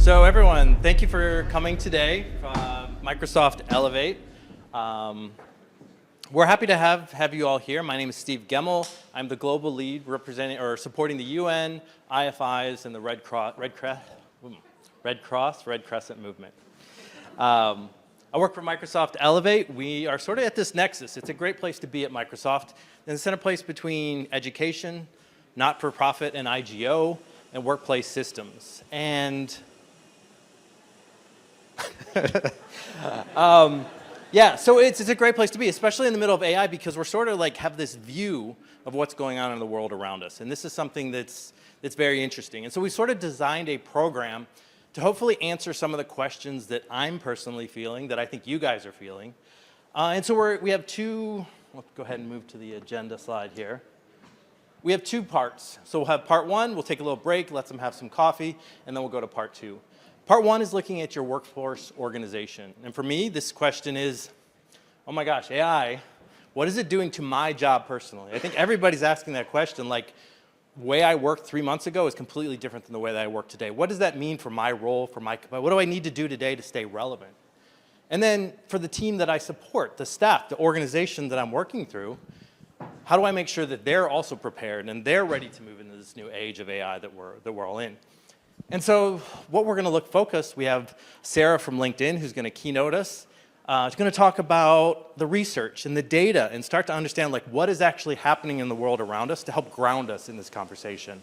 So everyone, thank you for coming today, Microsoft Elevate. We're happy to have you all here. My name is Steve Gemmel. I'm the global lead representing or supporting the UN, IFIs, and the Red Crescent movement. I work for Microsoft Elevate. We are sort of at this nexus. It's a great place to be at Microsoft. And it's in a place between education, not-for-profit, and IGO, and workplace systems. And yeah, so it's a great place to be, especially in the middle of AI, because we're sort of like have this view of what's going on in the world around us. And this is something that's very interesting. And so we sort of designed a program to hopefully answer some of the questions that I'm personally feeling, that I think you guys are feeling. And so we have two, let's go ahead and move to the agenda slide here. We have two parts. So we'll have part one, we'll take a little break, let them have some coffee, and then we'll go to part two. Part one is looking at your workforce organization. And for me, this question is, oh my gosh, AI, what is it doing to my job personally? I think everybody's asking that question, like, the way I worked 3 months ago is completely different than the way that I work today. What does that mean for my role, what do I need to do today to stay relevant? And then for the team that I support, the staff, the organization that I'm working through, how do I make sure that they're also prepared and they're ready to move into this new age of AI that we're all in? And so what we're going to focus, we have Sarah from LinkedIn who's going to keynote us. She's going to talk about the research and the data and start to understand like what is actually happening in the world around us to help ground us in this conversation.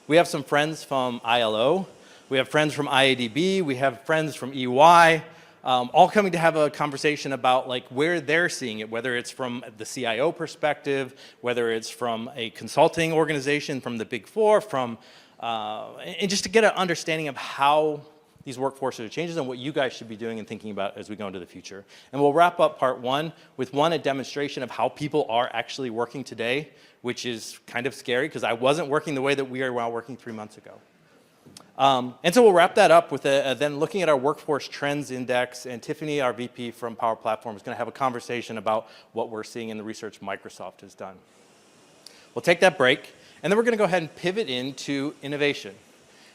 We have some friends from ILO. We have friends from IADB. We have friends from EY, all coming to have a conversation about like where they're seeing it, whether it's from the CIO perspective, whether it's from a consulting organization, from the Big Four, and just to get an understanding of how these workforces are changing and what you guys should be doing and thinking about as we go into the future. And we'll wrap up part one with a demonstration of how people are actually working today, which is kind of scary because I wasn't working the way that we are while working 3 months ago. And so we'll wrap that up with then looking at our Workforce Trends Index, and Tiffany, our VP from Power Platform, is going to have a conversation about what we're seeing in the research Microsoft has done. We'll take that break, and then we're going to go ahead and pivot into innovation.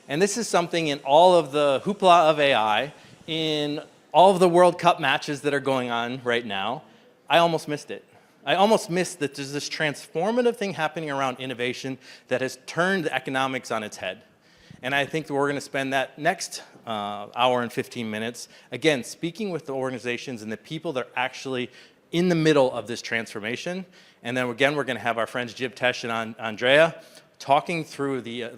And this is something in all of the hoopla of AI, in all of the World Cup matches that are going on right now, I almost missed it. I almost missed that there's this transformative thing happening around innovation that has turned the economics on its head. And I think that we're going to spend that next hour and 15 minutes, again, speaking with the organizations and the people that are actually in the middle of this transformation. And then again, we're going to have our friends Jib, Tesh, and Andrea talking through the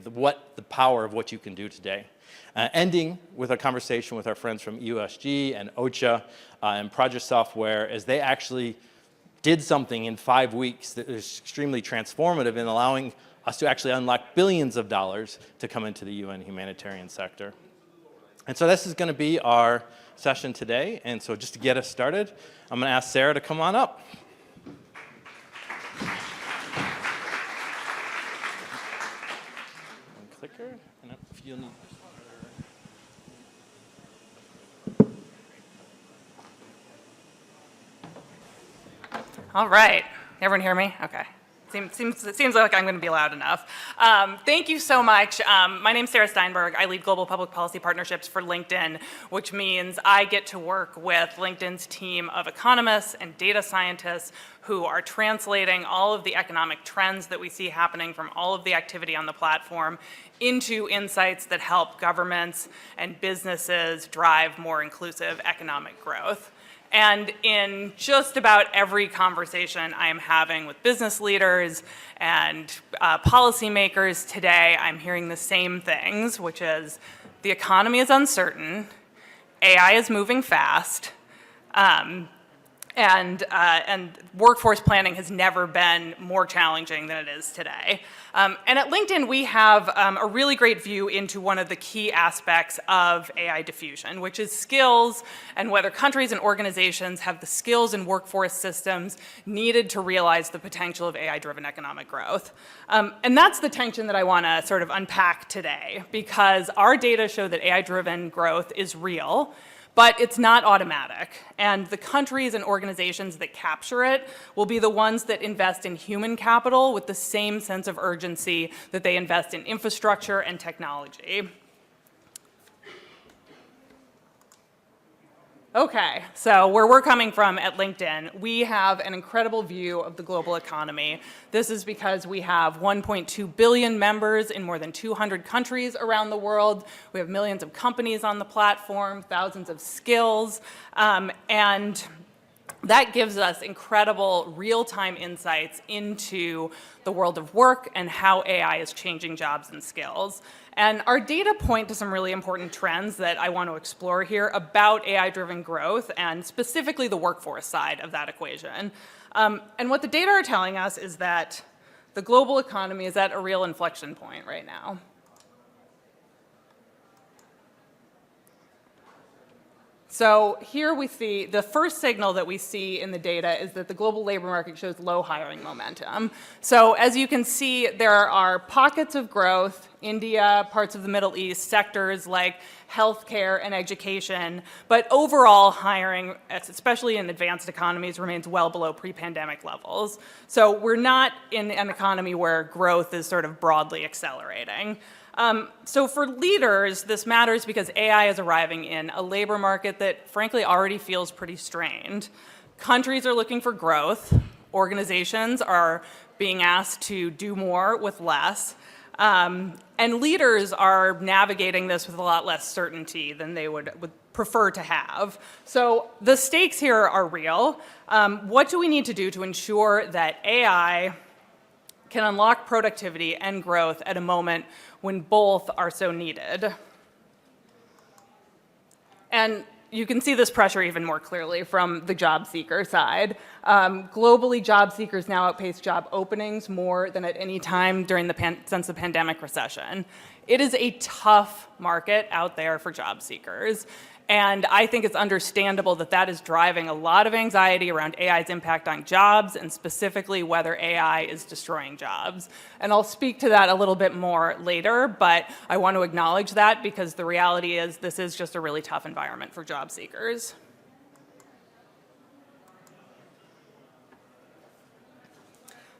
power of what you can do today. Ending with a conversation with our friends from USG and OCHA and Project Software, as they actually did something in 5 weeks that is extremely transformative in allowing us to actually unlock billions of dollars to come into the UN humanitarian sector. And so this is going to be our session today. And so just to get us started, I'm going to ask Sarah to come on up. Clicker, and if you'll need. All right, everyone hear me? Okay. It seems like I'm going to be loud enough. Thank you so much. My name's Sarah Steinberg. I lead global public policy partnerships for LinkedIn, which means I get to work with LinkedIn's team of economists and data scientists who are translating all of the economic trends that we see happening from all of the activity on the platform into insights that help governments and businesses drive more inclusive economic growth. And in just about every conversation I am having with business leaders and policymakers today, I'm hearing the same things, which is the economy is uncertain, AI is moving fast, and workforce planning has never been more challenging than it is today. And at LinkedIn, we have a really great view into one of the key aspects of AI diffusion, which is skills and whether countries and organizations have the skills and workforce systems needed to realize the potential of AI-driven economic growth. And that's the tension that I want to sort of unpack today, because our data show that AI-driven growth is real. But it's not automatic, and the countries and organizations that capture it will be the ones that invest in human capital with the same sense of urgency that they invest in infrastructure and technology. Okay, so where we're coming from at LinkedIn, we have an incredible view of the global economy. This is because we have 1.2 billion members in more than 200 countries around the world. We have millions of companies on the platform, thousands of skills, and that gives us incredible real-time insights into the world of work and how AI is changing jobs and skills. And our data point to some really important trends that I want to explore here about AI-driven growth and specifically the workforce side of that equation. And what the data are telling us is that the global economy is at a real inflection point right now. So here we see the first signal that we see in the data is that the global labor market shows low hiring momentum. So as you can see, there are pockets of growth, India, parts of the Middle East, sectors like healthcare and education, but overall hiring, especially in advanced economies, remains well below pre-pandemic levels. So we're not in an economy where growth is sort of broadly accelerating. So for leaders, this matters because AI is arriving in a labor market that frankly already feels pretty strained. Countries are looking for growth. Organizations are being asked to do more with less. And leaders are navigating this with a lot less certainty than they would prefer to have. So the stakes here are real. What do we need to do to ensure that AI can unlock productivity and growth at a moment when both are so needed? And you can see this pressure even more clearly from the job seeker side. Globally, job seekers now outpace job openings more than at any time during since the pandemic recession. It is a tough market out there for job seekers. And I think it's understandable that that is driving a lot of anxiety around AI's impact on jobs and specifically whether AI is destroying jobs. And I'll speak to that a little bit more later, but I want to acknowledge that because the reality is this is just a really tough environment for job seekers.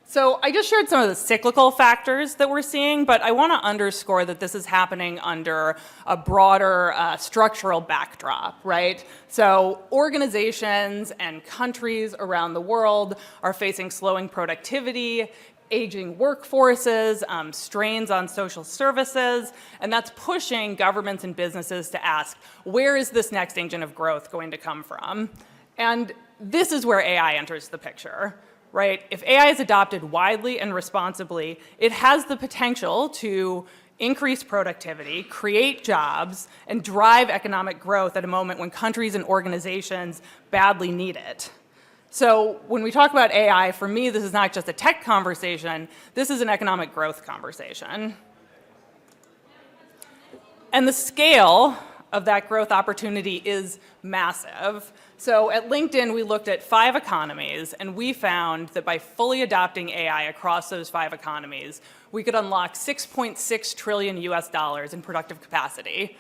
So I just shared some of the cyclical factors that we're seeing, but I want to underscore that this is happening under a broader structural backdrop, right? So organizations and countries around the world are facing slowing productivity, aging workforces, strains on social services, and that's pushing governments and businesses to ask, where is this next engine of growth going to come from? And this is where AI enters the picture. Right? If AI is adopted widely and responsibly, it has the potential to increase productivity, create jobs, and drive economic growth at a moment when countries and organizations badly need it. So when we talk about AI, for me, this is not just a tech conversation, this is an economic growth conversation. And the scale of that growth opportunity is massive. So at LinkedIn, we looked at 5 economies, and we found that by fully adopting AI across those 5 economies, we could unlock $6.6 trillion in productive capacity.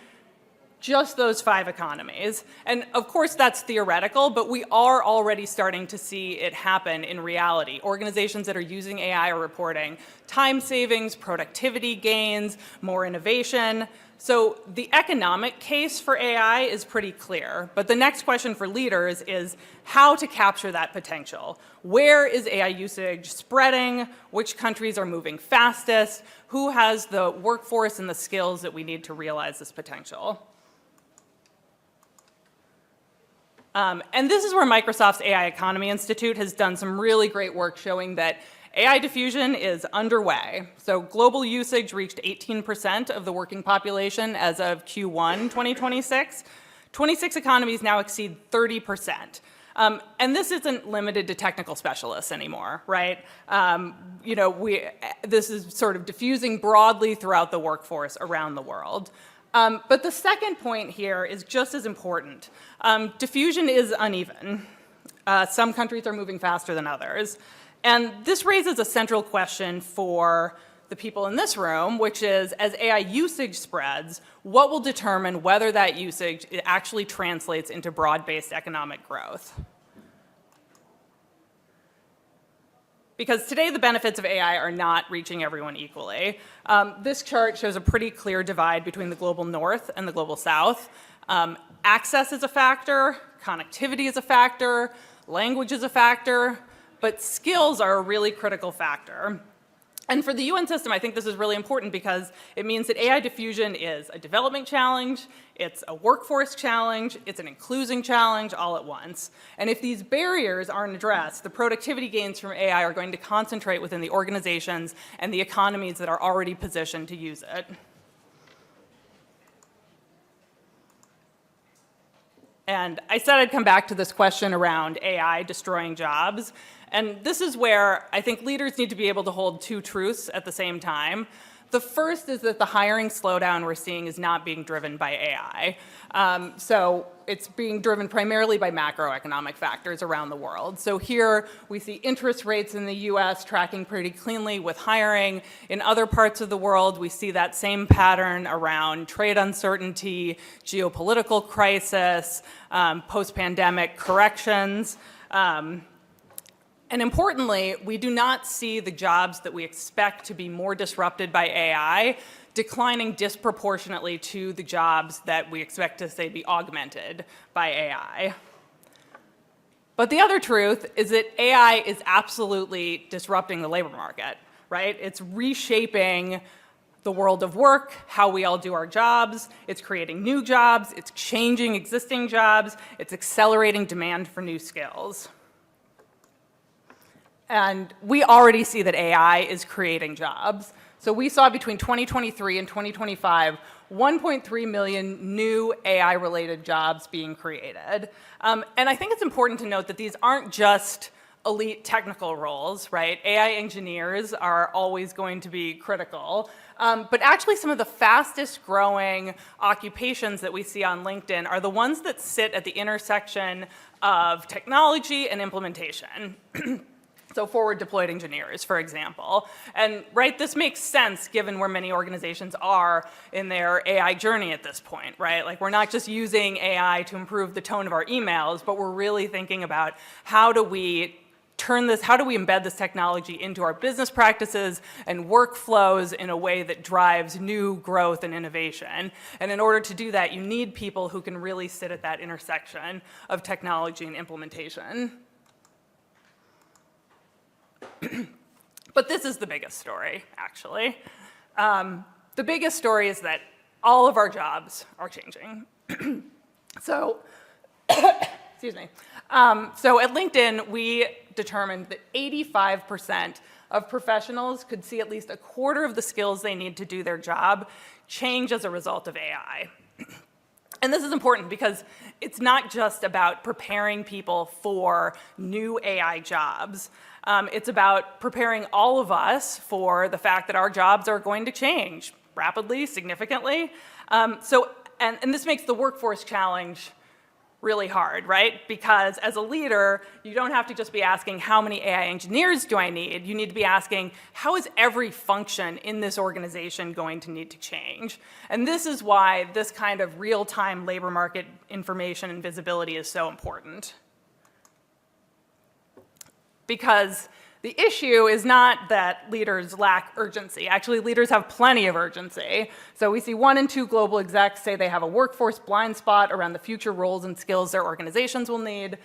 Just those 5 economies. And of course, that's theoretical, but we are already starting to see it happen in reality. Organizations that are using AI are reporting time savings, productivity gains, more innovation. So the economic case for AI is pretty clear, but the next question for leaders is how to capture that potential. Where is AI usage spreading? Which countries are moving fastest? Who has the workforce and the skills that we need to realize this potential? And this is where Microsoft's AI Economy Institute has done some really great work showing that AI diffusion is underway. So global usage reached 18% of the working population as of Q1 2026. 26 economies now exceed 30%. And this isn't limited to technical specialists anymore, right? This is sort of diffusing broadly throughout the workforce around the world. But the second point here is just as important. Diffusion is uneven. Some countries are moving faster than others. And this raises a central question for the people in this room, which is, as AI usage spreads, what will determine whether that usage actually translates into broad-based economic growth? Because today the benefits of AI are not reaching everyone equally. This chart shows a pretty clear divide between the global north and the global south. Access is a factor, connectivity is a factor, language is a factor, but skills are a really critical factor. And for the UN system, I think this is really important because it means that AI diffusion is a development challenge, it's a workforce challenge, it's an inclusion challenge all at once. And if these barriers aren't addressed, the productivity gains from AI are going to concentrate within the organizations and the economies that are already positioned to use it. And I said I'd come back to this question around AI destroying jobs. And this is where I think leaders need to be able to hold two truths at the same time. The first is that the hiring slowdown we're seeing is not being driven by AI. So it's being driven primarily by macroeconomic factors around the world. So here we see interest rates in the US tracking pretty cleanly with hiring. In other parts of the world, we see that same pattern around trade uncertainty, geopolitical crisis, post-pandemic corrections. And importantly, we do not see the jobs that we expect to be more disrupted by AI declining disproportionately to the jobs that we expect to, say, be augmented by AI. But the other truth is that AI is absolutely disrupting the labor market, right? It's reshaping the world of work, how we all do our jobs. It's creating new jobs. It's changing existing jobs. It's accelerating demand for new skills. And we already see that AI is creating jobs. So we saw between 2023 and 2025, 1.3 million new AI-related jobs being created. And I think it's important to note that these aren't just elite technical roles, right? AI engineers are always going to be critical. But actually some of the fastest growing occupations that we see on LinkedIn are the ones that sit at the intersection of technology and implementation. So forward deployed engineers, for example. And right, this makes sense given where many organizations are in their AI journey at this point, right? Like we're not just using AI to improve the tone of our emails, but we're really thinking about how do we embed this technology into our business practices and workflows in a way that drives new growth and innovation. And in order to do that, you need people who can really sit at that intersection of technology and implementation. But this is the biggest story, actually. The biggest story is that all of our jobs are changing. So, excuse me. So at LinkedIn, we determined that 85% of professionals could see at least a quarter of the skills they need to do their job change as a result of AI. And this is important because it's not just about preparing people for new AI jobs. It's about preparing all of us for the fact that our jobs are going to change rapidly, significantly. And this makes the workforce challenge really hard, right? Because as a leader, you don't have to just be asking how many AI engineers do I need? You need to be asking how is every function in this organization going to need to change? And this is why this kind of real-time labor market information and visibility is so important. Because the issue is not that leaders lack urgency. Actually, leaders have plenty of urgency. So we see 1 in 2 global execs say they have a workforce blind spot around the future roles and skills their organizations will need.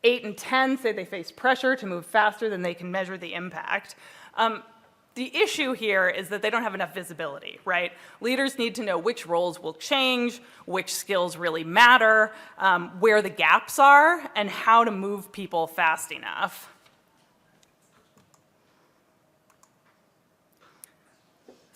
8 in 10 say they face pressure to move faster than they can measure the impact. The issue here is that they don't have enough visibility, right? Leaders need to know which roles will change, which skills really matter, where the gaps are, and how to move people fast enough.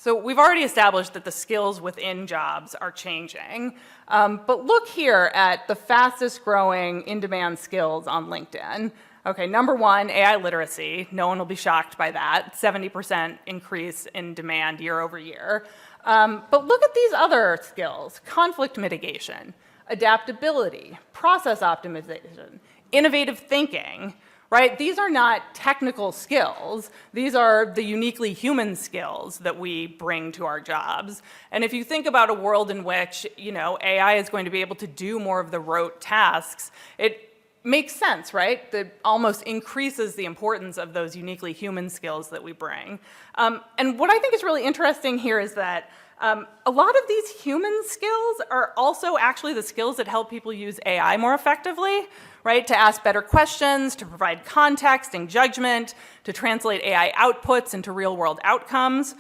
So we've already established that the skills within jobs are changing. But look here at the fastest growing in-demand skills on LinkedIn. Okay, number 1, AI literacy. No one will be shocked by that. 70% increase in demand year over year. But look at these other skills. Conflict mitigation, adaptability, process optimization, innovative thinking. Right? These are not technical skills. These are the uniquely human skills that we bring to our jobs. And if you think about a world in which, AI is going to be able to do more of the rote tasks, it makes sense, right? That almost increases the importance of those uniquely human skills that we bring. And what I think is really interesting here is that a lot of these human skills are also actually the skills that help people use AI more effectively, right? To ask better questions, to provide context and judgment, to translate AI outputs into real-world outcomes.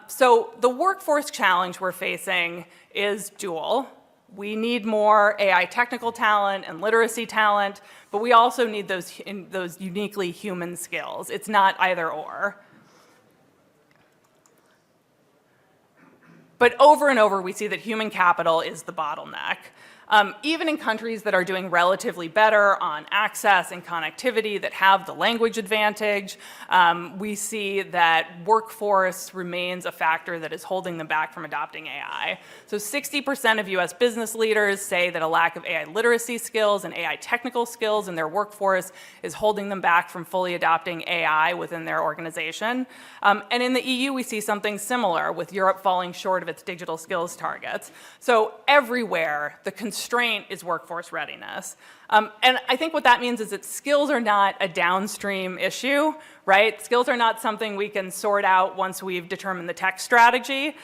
So the workforce challenge we're facing is dual. We need more AI technical talent and literacy talent, but we also need those uniquely human skills. It's not either or. But over and over, we see that human capital is the bottleneck. Even in countries that are doing relatively better on access and connectivity, that have the language advantage, we see that workforce remains a factor that is holding them back from adopting AI. So 60% of US business leaders say that a lack of AI literacy skills and AI technical skills in their workforce is holding them back from fully adopting AI within their organization. And in the EU, we see something similar, with Europe falling short of its digital skills targets. So everywhere, the constraint is workforce readiness. And I think what that means is that skills are not a downstream issue, right? Skills are not something we can sort out once we've determined the tech strategy.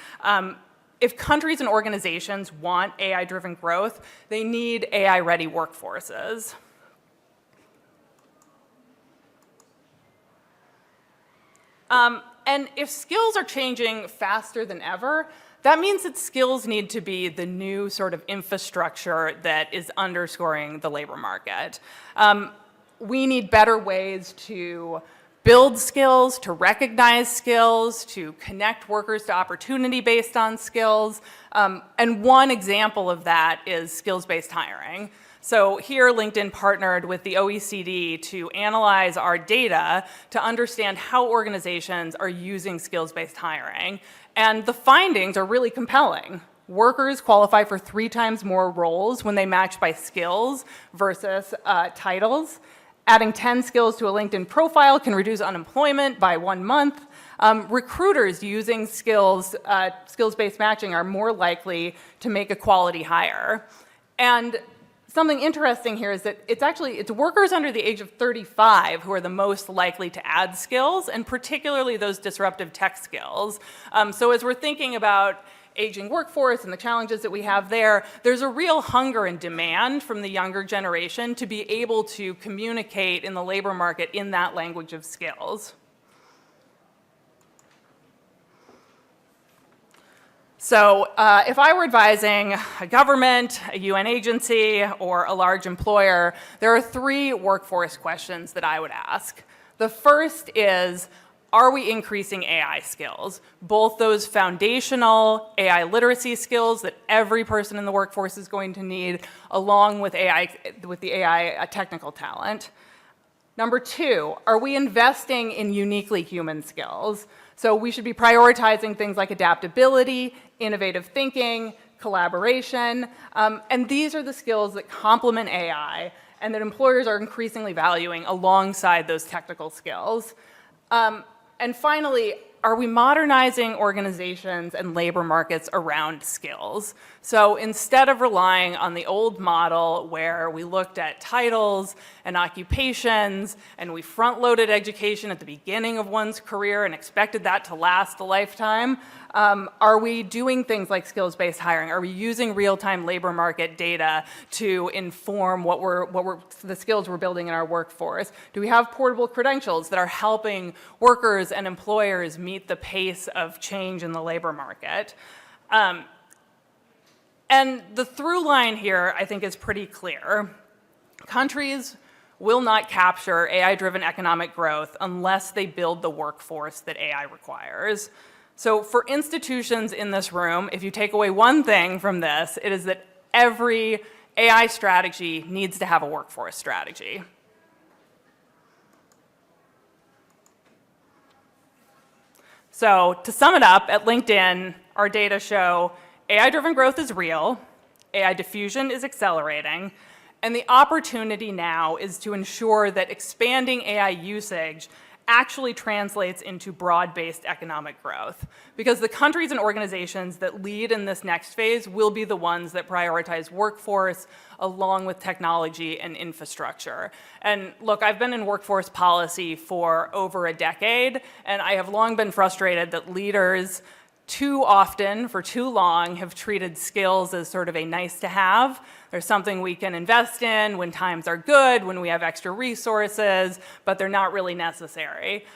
If countries and organizations want AI-driven growth, they need AI-ready workforces. And if skills are changing faster than ever, that means that skills need to be the new sort of infrastructure that is underscoring the labor market. We need better ways to build skills, to recognize skills, to connect workers to opportunity based on skills. And one example of that is skills-based hiring. So here, LinkedIn partnered with the OECD to analyze our data to understand how organizations are using skills-based hiring. And the findings are really compelling. Workers qualify for 3 times more roles when they match by skills versus titles. Adding 10 skills to a LinkedIn profile can reduce unemployment by 1 month. Recruiters using skills-based matching are more likely to make a quality hire. And something interesting here is that it's workers under the age of 35 who are the most likely to add skills, and particularly those disruptive tech skills. So as we're thinking about aging workforce and the challenges that we have there, there's a real hunger and demand from the younger generation to be able to communicate in the labor market in that language of skills. So if I were advising a government, a UN agency, or a large employer, there are 3 workforce questions that I would ask. The first is, are we increasing AI skills? Both those foundational AI literacy skills that every person in the workforce is going to need, along with the AI technical talent. Number 2, are we investing in uniquely human skills? So we should be prioritizing things like adaptability, innovative thinking, collaboration, and these are the skills that complement AI and that employers are increasingly valuing alongside those technical skills. And finally, are we modernizing organizations and labor markets around skills? So instead of relying on the old model where we looked at titles and occupations and we front-loaded education at the beginning of one's career and expected that to last a lifetime, are we doing things like skills-based hiring? Are we using real-time labor market data to inform the skills we're building in our workforce? Do we have portable credentials that are helping workers and employers meet the pace of change in the labor market? And the through line here, I think, is pretty clear. Countries will not capture AI-driven economic growth unless they build the workforce that AI requires. So for institutions in this room, if you take away one thing from this, it is that every AI strategy needs to have a workforce strategy. So to sum it up, at LinkedIn, our data show AI-driven growth is real, AI diffusion is accelerating, and the opportunity now is to ensure that expanding AI usage actually translates into broad-based economic growth. Because the countries and organizations that lead in this next phase will be the ones that prioritize workforce along with technology and infrastructure. And look, I've been in workforce policy for over a decade, and I have long been frustrated that leaders too often, for too long, have treated skills as sort of a nice to have. There's something we can invest in when times are good, when we have extra resources, but they're not really necessary.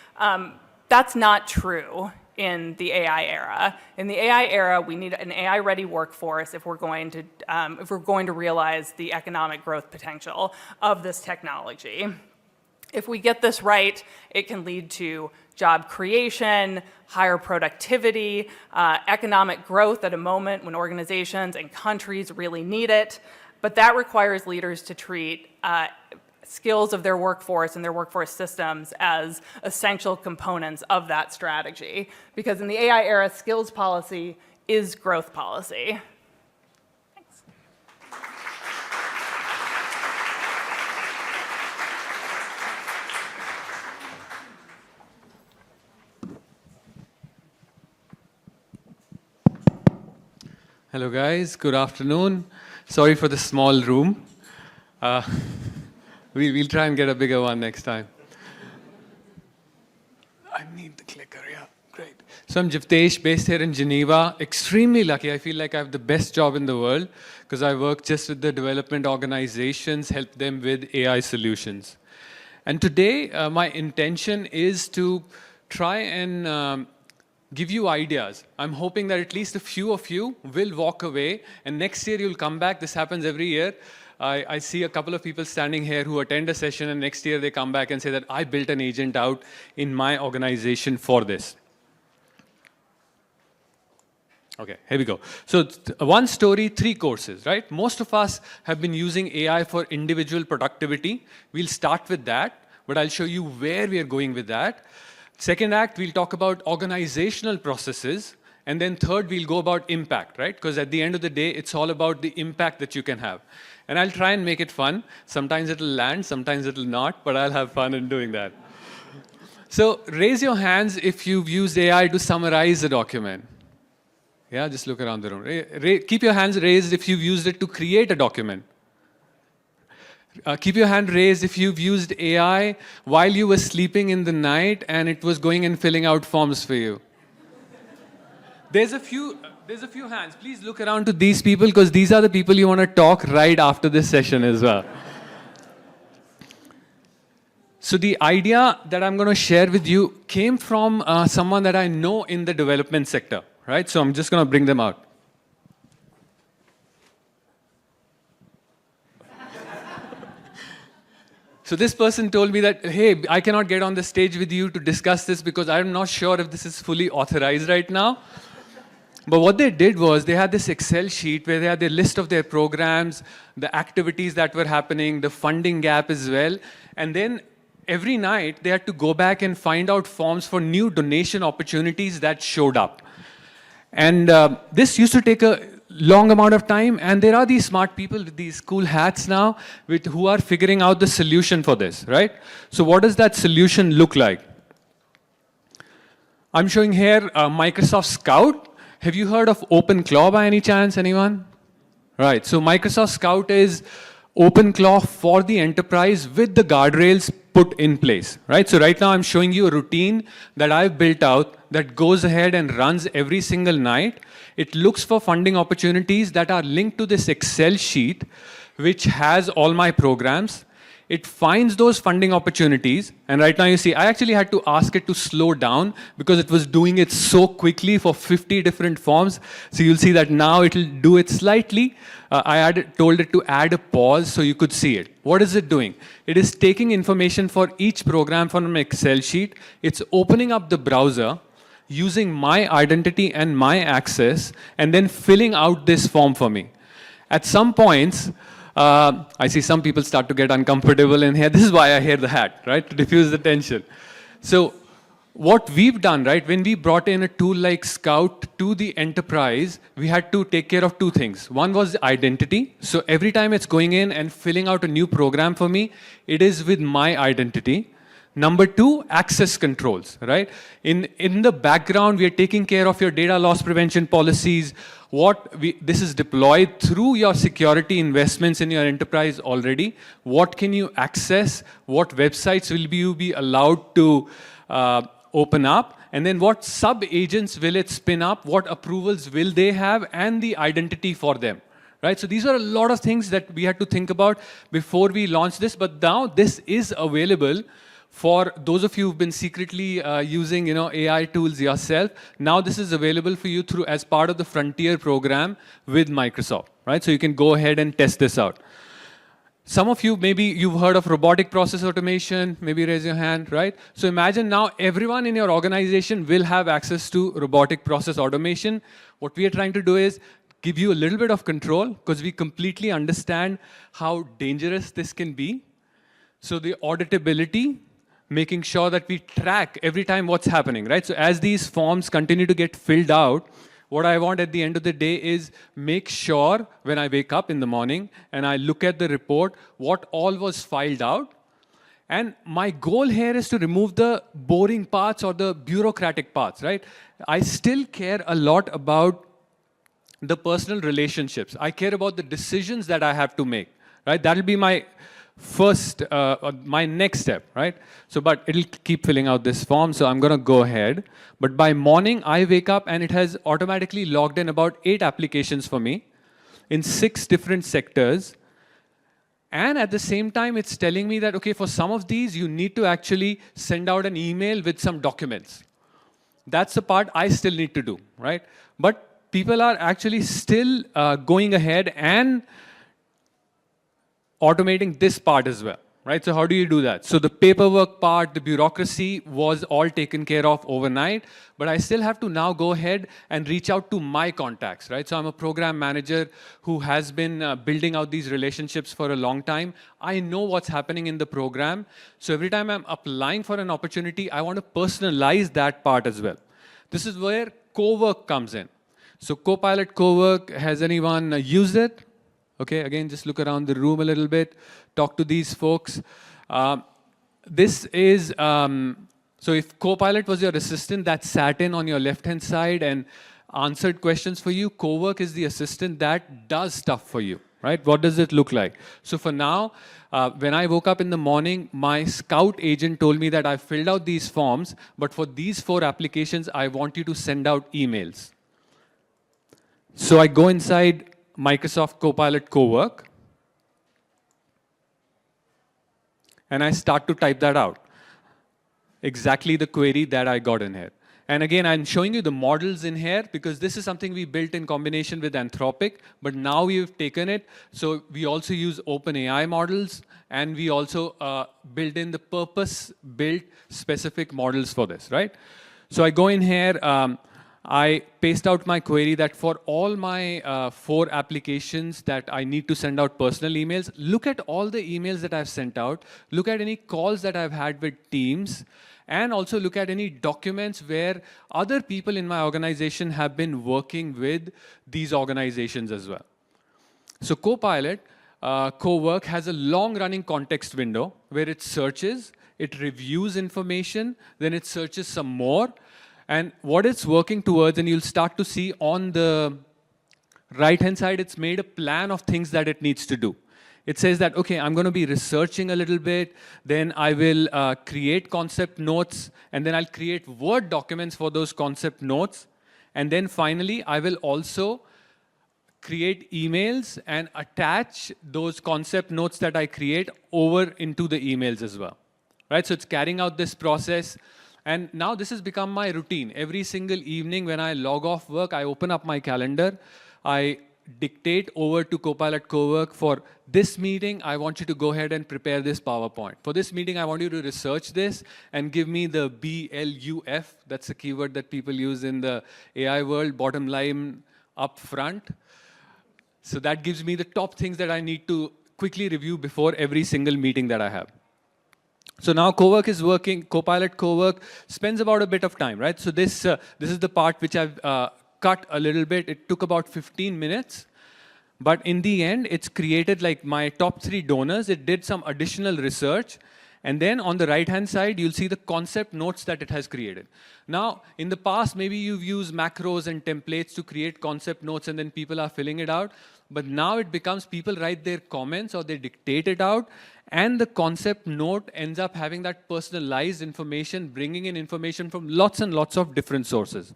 That's not true in the AI era. In the AI era, we need an AI-ready workforce if we're going to realize the economic growth potential of this technology. If we get this right, it can lead to job creation, higher productivity, economic growth at a moment when organizations and countries really need it. But that requires leaders to treat skills of their workforce and their workforce systems as essential components of that strategy. Because in the AI era, skills policy is growth policy. Thanks. Hello guys, good afternoon. Sorry for the small room. We'll try and get a bigger one next time. I need the clicker, yeah, great. So I'm Jivtesh, based here in Geneva. Extremely lucky, I feel like I have the best job in the world because I work just with the development organizations, help them with AI solutions. And today, my intention is to try and give you ideas. I'm hoping that at least a few of you will walk away, and next year you'll come back. This happens every year. I see a couple of people standing here who attend a session, and next year they come back and say that I built an agent out in my organization for this. Okay, here we go. So one story, 3 courses, right? Most of us have been using AI for individual productivity. We'll start with that, but I'll show you where we are going with that. Second act, we'll talk about organizational processes. And then third, we'll go about impact, right? Because at the end of the day, it's all about the impact that you can have. And I'll try and make it fun. Sometimes it'll land, sometimes it'll not, but I'll have fun in doing that. So raise your hands if you've used AI to summarize a document. Yeah, just look around the room. Keep your hands raised if you've used it to create a document. Keep your hand raised if you've used AI while you were sleeping in the night and it was going and filling out forms for you. There's a few hands. Please look around to these people because these are the people you want to talk right after this session as well. So the idea that I'm going to share with you came from someone that I know in the development sector, right? So I'm just going to bring them out. So this person told me that, hey, I cannot get on the stage with you to discuss this because I'm not sure if this is fully authorized right now. But what they did was they had this Excel sheet where they had the list of their programs, the activities that were happening, the funding gap as well. And then every night they had to go back and find out forms for new donation opportunities that showed up. And this used to take a long amount of time, and there are these smart people with these cool hats now who are figuring out the solution for this, right? So what does that solution look like? I'm showing here Microsoft Scout. Have you heard of OpenClaw by any chance, anyone? Right, so Microsoft Scout is OpenClaw for the enterprise with the guardrails put in place, right? So right now I'm showing you a routine that I've built out that goes ahead and runs every single night. It looks for funding opportunities that are linked to this Excel sheet, which has all my programs. It finds those funding opportunities, and right now you see, I actually had to ask it to slow down because it was doing it so quickly for 50 different forms. So you'll see that now it'll do it slightly. I told it to add a pause so you could see it. What is it doing? It is taking information for each program from an Excel sheet. It's opening up the browser, using my identity and my access, and then filling out this form for me. At some points, I see some people start to get uncomfortable in here. This is why I hear the hat, right? To diffuse the tension. So what we've done, right, when we brought in a tool like Scout to the enterprise, we had to take care of 2 things. One was identity. So every time it's going in and filling out a new program for me, it is with my identity. Number two, access controls, right? In the background, we are taking care of your data loss prevention policies. This is deployed through your security investments in your enterprise already. What can you access? What websites will you be allowed to open up? And then what sub-agents will it spin up? What approvals will they have? And the identity for them. Right? So these are a lot of things that we had to think about before we launched this, but now this is available for those of you who've been secretly using AI tools yourself. Now this is available for you as part of the Frontier program with Microsoft. Right? So you can go ahead and test this out. Some of you, maybe you've heard of robotic process automation, maybe raise your hand, right? So imagine now everyone in your organization will have access to robotic process automation. What we are trying to do is give you a little bit of control because we completely understand how dangerous this can be. So the auditability, making sure that we track every time what's happening, right? So as these forms continue to get filled out, what I want at the end of the day is make sure when I wake up in the morning and I look at the report, what all was filed out. And my goal here is to remove the boring parts or the bureaucratic parts, right? I still care a lot about the personal relationships. I care about the decisions that I have to make, right? That'll be my first, my next step, right? So, but it'll keep filling out this form, so I'm gonna go ahead. But by morning, I wake up and it has automatically logged in about 8 applications for me in 6 different sectors. And at the same time, it's telling me that, okay, for some of these, you need to actually send out an email with some documents. That's the part I still need to do, right? But people are actually still going ahead and automating this part as well, right? So how do you do that? So the paperwork part, the bureaucracy was all taken care of overnight, but I still have to now go ahead and reach out to my contacts, right? So I'm a program manager who has been building out these relationships for a long time. I know what's happening in the program. So every time I'm applying for an opportunity, I want to personalize that part as well. This is where co-work comes in. So Copilot Co-work, has anyone used it? Okay, again, just look around the room a little bit, talk to these folks. This is, so if Copilot was your assistant that sat in on your left-hand side and answered questions for you, Co-work is the assistant that does stuff for you, right? What does it look like? So for now, when I woke up in the morning, my Scout agent told me that I filled out these forms, but for these 4 applications, I want you to send out emails. So I go inside Microsoft Copilot Co-work, and I start to type that out. Exactly the query that I got in here. And again, I'm showing you the models in here because this is something we built in combination with Anthropic, but now we've taken it. So we also use OpenAI models, and we also build in the purpose-built specific models for this, right? So I go in here, I paste out my query that for all my 4 applications that I need to send out personal emails, look at all the emails that I've sent out, look at any calls that I've had with teams, and also look at any documents where other people in my organization have been working with these organizations as well. So Copilot Co-work has a long-running context window where it searches, it reviews information, then it searches some more. And what it's working towards, and you'll start to see on the right-hand side, it's made a plan of things that it needs to do. It says that, okay, I'm going to be researching a little bit, then I will create concept notes, and then I'll create Word documents for those concept notes. And then finally, I will also create emails and attach those concept notes that I create over into the emails as well. Right? So it's carrying out this process. And now this has become my routine. Every single evening when I log off work, I open up my calendar. I dictate over to Copilot Co-work for this meeting, I want you to go ahead and prepare this PowerPoint. For this meeting, I want you to research this and give me the BLUF. That's a keyword that people use in the AI world, bottom line up front. So that gives me the top things that I need to quickly review before every single meeting that I have. So now Co-work is working, Copilot Co-work spends about a bit of time, right? So this is the part which I've cut a little bit. It took about 15 minutes. But in the end, it's created like my top 3 donors. It did some additional research. And then on the right-hand side, you'll see the concept notes that it has created. Now, in the past, maybe you've used macros and templates to create concept notes and then people are filling it out. But now it becomes people write their comments or they dictate it out, and the concept note ends up having that personalized information, bringing in information from lots and lots of different sources,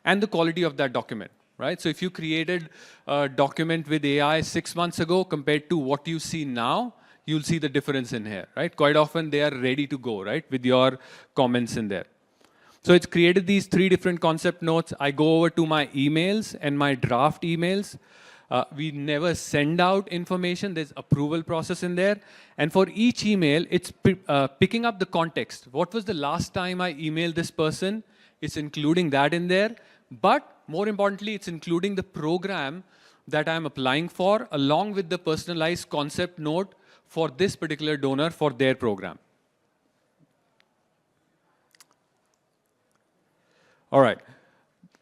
and the quality of that document. Right? So if you created a document with AI 6 months ago compared to what you see now, you'll see the difference in here, right? Quite often they are ready to go, right, with your comments in there. So it's created these 3 different concept notes. I go over to my emails and my draft emails. We never send out information. There's approval process in there. And for each email, it's picking up the context. What was the last time I emailed this person? It's including that in there. But more importantly, it's including the program that I'm applying for along with the personalized concept note for this particular donor for their program. All right.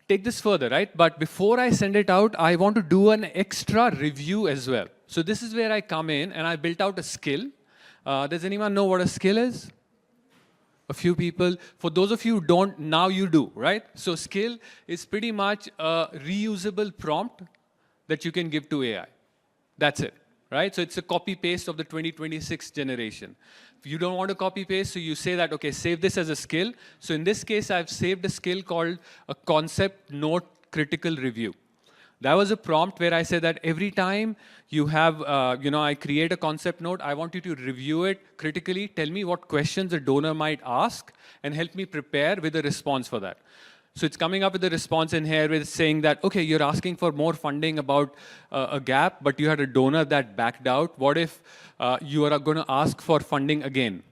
Take this further, right? But before I send it out, I want to do an extra review as well. So this is where I come in and I built out a skill. Does anyone know what a skill is? A few people. For those of you who don't, now you do, right? So skill is pretty much a reusable prompt that you can give to AI. That's it, right? So it's a copy-paste of the 2026 generation. If you don't want to copy-paste, so you say that, okay, save this as a skill. So in this case, I've saved a skill called a concept note critical review. That was a prompt where I said that every time you have, I create a concept note, I want you to review it critically, tell me what questions a donor might ask, and help me prepare with a response for that. So it's coming up with a response in here with saying that, okay, you're asking for more funding about a gap, but you had a donor that backed out. What if you are going to ask for funding again?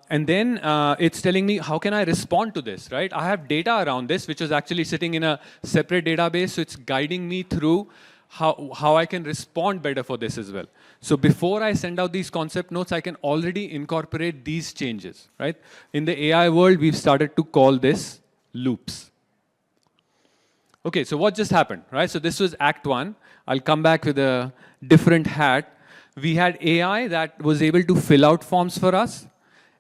And then it's telling me, how can I respond to this, right? I have data around this, which is actually sitting in a separate database. So it's guiding me through how I can respond better for this as well. So before I send out these concept notes, I can already incorporate these changes, right? In the AI world, we've started to call this loops. Okay, so what just happened, right? So this was Act 1. I'll come back with a different hat. We had AI that was able to fill out forms for us.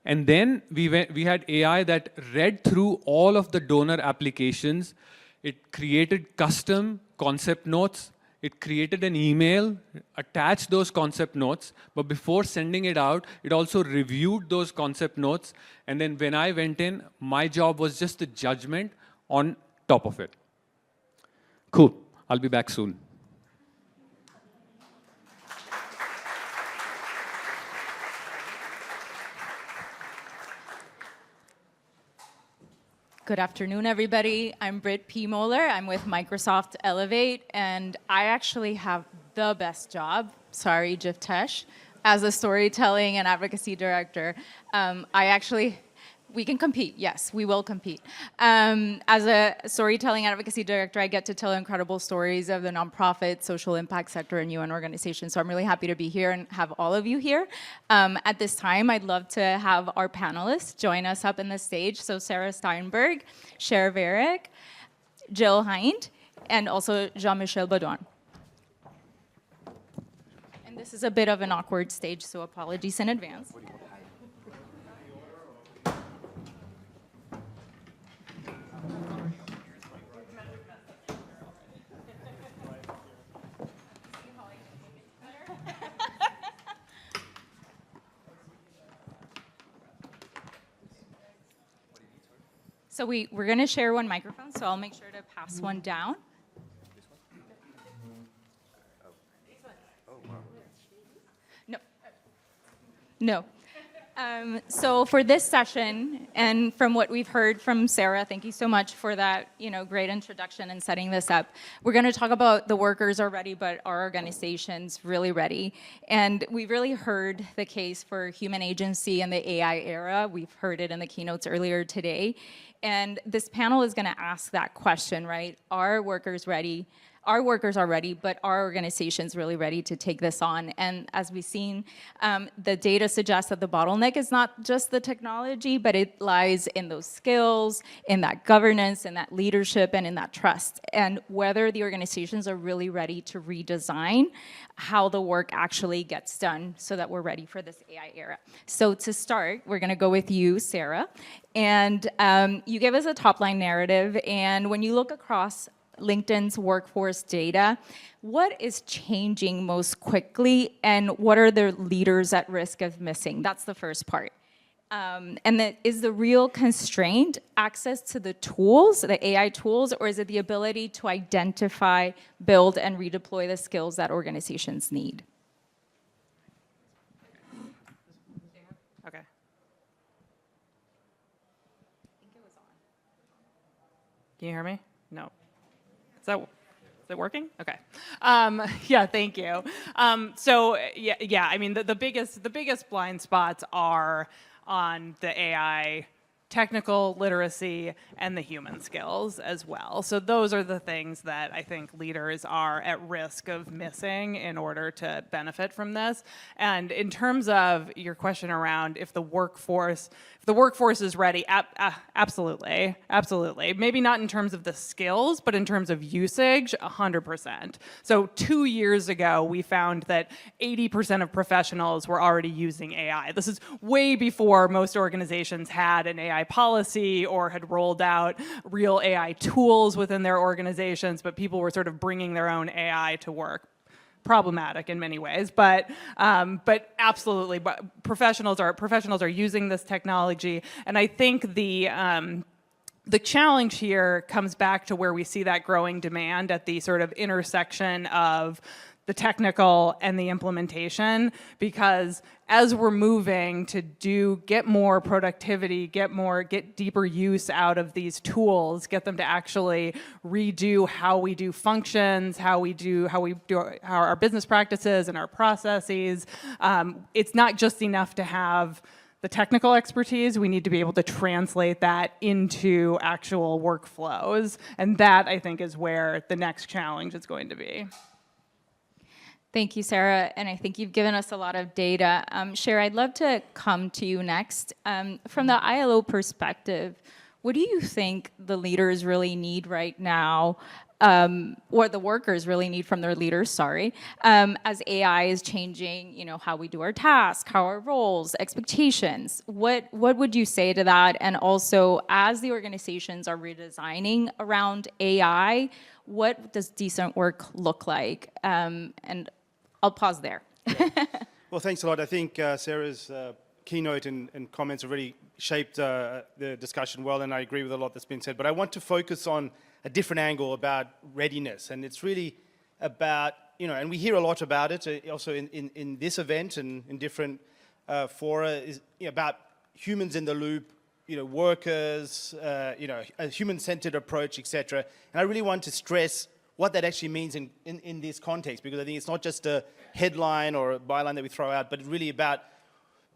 And then we had AI that read through all of the donor applications. It created custom concept notes. It created an email, attached those concept notes. But before sending it out, it also reviewed those concept notes. And then when I went in, my job was just the judgment on top of it. Cool. I'll be back soon. Good afternoon, everybody. I'm Britt P. Moeller. I'm with Microsoft Elevate, and I actually have the best job, sorry, Jiftesh, as a storytelling and advocacy director. We can compete, yes, we will compete. As a storytelling advocacy director, I get to tell incredible stories of the nonprofit, social impact sector, and UN organizations. So I'm really happy to be here and have all of you here. At this time, I'd love to have our panelists join us up in the stage. So Sarah Steinberg, Cher Varick, Jill Hind, and also Jean-Michel Baudouin. And this is a bit of an awkward stage, so apologies in advance. So we're going to share one microphone, so I'll make sure to pass one down. No. No. So for this session, and from what we've heard from Sarah, thank you so much for that, great introduction and setting this up. We're going to talk about the workers are ready, but our organization's really ready. And we've really heard the case for human agency in the AI era. We've heard it in the keynotes earlier today. And this panel is going to ask that question, right? Are workers ready? our workers are ready, but our organization's really ready to take this on. And as we've seen, the data suggests that the bottleneck is not just the technology, but it lies in those skills, in that governance, in that leadership, and in that trust. And whether the organizations are really ready to redesign how the work actually gets done so that we're ready for this AI era. So to start, we're gonna go with you, Sarah. And you gave us a top-line narrative, and when you look across LinkedIn's workforce data, what is changing most quickly, and what are the leaders at risk of missing? That's the first part. Is the real constraint access to the tools, the AI tools, or is it the ability to identify, build, and redeploy the skills that organizations need? Okay. Can you hear me? No. Is it working? Okay. Yeah, thank you. So yeah. I mean, the biggest blind spots are on the AI technical literacy and the human skills as well. So those are the things that I think leaders are at risk of missing in order to benefit from this. And in terms of your question around if the workforce is ready, absolutely. Maybe not in terms of the skills, but in terms of usage, 100%. So 2 years ago, we found that 80% of professionals were already using AI. This is way before most organizations had an AI policy or had rolled out real AI tools within their organizations, but people were sort of bringing their own AI to work. Problematic in many ways, but absolutely, but professionals are using this technology, and I think the challenge here comes back to where we see that growing demand at the sort of intersection of the technical and the implementation, because as we're moving to get more productivity, get deeper use out of these tools, get them to actually redo how we do functions, how our business practices and our processes. It's not just enough to have the technical expertise, we need to be able to translate that into actual workflows. And that, I think, is where the next challenge is going to be. Thank you, Sarah, and I think you've given us a lot of data. Cher, I'd love to come to you next. From the ILO perspective, what do you think the leaders really need right now, or the workers really need from their leaders, sorry, as AI is changing, how we do our tasks, how our roles, expectations. What would you say to that? And also, as the organizations are redesigning around AI, what does decent work look like? And I'll pause there. Well, thanks a lot. I think Sarah's keynote and comments have really shaped the discussion well, and I agree with a lot that's been said. But I want to focus on a different angle about readiness, and it's really about, and we hear a lot about it, also in this event and in different fora, is about humans in the loop, workers, a human-centered approach, etc. And I really want to stress what that actually means in this context, because I think it's not just a headline or a byline that we throw out, but it's really about,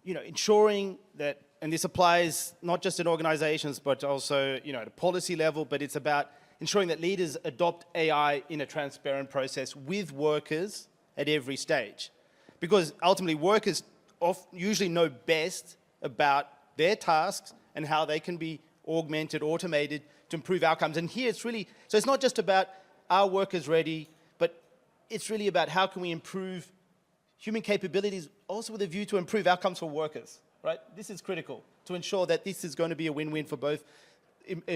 ensuring that, and this applies not just in organizations, but also, at a policy level, but it's about ensuring that leaders adopt AI in a transparent process with workers at every stage. Because ultimately, workers usually know best about their tasks and how they can be augmented, automated to improve outcomes. And here it's really, so it's not just about are workers ready, but it's really about how can we improve human capabilities, also with a view to improve outcomes for workers, right? This is critical to ensure that this is going to be a win-win for both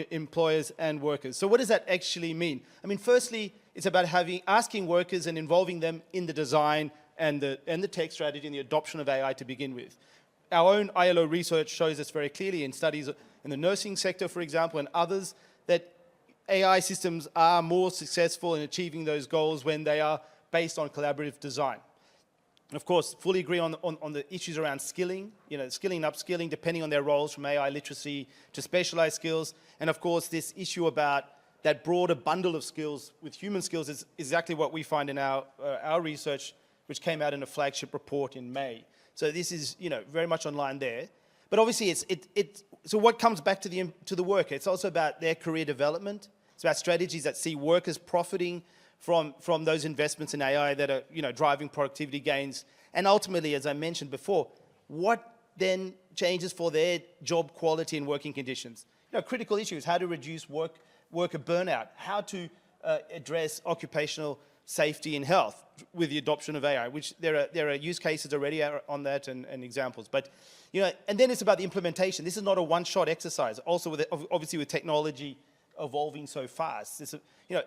employers and workers. So what does that actually mean? I mean, firstly, it's about asking workers and involving them in the design and the tech strategy and the adoption of AI to begin with. Our own ILO research shows us very clearly in studies in the nursing sector, for example, and others, that AI systems are more successful in achieving those goals when they are based on collaborative design. And of course, fully agree on the issues around skilling, skilling and upskilling depending on their roles, from AI literacy to specialized skills. And of course, this issue about that broader bundle of skills with human skills is exactly what we find in our research, which came out in a flagship report in May. So this is, very much online there. But obviously, so what comes back to the worker? It's also about their career development. It's about strategies that see workers profiting from those investments in AI that are, driving productivity gains. And ultimately, as I mentioned before, what then changes for their job quality and working conditions? Critical issues, how to reduce worker burnout, how to address occupational safety and health with the adoption of AI, which there are use cases already on that and examples. But, and then it's about the implementation. This is not a one-shot exercise. Also, obviously with technology evolving so fast,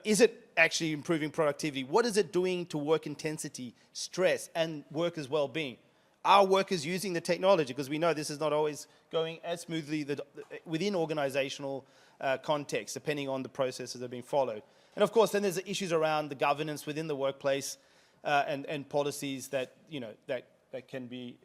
is it actually improving productivity? What is it doing to work intensity, stress, and workers' well-being? Are workers using the technology? Because we know this is not always going as smoothly within organizational context, depending on the processes that are being followed. And of course, then there's the issues around the governance within the workplace and policies that, that can be,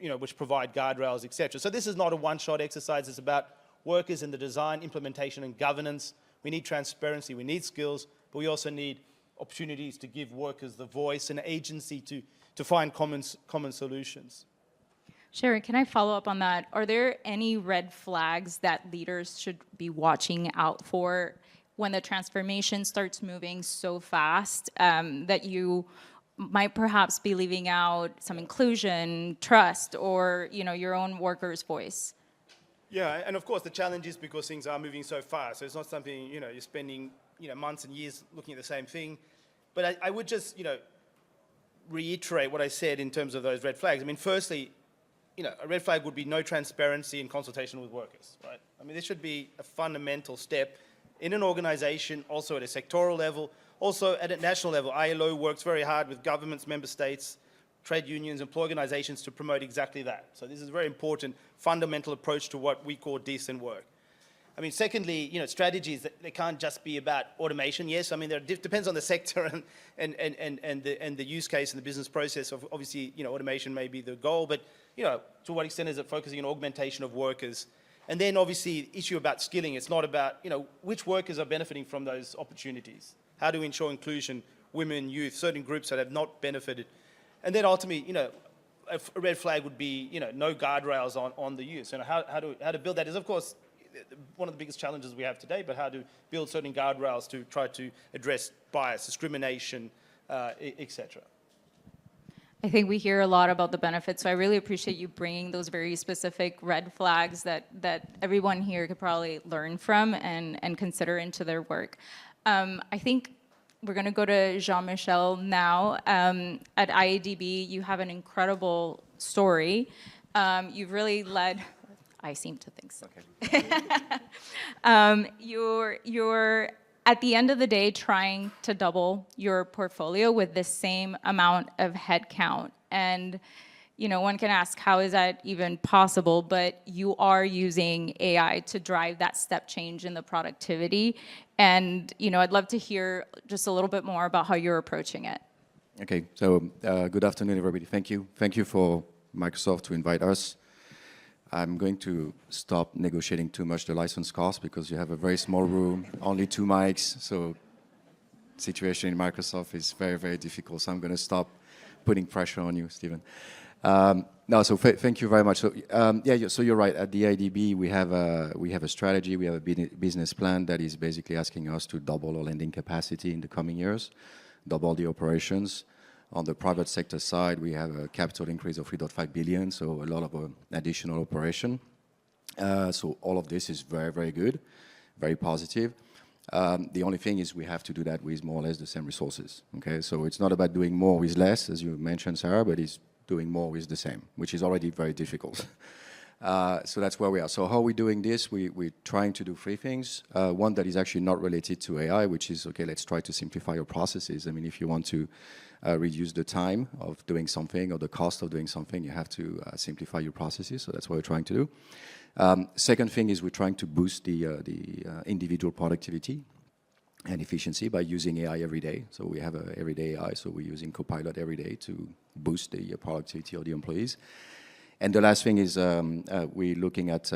which provide guardrails, et cetera. So this is not a one-shot exercise. It's about workers in the design, implementation, and governance. We need transparency, we need skills, but we also need opportunities to give workers the voice and agency to find common solutions. Sharon, can I follow up on that? Are there any red flags that leaders should be watching out for when the transformation starts moving so fast that you might perhaps be leaving out some inclusion, trust, or your own workers' voice? Yeah, and of course the challenge is because things are moving so fast. So it's not something, you're spending, months and years looking at the same thing. But I would just, reiterate what I said in terms of those red flags. I mean, firstly, a red flag would be no transparency and consultation with workers, right? I mean, this should be a fundamental step in an organization, also at a sectoral level, also at a national level. ILO works very hard with governments, member states, trade unions, employee organizations to promote exactly that. So this is a very important, fundamental approach to what we call decent work. I mean, secondly, strategies, they can't just be about automation. Yes, I mean, it depends on the sector and the use case and the business process. Obviously, automation may be the goal, but, to what extent is it focusing on augmentation of workers? And then obviously the issue about skilling. It's not about, which workers are benefiting from those opportunities. How do we ensure inclusion, women, youth, certain groups that have not benefited? And then ultimately, a red flag would be, no guardrails on the use. And how to build that is, of course, one of the biggest challenges we have today, but how to build certain guardrails to try to address bias, discrimination, etc. I think we hear a lot about the benefits, so I really appreciate you bringing those very specific red flags that everyone here could probably learn from and consider into their work. I think we're going to go to Jean-Michel now. At IADB, you have an incredible story. You've really led... I seem to think so. Okay. You're at the end of the day trying to double your portfolio with the same amount of headcount. And one can ask, how is that even possible? But you are using AI to drive that step change in the productivity. And I'd love to hear just a little bit more about how you're approaching it. Okay, so good afternoon, everybody. Thank you. Thank you for Microsoft to invite us. I'm going to stop negotiating too much the license cost because you have a very small room, only 2 mics, so the situation in Microsoft is very, very difficult. So I'm going to stop putting pressure on you, Stephen. No, so thank you very much. So so you're right. At the IDB, we have a strategy. We have a business plan that is basically asking us to double our lending capacity in the coming years, double the operations. On the private sector side, we have a capital increase of 3.5 billion, so a lot of additional operation. So all of this is very, very good, very positive. The only thing is we have to do that with more or less the same resources. Okay, so it's not about doing more with less, as you mentioned, Sarah, but it's doing more with the same, which is already very difficult. So that's where we are. So how are we doing this? We're trying to do 3 things. One that is actually not related to AI, which is, okay, let's try to simplify your processes. I mean, if you want to reduce the time of doing something or the cost of doing something, you have to simplify your processes. So that's what we're trying to do. Second thing is we're trying to boost the individual productivity and efficiency by using AI every day. So we have a everyday AI, so we're using Copilot every day to boost the productivity of the employees. And the last thing is we're looking at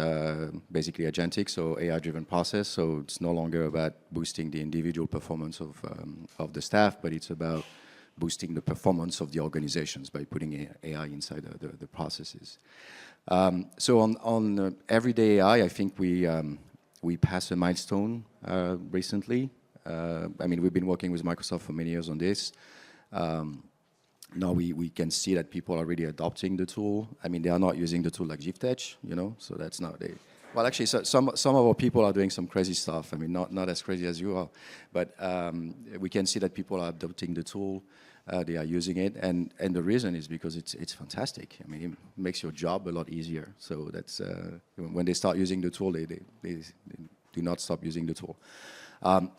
basically agentic, so AI-driven process. So it's no longer about boosting the individual performance of the staff, but it's about boosting the performance of the organizations by putting AI inside the processes. So on everyday AI, I think we passed a milestone recently. I mean, we've been working with Microsoft for many years on this. Now we can see that people are really adopting the tool. I mean, they are not using the tool like GIFTech, you know, so that's not a... Well, actually, some of our people are doing some crazy stuff. I mean, not as crazy as you are, but we can see that people are adopting the tool. They are using it, and the reason is because it's fantastic. I mean, it makes your job a lot easier. So that's when they start using the tool, they do not stop using the tool.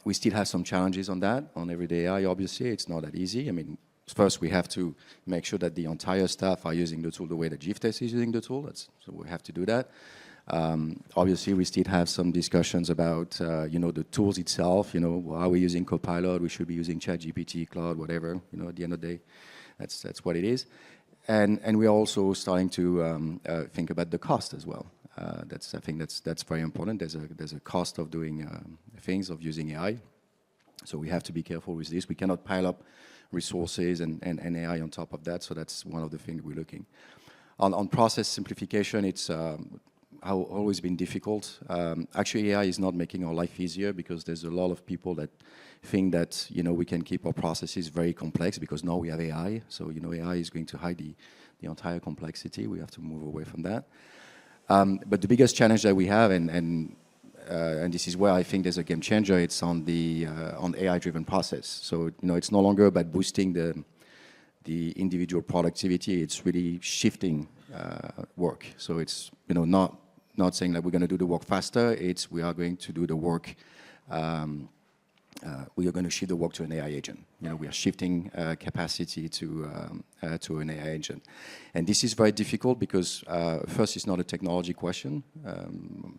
We still have some challenges on that, on everyday AI, obviously. It's not that easy. I mean, first we have to make sure that the entire staff are using the tool the way that GIFTech is using the tool. So we have to do that. Obviously, we still have some discussions about, you know, the tools itself. You know, are we using Copilot? We should be using ChatGPT, Cloud, whatever. You know, at the end of the day, that's what it is. And we're also starting to think about the cost as well. I think that's very important. There's a cost of doing things, of using AI. So we have to be careful with this. We cannot pile up resources and AI on top of that. So that's one of the things we're looking. On process simplification, it's always been difficult. Actually, AI is not making our life easier because there's a lot of people that think that, you know, we can keep our processes very complex because now we have AI. So, you know, AI is going to hide the entire complexity. We have to move away from that. But the biggest challenge that we have, and this is where I think there's a game changer, it's on the on AI-driven process. So, you know, it's no longer about boosting the individual productivity. It's really shifting work. So it's, you know, not saying that we're going to do the work faster. It's we are going to do the work. We are going to shift the work to an AI agent. You know, we are shifting capacity to an AI agent, and this is very difficult because first, it's not a technology question.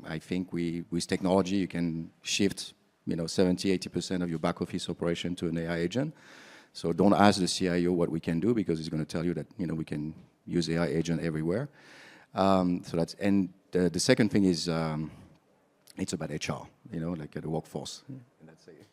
I think with technology you can shift, you know, 70-80% of your back office operation to an AI agent. So don't ask the CIO what we can do because he's going to tell you that, you know, we can use AI agent everywhere. So that's, and the second thing is it's about HR, you know, like the workforce. And that's it.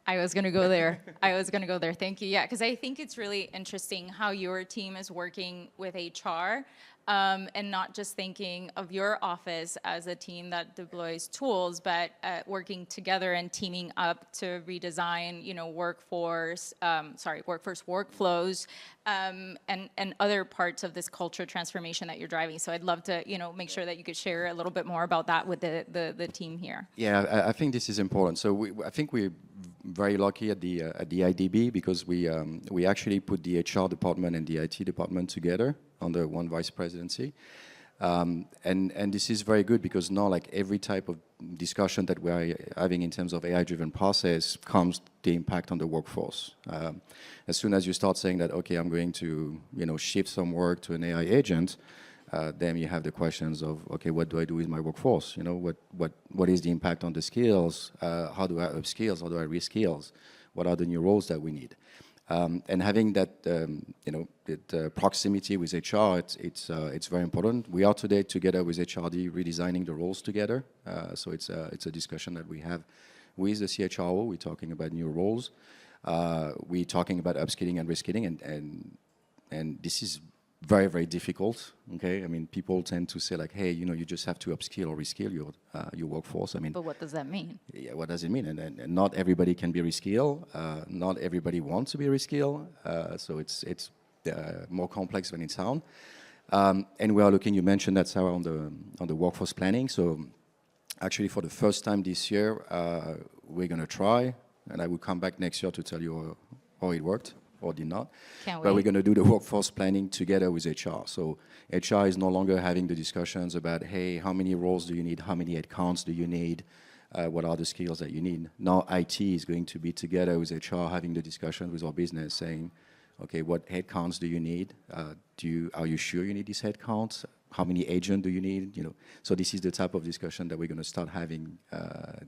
I was going to go there. I was going to go there. Thank you. Yeah, because I think it's really interesting how your team is working with HR and not just thinking of your office as a team that deploys tools, but working together and teaming up to redesign, you know, workforce workflows and other parts of this culture transformation that you're driving. So I'd love to, you know, make sure that you could share a little bit more about that with the team here. Yeah, I think this is important. So I think we're very lucky at the IDB because we actually put the HR department and the IT department together under one vice presidency. And this is very good because now, like, every type of discussion that we're having in terms of AI-driven process comes the impact on the workforce. As soon as you start saying that, okay, I'm going to, you know, shift some work to an AI agent, then you have the questions of, okay, what do I do with my workforce? You know, what is the impact on the skills? How do I upskills? How do I reskills? What are the new roles that we need? And having that, you know, that proximity with HR, it's very important. We are today together with HRD redesigning the roles together. So it's a discussion that we have with the CHRO. We're talking about new roles. We're talking about upskilling and reskilling, and this is very, very difficult. Okay, I mean, people tend to say like, hey, you know, you just have to upskill or reskill your workforce. I mean, But what does that mean? Yeah, what does it mean? And not everybody can be reskilled. Not everybody wants to be reskilled. So it's more complex than it sounds. And we are looking. You mentioned that, Sarah, on the workforce planning. So actually, for the first time this year, we're going to try, and I will come back next year to tell you how it worked or did not. But we're going to do the workforce planning together with HR. So HR is no longer having the discussions about, hey, how many roles do you need? How many headcounts do you need? What are the skills that you need? Now IT is going to be together with HR having the discussions with our business saying, okay, what headcounts do you need? Are you sure you need these headcounts? How many agents do you need? You know, so this is the type of discussion that we're going to start having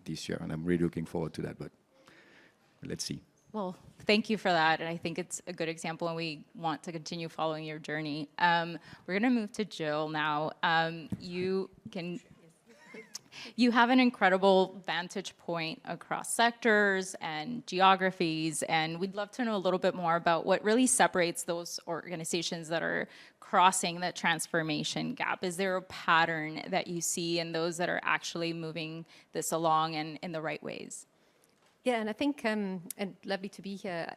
this year. And I'm really looking forward to that, but let's see. Well, thank you for that, and I think it's a good example, and we want to continue following your journey. We're going to move to Jill now. You have an incredible vantage point across sectors and geographies, and we'd love to know a little bit more about what really separates those organizations that are crossing that transformation gap. Is there a pattern that you see in those that are actually moving this along and in the right ways? Yeah, and I think, and lovely to be here.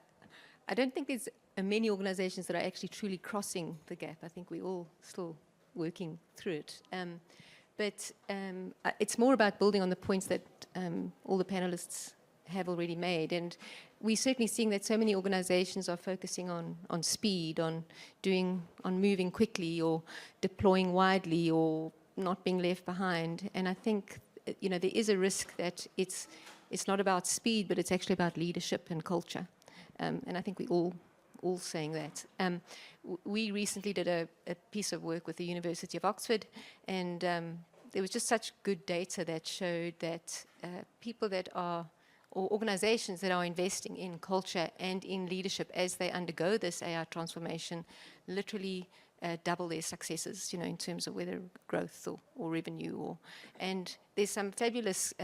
I don't think there's many organizations that are actually truly crossing the gap. I think we're all still working through it. But it's more about building on the points that all the panelists have already made. And we're certainly seeing that so many organizations are focusing on speed, on moving quickly or deploying widely or not being left behind. And I think, there is a risk that it's not about speed, but it's actually about leadership and culture. And I think we all saying that. We recently did a piece of work with the University of Oxford, and there was just such good data that showed that people that are, or organizations that are investing in culture and in leadership as they undergo this AI transformation, literally double their successes, in terms of whether growth or revenue. And there's some fabulous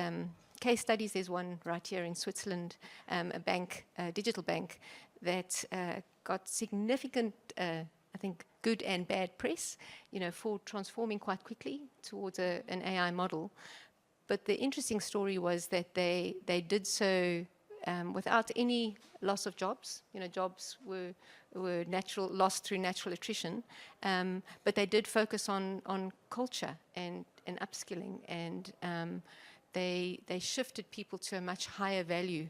case studies. There's one right here in Switzerland, a digital bank that got significant, I think, good and bad press, for transforming quite quickly towards an AI model. But the interesting story was that they did so without any loss of jobs. Jobs were lost through natural attrition, but they did focus on culture and upskilling, and they shifted people to a much higher value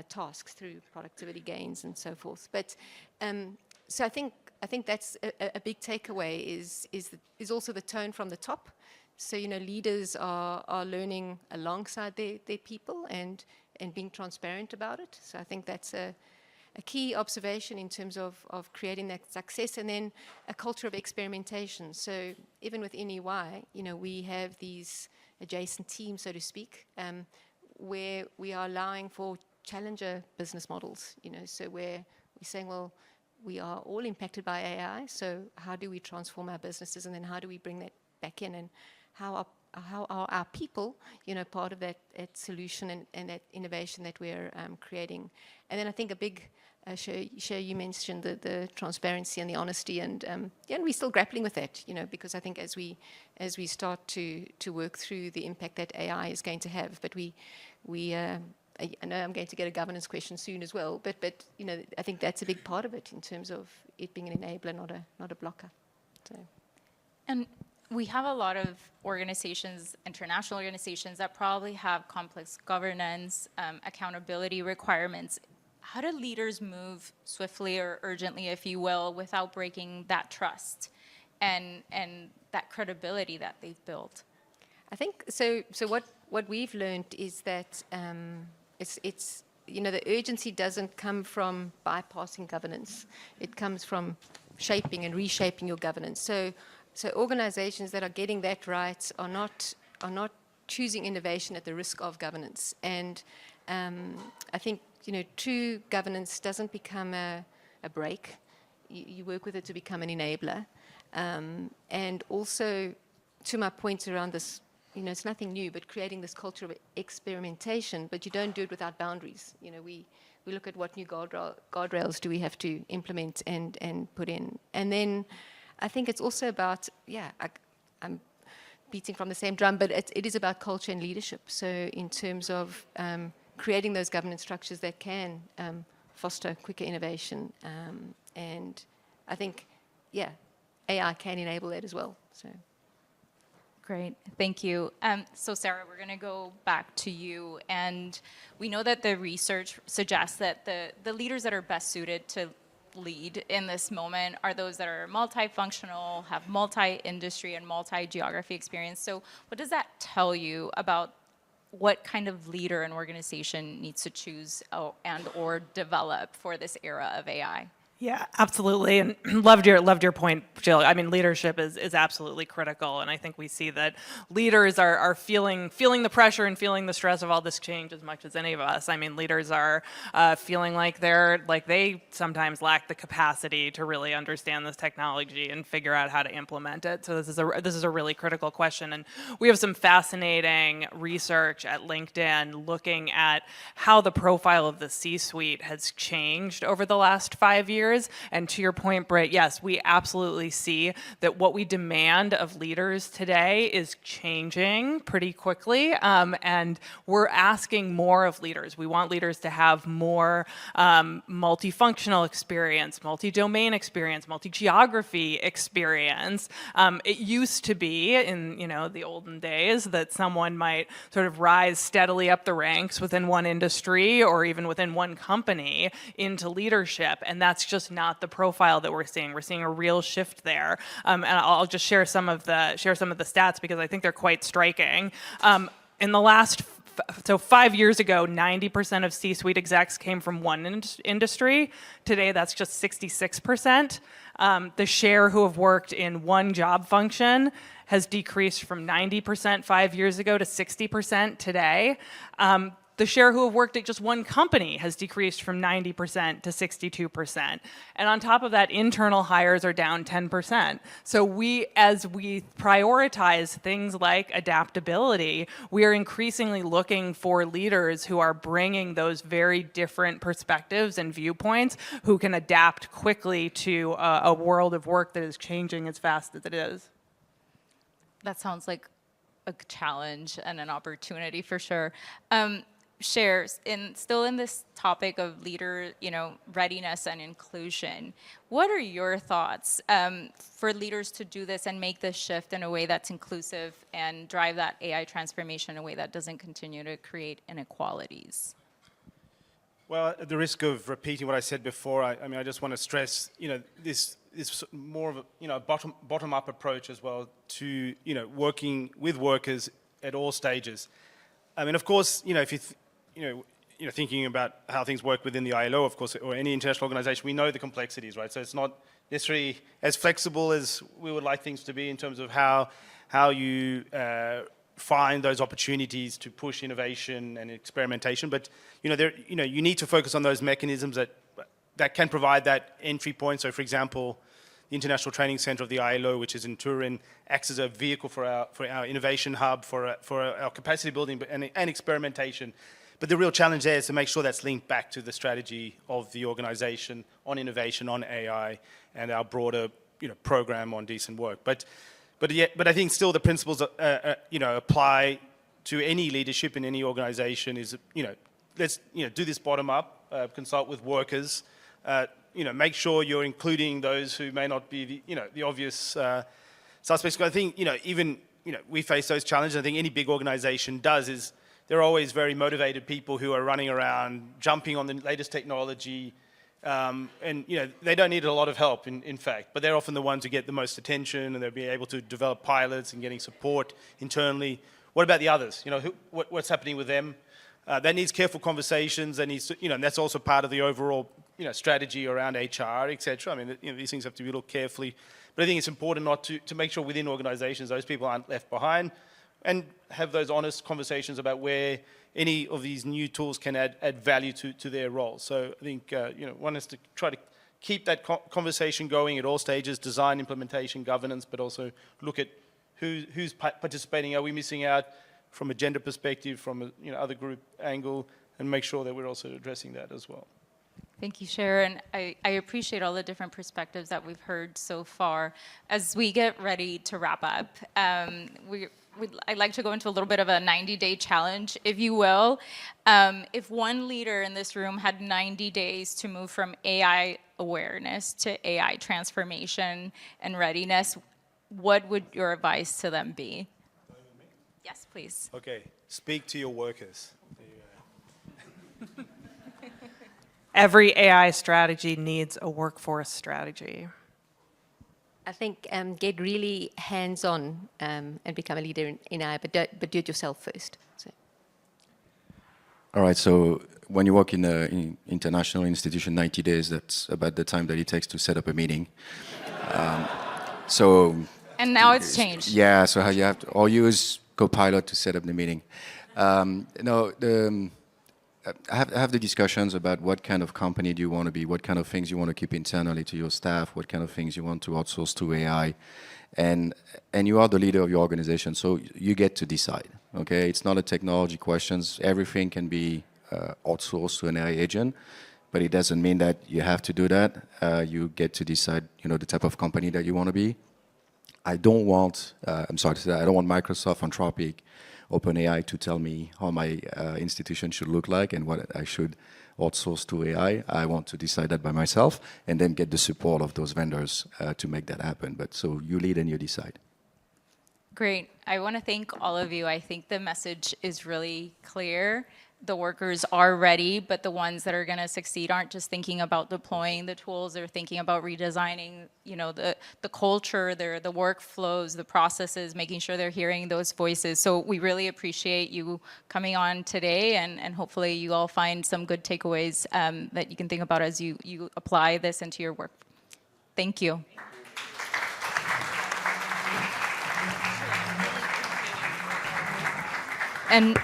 tasks through productivity gains and so forth. But so I think that's a big takeaway is also the tone from the top. So leaders are learning alongside their people and being transparent about it. So I think that's a key observation in terms of creating that success, and then a culture of experimentation. So even within EY, we have these adjacent teams, so to speak, where we are allowing for challenger business models. So where we're saying, well, we are all impacted by AI, so how do we transform our businesses, and then how do we bring that back in, and how are our people, part of that solution and that innovation that we're creating. And then I think a big show you mentioned the transparency and the honesty, and we're still grappling with that, because I think as we start to work through the impact that AI is going to have, but I know I'm going to get a governance question soon as well, but I think that's a big part of it in terms of it being an enabler, not a blocker. So. And we have a lot of organizations, international organizations, that probably have complex governance, accountability requirements. How do leaders move swiftly or urgently, if you will, without breaking that trust and that credibility that they've built? I think so. What we've learned is that it's the urgency doesn't come from bypassing governance. It comes from shaping and reshaping your governance. So organizations that are getting that right are not choosing innovation at the risk of governance. And I think true governance doesn't become a break. You work with it to become an enabler. And also, to my point around this, it's nothing new, but creating this culture of experimentation, but you don't do it without boundaries. We look at what new guardrails do we have to implement and put in. And then I think it's also about, I'm beating from the same drum, but it is about culture and leadership. So in terms of creating those governance structures that can foster quicker innovation. And I think, AI can enable that as well. So. Great, thank you. So Sarah, we're going to go back to you. And we know that the research suggests that the leaders that are best suited to lead in this moment are those that are multifunctional, have multi-industry and multi-geography experience. So what does that tell you about what kind of leader an organization needs to choose and or develop for this era of AI? Yeah, absolutely, and loved your point, Jill. I mean, leadership is absolutely critical, and I think we see that leaders are feeling the pressure and feeling the stress of all this change as much as any of us. I mean, leaders are feeling like they sometimes lack the capacity to really understand this technology and figure out how to implement it. So this is a really critical question, and we have some fascinating research at LinkedIn looking at how the profile of the C-suite has changed over the last 5 years. leaders. And to your point, Britt, yes, we absolutely see that what we demand of leaders today is changing pretty quickly. And we're asking more of leaders. We want leaders to have more multifunctional experience, multi-domain experience, multi-geography experience. It used to be in the olden days that someone might sort of rise steadily up the ranks within one industry or even within one company into leadership, and that's just not the profile that we're seeing. We're seeing a real shift there, and I'll just share some of the stats because I think they're quite striking. In the last 5 years ago, 90% of C-suite execs came from one industry. Today, that's just 66%. The share who have worked in one job function has decreased from 90% 5 years ago to 60% today. The share who have worked at just one company has decreased from 90% to 62%. And on top of that, internal hires are down 10%. So as we prioritize things like adaptability, we are increasingly looking for leaders who are bringing those very different perspectives and viewpoints, who can adapt quickly to a world of work that is changing as fast as it is. That sounds like a challenge and an opportunity for sure. Shares still in this topic of leader, readiness and inclusion. What are your thoughts for leaders to do this and make this shift in a way that's inclusive and drive that AI transformation in a way that doesn't continue to create inequalities? Well, at the risk of repeating what I said before, I just want to stress, this more of a bottom-up approach as well to working with workers at all stages. I mean, of course, if you thinking about how things work within the ILO, of course, or any international organization, we know the complexities, right? So it's not necessarily as flexible as we would like things to be in terms of how you find those opportunities to push innovation and experimentation. But you need to focus on those mechanisms that can provide that entry point. So, for example, the International Training Center of the ILO, which is in Turin, acts as a vehicle for our innovation hub, for our capacity building and experimentation. But the real challenge there is to make sure that's linked back to the strategy of the organization on innovation, on AI, and our broader program on decent work. But I think still the principles apply to any leadership in any organization. Is let's do this bottom up, consult with workers. Make sure you're including those who may not be the obvious suspects. I think even we face those challenges. I think any big organization does. Is there are always very motivated people who are running around, jumping on the latest technology, and they don't need a lot of help, in fact. But they're often the ones who get the most attention, and they'll be able to develop pilots and getting support internally. What about the others? What's happening with them? That needs careful conversations. That needs and that's also part of the overall strategy around HR, etc. I mean, these things have to be looked carefully. But I think it's important not to make sure within organizations those people aren't left behind, and have those honest conversations about where any of these new tools can add value to their role. So I think one is to try to keep that conversation going at all stages: design, implementation, governance, but also look at who's participating. Are we missing out from a gender perspective, from a other group angle, and make sure that we're also addressing that as well. Thank you, Sharon. I appreciate all the different perspectives that we've heard so far. As we get ready to wrap up, I'd like to go into a little bit of a 90-day challenge, if you will. If one leader in this room had 90 days to move from AI awareness to AI transformation and readiness, what would your advice to them be? Yes, please. Okay, speak to your workers. Every AI strategy needs a workforce strategy. I think get really hands-on and become a leader in AI, but do it yourself first. So. All right, so when you work in an international institution, 90 days, that's about the time that it takes to set up a meeting. And now it's changed. Yeah, so how you have to, or use Copilot to set up the meeting. I have the discussions about what kind of company do you want to be, what kind of things you want to keep internally to your staff, what kind of things you want to outsource to AI, and you are the leader of your organization, so you get to decide. Okay, it's not a technology question. Everything can be outsourced to an AI agent, but it doesn't mean that you have to do that. You get to decide, the type of company that you want to be. I don't want, I'm sorry to say that, I don't want Microsoft, Anthropic, OpenAI to tell me how my institution should look like and what I should outsource to AI. I want to decide that by myself and then get the support of those vendors to make that happen. But so you lead and you decide. Great. I want to thank all of you. I think the message is really clear. The workers are ready, but the ones that are going to succeed aren't just thinking about deploying the tools. They're thinking about redesigning, the culture, the workflows, the processes, making sure they're hearing those voices. So we really appreciate you coming on today, and hopefully you all find some good takeaways that you can think about as you apply this into your work. Thank you. And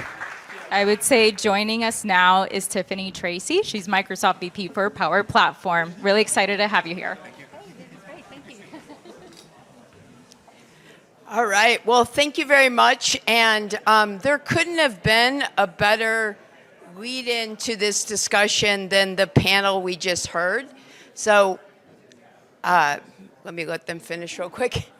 I would say joining us now is Tiffany Tracy. She's Microsoft VP for Power Platform. Really excited to have you here. Thank you. All right. Well, thank you very much. And there couldn't have been a better lead into this discussion than the panel we just heard. So let me let them finish real quick.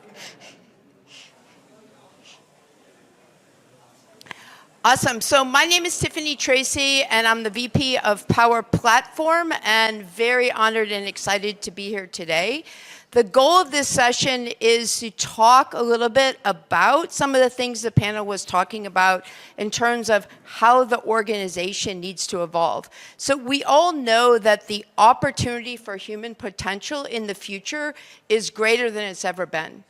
Awesome. So my name is Tiffany Tracy, and I'm the VP of Power Platform, and very honored and excited to be here today. The goal of this session is to talk a little bit about some of the things the panel was talking about in terms of how the organization needs to evolve. So we all know that the opportunity for human potential in the future is greater than it's ever been.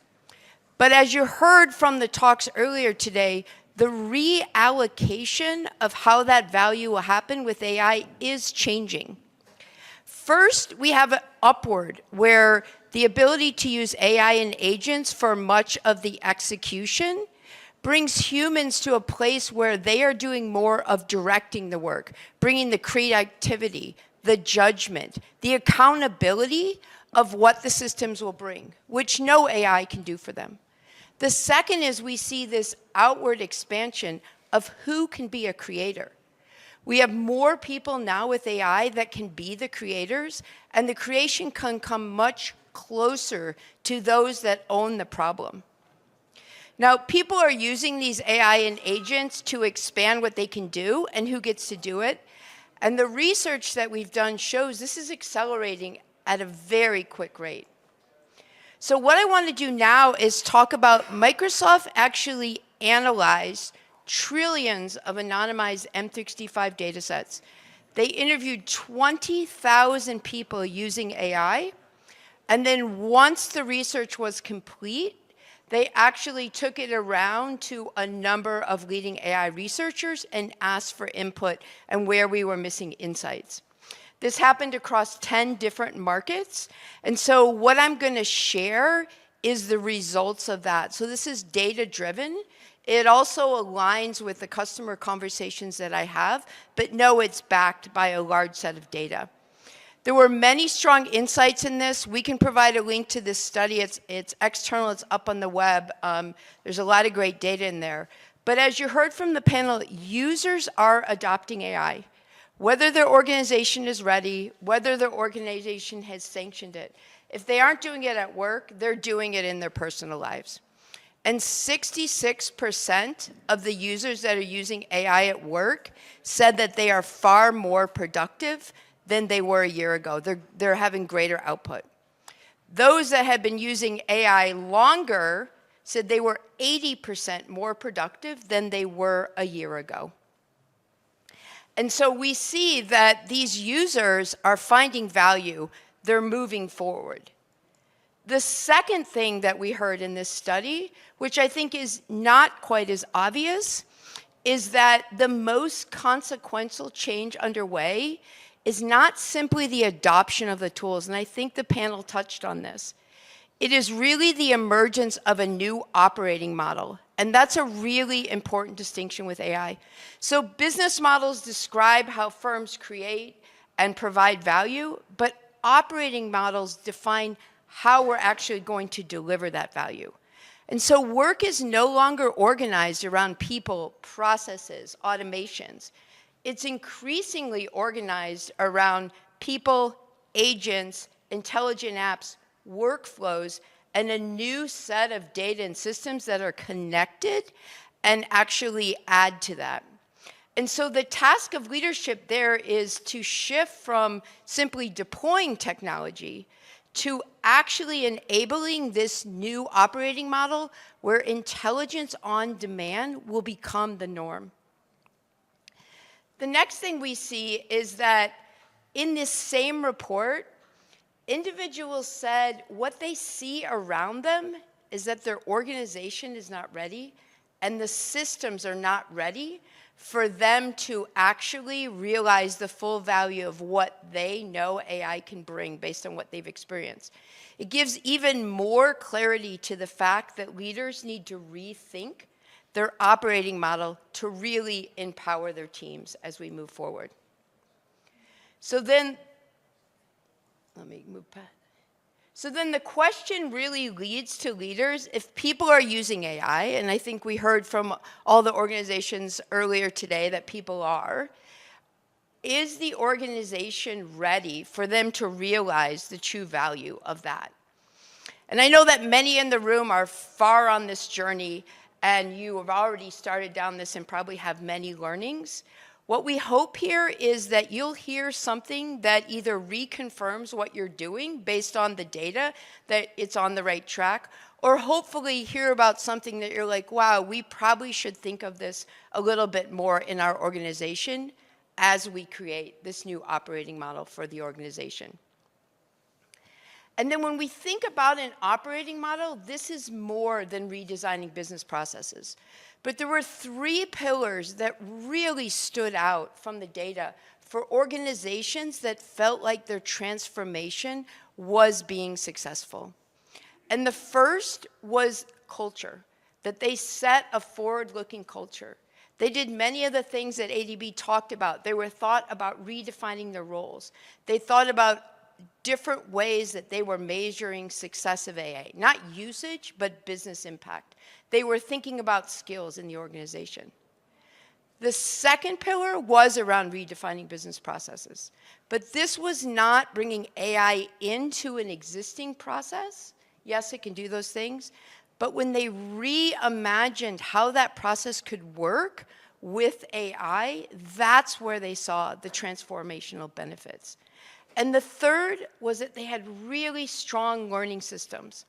But as you heard from the talks earlier today, the reallocation of how that value will happen with AI is changing. First, we have an upward, where the ability to use AI and agents for much of the execution brings humans to a place where they are doing more of directing the work, bringing the creativity, the judgment, the accountability of what the systems will bring, which no AI can do for them. The second is we see this outward expansion of who can be a creator. We have more people now with AI that can be the creators, and the creation can come much closer to those that own the problem. Now, people are using these AI and agents to expand what they can do and who gets to do it. And the research that we've done shows this is accelerating at a very quick rate. So what I want to do now is talk about Microsoft actually analyzed trillions of anonymized M365 data sets. They interviewed 20,000 people using AI, and then once the research was complete, they actually took it around to a number of leading AI researchers and asked for input and where we were missing insights. This happened across 10 different markets. And so what I'm going to share is the results of that. So this is data-driven. It also aligns with the customer conversations that I have, but no, it's backed by a large set of data. There were many strong insights in this. We can provide a link to this study. It's external. It's up on the web. There's a lot of great data in there. But as you heard from the panel, users are adopting AI. Whether their organization is ready, whether their organization has sanctioned it. If they aren't doing it at work, they're doing it in their personal lives. And 66% of the users that are using AI at work said that they are far more productive than they were a year ago. They're having greater output. Those that have been using AI longer said they were 80% more productive than they were a year ago. And so we see that these users are finding value. They're moving forward. The second thing that we heard in this study, which I think is not quite as obvious, is that the most consequential change underway is not simply the adoption of the tools, and I think the panel touched on this. It is really the emergence of a new operating model. And that's a really important distinction with AI. So business models describe how firms create and provide value, but operating models define how we're actually going to deliver that value. And so work is no longer organized around people, processes, automations. It's increasingly organized around people, agents, intelligent apps, workflows, and a new set of data and systems that are connected and actually add to that. And so the task of leadership there is to shift from simply deploying technology to actually enabling this new operating model where intelligence on demand will become the norm. The next thing we see is that in this same report, individuals said what they see around them is that their organization is not ready and the systems are not ready for them to actually realize the full value of what they know AI can bring based on what they've experienced. It gives even more clarity to the fact that leaders need to rethink their operating model to really empower their teams as we move forward. So then, let me move past. So then the question really leads to leaders, if people are using AI, and I think we heard from all the organizations earlier today that people are, is the organization ready for them to realize the true value of that? And I know that many in the room are far on this journey, and you have already started down this and probably have many learnings. What we hope here is that you'll hear something that either reconfirms what you're doing based on the data, that it's on the right track, or hopefully hear about something that you're like, wow, we probably should think of this a little bit more in our organization as we create this new operating model for the organization. And then when we think about an operating model, this is more than redesigning business processes. But there were 3 pillars that really stood out from the data for organizations that felt like their transformation was being successful. And the first was culture, that they set a forward-looking culture. They did many of the things that ADB talked about. They were thought about redefining their roles. They thought about different ways that they were measuring success of AI, not usage, but business impact. They were thinking about skills in the organization. The second pillar was around redefining business processes, but this was not bringing AI into an existing process. Yes, it can do those things, but when they reimagined how that process could work with AI, that's where they saw the transformational benefits. And the third was that they had really strong learning systems.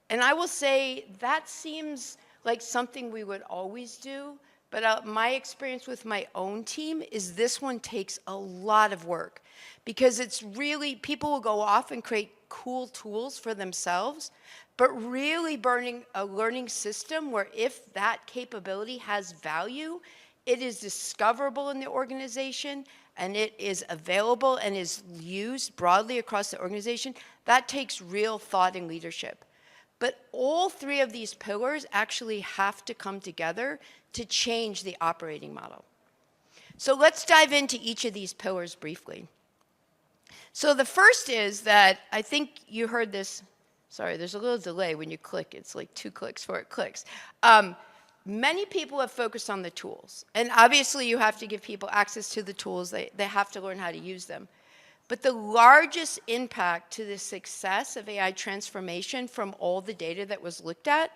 And I will say that seems like something we would always do, but my experience with my own team is this one takes a lot of work because it's really, people will go off and create cool tools for themselves, but really burning a learning system where if that capability has value, it is discoverable in the organization and it is available and is used broadly across the organization, that takes real thought and leadership. But all 3 of these pillars actually have to come together to change the operating model. So let's dive into each of these pillars briefly. So the first is that, I think you heard this, sorry, there's a little delay when you click, it's like 2 clicks before it clicks. Many people have focused on the tools, and obviously you have to give people access to the tools, they have to learn how to use them. But the largest impact to the success of AI transformation from all the data that was looked at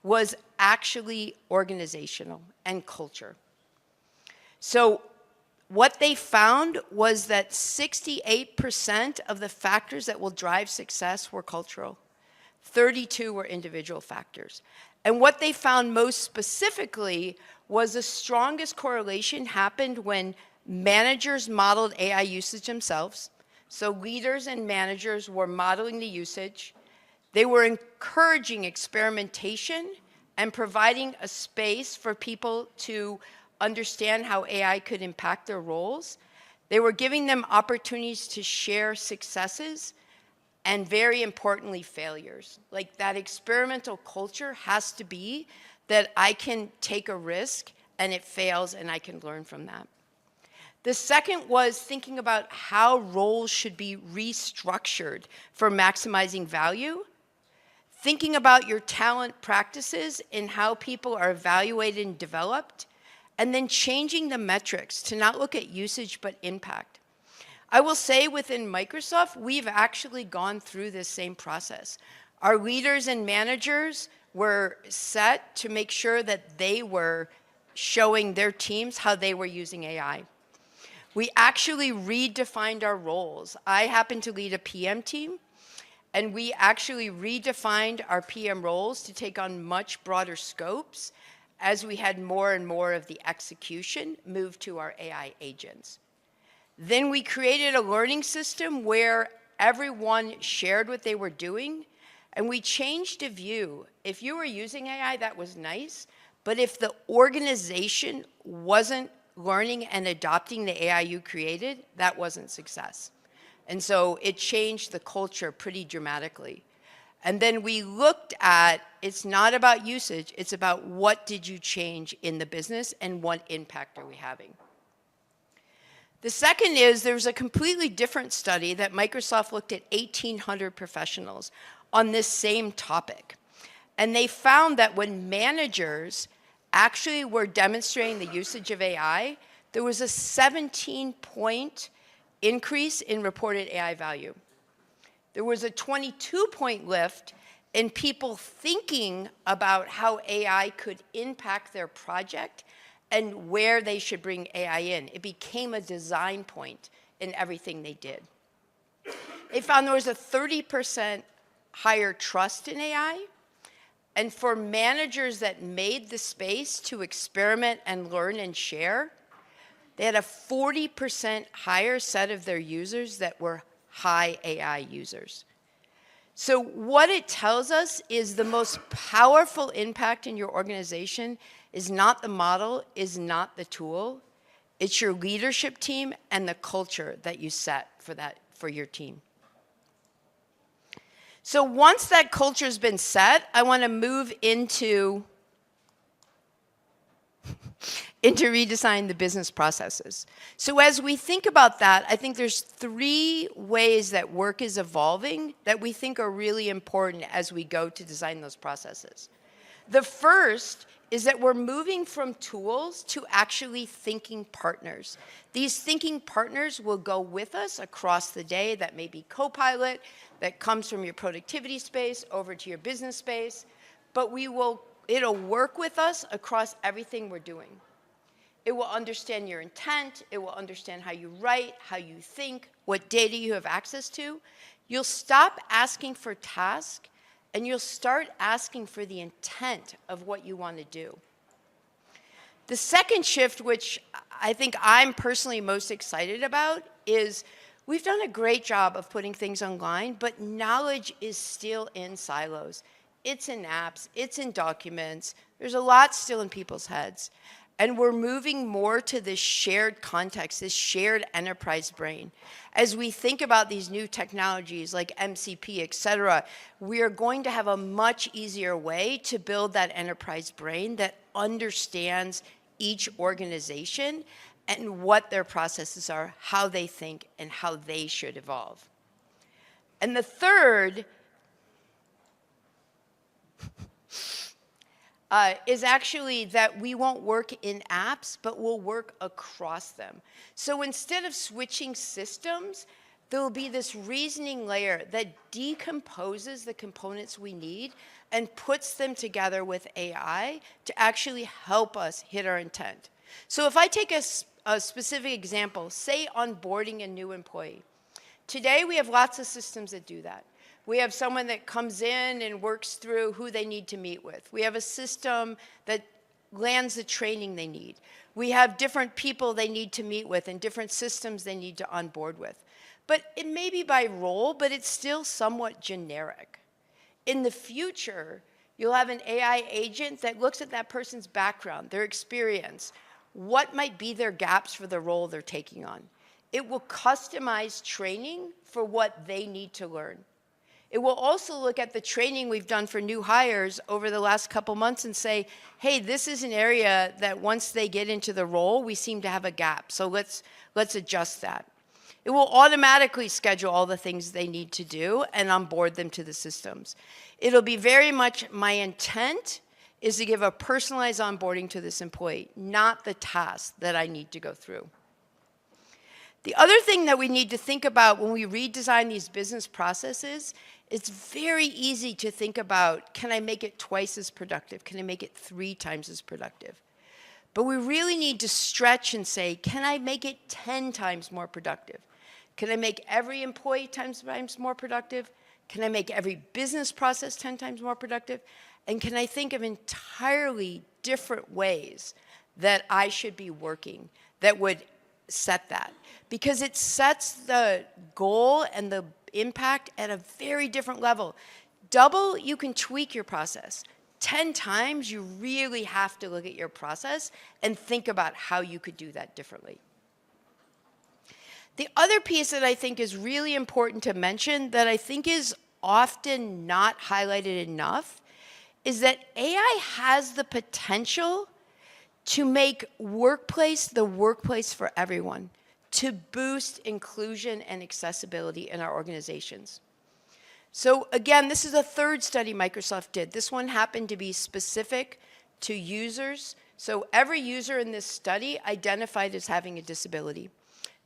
was actually organizational and culture. So what they found was that 68% of the factors that will drive success were cultural. 32 were individual factors. And what they found most specifically was the strongest correlation happened when managers modeled AI usage themselves. So leaders and managers were modeling the usage. They were encouraging experimentation and providing a space for people to understand how AI could impact their roles. They were giving them opportunities to share successes and, very importantly, failures. Like, that experimental culture has to be that I can take a risk and it fails and I can learn from that. The second was thinking about how roles should be restructured for maximizing value. Thinking about your talent practices and how people are evaluated and developed, and then changing the metrics to not look at usage but impact. I will say within Microsoft, we've actually gone through this same process. Our leaders and managers were set to make sure that they were showing their teams how they were using AI. We actually redefined our roles. I happen to lead a PM team, and we actually redefined our PM roles to take on much broader scopes as we had more and more of the execution move to our AI agents. Then we created a learning system where everyone shared what they were doing, and we changed the view. If you were using AI, that was nice, but if the organization wasn't learning and adopting the AI you created, that wasn't success. And so it changed the culture pretty dramatically. And then we looked at, it's not about usage, it's about what did you change in the business and what impact are we having. The second is there's a completely different study that Microsoft looked at 1,800 professionals on this same topic. And they found that when managers actually were demonstrating the usage of AI, there was a 17-point increase in reported AI value. There was a 22-point lift in people thinking about how AI could impact their project and where they should bring AI in. It became a design point in everything they did. They found there was a 30% higher trust in AI. And for managers that made the space to experiment and learn and share, they had a 40% higher set of their users that were high AI users. So what it tells us is the most powerful impact in your organization is not the model, is not the tool. It's your leadership team and the culture that you set for your team. So once that culture's been set, I want to move into redesign the business processes. So as we think about that, I think there's 3 ways that work is evolving that we think are really important as we go to design those processes. The first is that we're moving from tools to actually thinking partners. These thinking partners will go with us across the day. That may be Copilot, that comes from your productivity space over to your business space, but it'll work with us across everything we're doing. It will understand your intent, it will understand how you write, how you think, what data you have access to. You'll stop asking for tasks, and you'll start asking for the intent of what you want to do. The second shift, which I think I'm personally most excited about, is we've done a great job of putting things online, but knowledge is still in silos. It's in apps, it's in documents. There's a lot still in people's heads. And we're moving more to this shared context, this shared enterprise brain. As we think about these new technologies like MCP, et cetera, we are going to have a much easier way to build that enterprise brain that understands each organization and what their processes are, how they think, and how they should evolve. And the third is actually that we won't work in apps, but we'll work across them. So instead of switching systems, there will be this reasoning layer that decomposes the components we need and puts them together with AI to actually help us hit our intent. So if I take a specific example, say onboarding a new employee. Today we have lots of systems that do that. We have someone that comes in and works through who they need to meet with. We have a system that lands the training they need. We have different people they need to meet with and different systems they need to onboard with. But it may be by role, but it's still somewhat generic. In the future, you'll have an AI agent that looks at that person's background, their experience, what might be their gaps for the role they're taking on. It will customize training for what they need to learn. It will also look at the training we've done for new hires over the last couple months and say, hey, this is an area that once they get into the role, we seem to have a gap. So let's adjust that. It will automatically schedule all the things they need to do and onboard them to the systems. It'll be very much my intent is to give a personalized onboarding to this employee, not the task that I need to go through. The other thing that we need to think about when we redesign these business processes, it's very easy to think about, can I make it twice as productive? Can I make it 3 times as productive? But we really need to stretch and say, can I make it 10 times more productive? Can I make every employee 10 times more productive? Can I make every business process 10 times more productive? And can I think of entirely different ways that I should be working that would set that? Because it sets the goal and the impact at a very different level. Double, you can tweak your process. 10 times, you really have to look at your process and think about how you could do that differently. The other piece that I think is really important to mention that I think is often not highlighted enough is that AI has the potential to make workplace the workplace for everyone, to boost inclusion and accessibility in our organizations. So again, this is a third study Microsoft did. This one happened to be specific to users. So every user in this study identified as having a disability.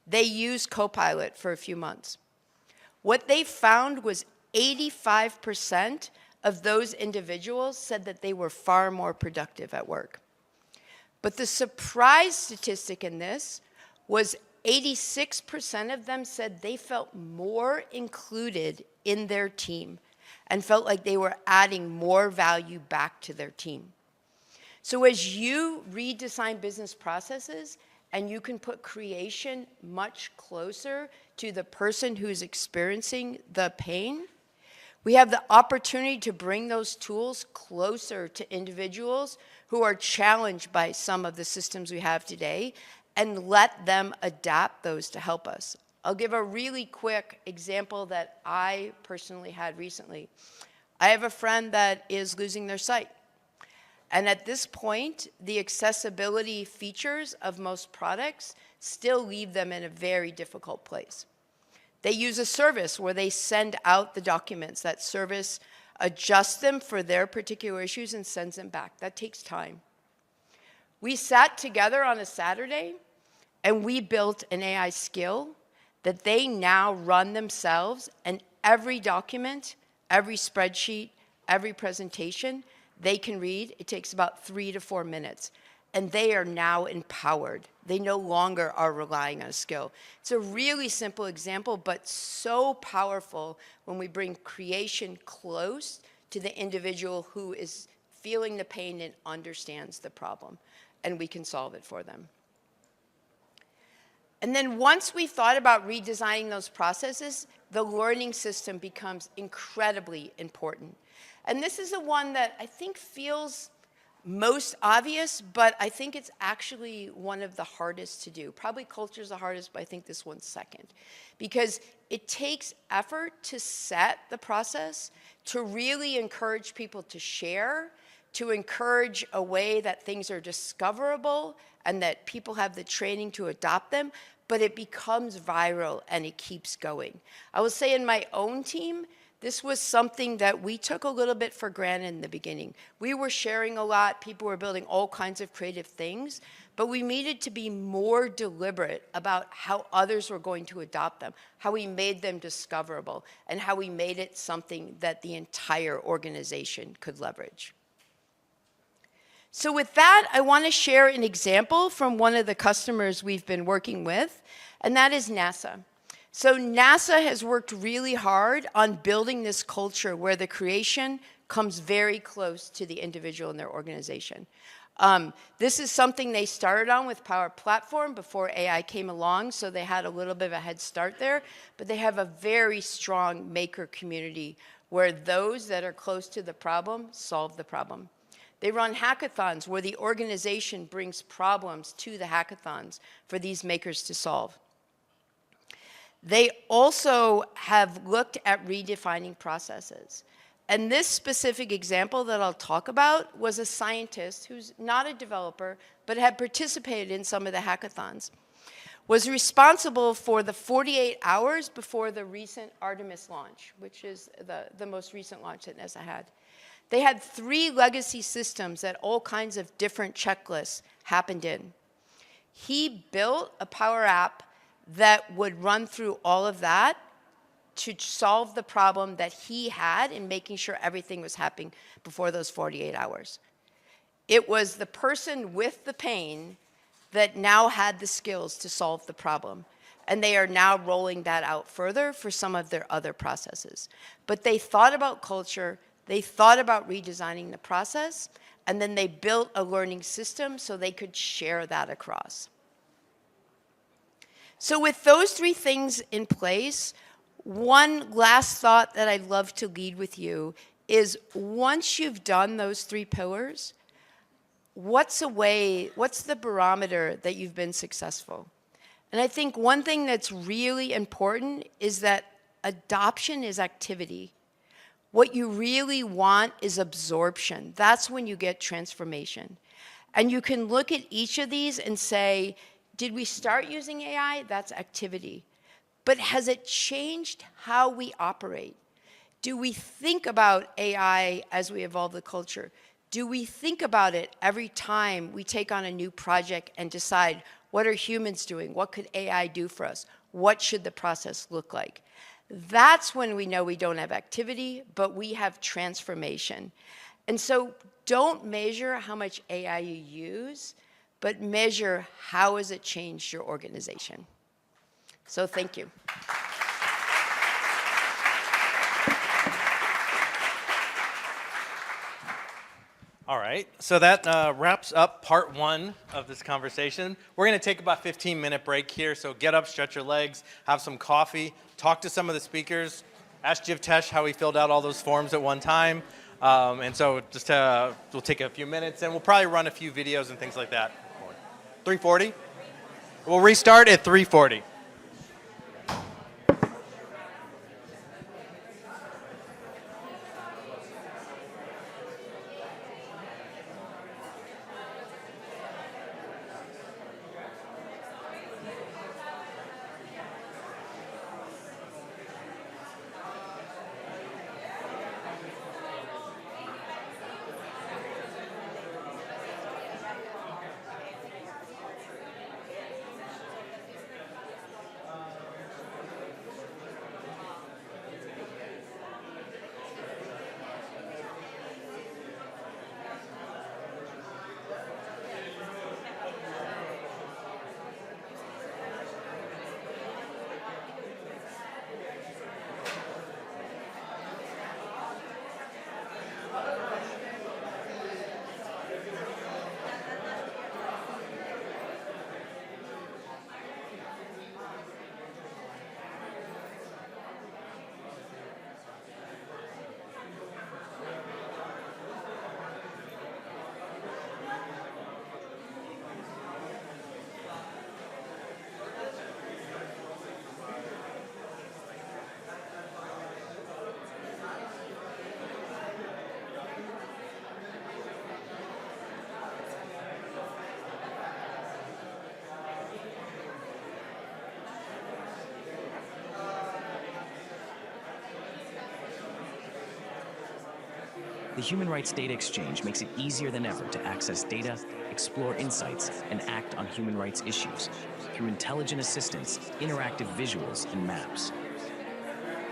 They used Copilot for a few months. What they found was 85% of those individuals said that they were far more productive at work. But the surprise statistic in this was 86% of them said they felt more included in their team and felt like they were adding more value back to their team. So as you redesign business processes and you can put creation much closer to the person who's experiencing the pain, we have the opportunity to bring those tools closer to individuals who are challenged by some of the systems we have today and let them adapt those to help us. I'll give a really quick example that I personally had recently. I have a friend that is losing their sight. And at this point, the accessibility features of most products still leave them in a very difficult place. They use a service where they send out the documents. That service adjusts them for their particular issues and sends them back. That takes time. We sat together on a Saturday and we built an AI skill that they now run themselves, and every document, every spreadsheet, every presentation, they can read. It takes about 3 to 4 minutes. And they are now empowered. They no longer are relying on a skill. It's a really simple example, but so powerful when we bring creation close to the individual who is feeling the pain and understands the problem, and we can solve it for them. And then once we thought about redesigning those processes, the learning system becomes incredibly important. And this is the one that I think feels most obvious, but I think it's actually one of the hardest to do. Probably culture is the hardest, but I think this one's second. Because it takes effort to set the process, to really encourage people to share, to encourage a way that things are discoverable and that people have the training to adopt them, but it becomes viral and it keeps going. I will say in my own team, this was something that we took a little bit for granted in the beginning. We were sharing a lot, people were building all kinds of creative things, but we needed to be more deliberate about how others were going to adopt them, how we made them discoverable, and how we made it something that the entire organization could leverage. So with that, I want to share an example from one of the customers we've been working with, and that is NASA. So NASA has worked really hard on building this culture where the creation comes very close to the individual in their organization. This is something they started on with Power Platform before AI came along, so they had a little bit of a head start there, but they have a very strong maker community where those that are close to the problem solve the problem. They run hackathons where the organization brings problems to the hackathons for these makers to solve. They also have looked at redefining processes. And this specific example that I'll talk about was a scientist who's not a developer, but had participated in some of the hackathons, was responsible for the 48 hours before the recent Artemis launch, which is the most recent launch that NASA had. They had 3 legacy systems that all kinds of different checklists happened in. He built a Power App that would run through all of that to solve the problem that he had in making sure everything was happening before those 48 hours. It was the person with the pain that now had the skills to solve the problem. And they are now rolling that out further for some of their other processes. But they thought about culture, they thought about redesigning the process, and then they built a learning system so they could share that across. So with those three things in place, one last thought that I'd love to lead with you is once you've done those three pillars, what's the barometer that you've been successful? And I think one thing that's really important is that adoption is activity. What you really want is absorption. That's when you get transformation. And you can look at each of these and say, did we start using AI? That's activity. But has it changed how we operate? Do we think about AI as we evolve the culture? Do we think about it every time we take on a new project and decide, what are humans doing? What could AI do for us? What should the process look like? That's when we know we don't have activity, but we have transformation. And so don't measure how much AI you use, but measure how has it changed your organization. So thank you. All right, so that wraps up part one of this conversation. We're gonna take about a 15-minute break here, so get up, stretch your legs, have some coffee, talk to some of the speakers, ask Jivtesh how he filled out all those forms at one time. And so just we'll take a few minutes, and we'll probably run a few videos and things like that. 3:40? We'll restart at 3:40. The Human Rights Data Exchange makes it easier than ever to access data, explore insights, and act on human rights issues through intelligent assistance, interactive visuals, and maps.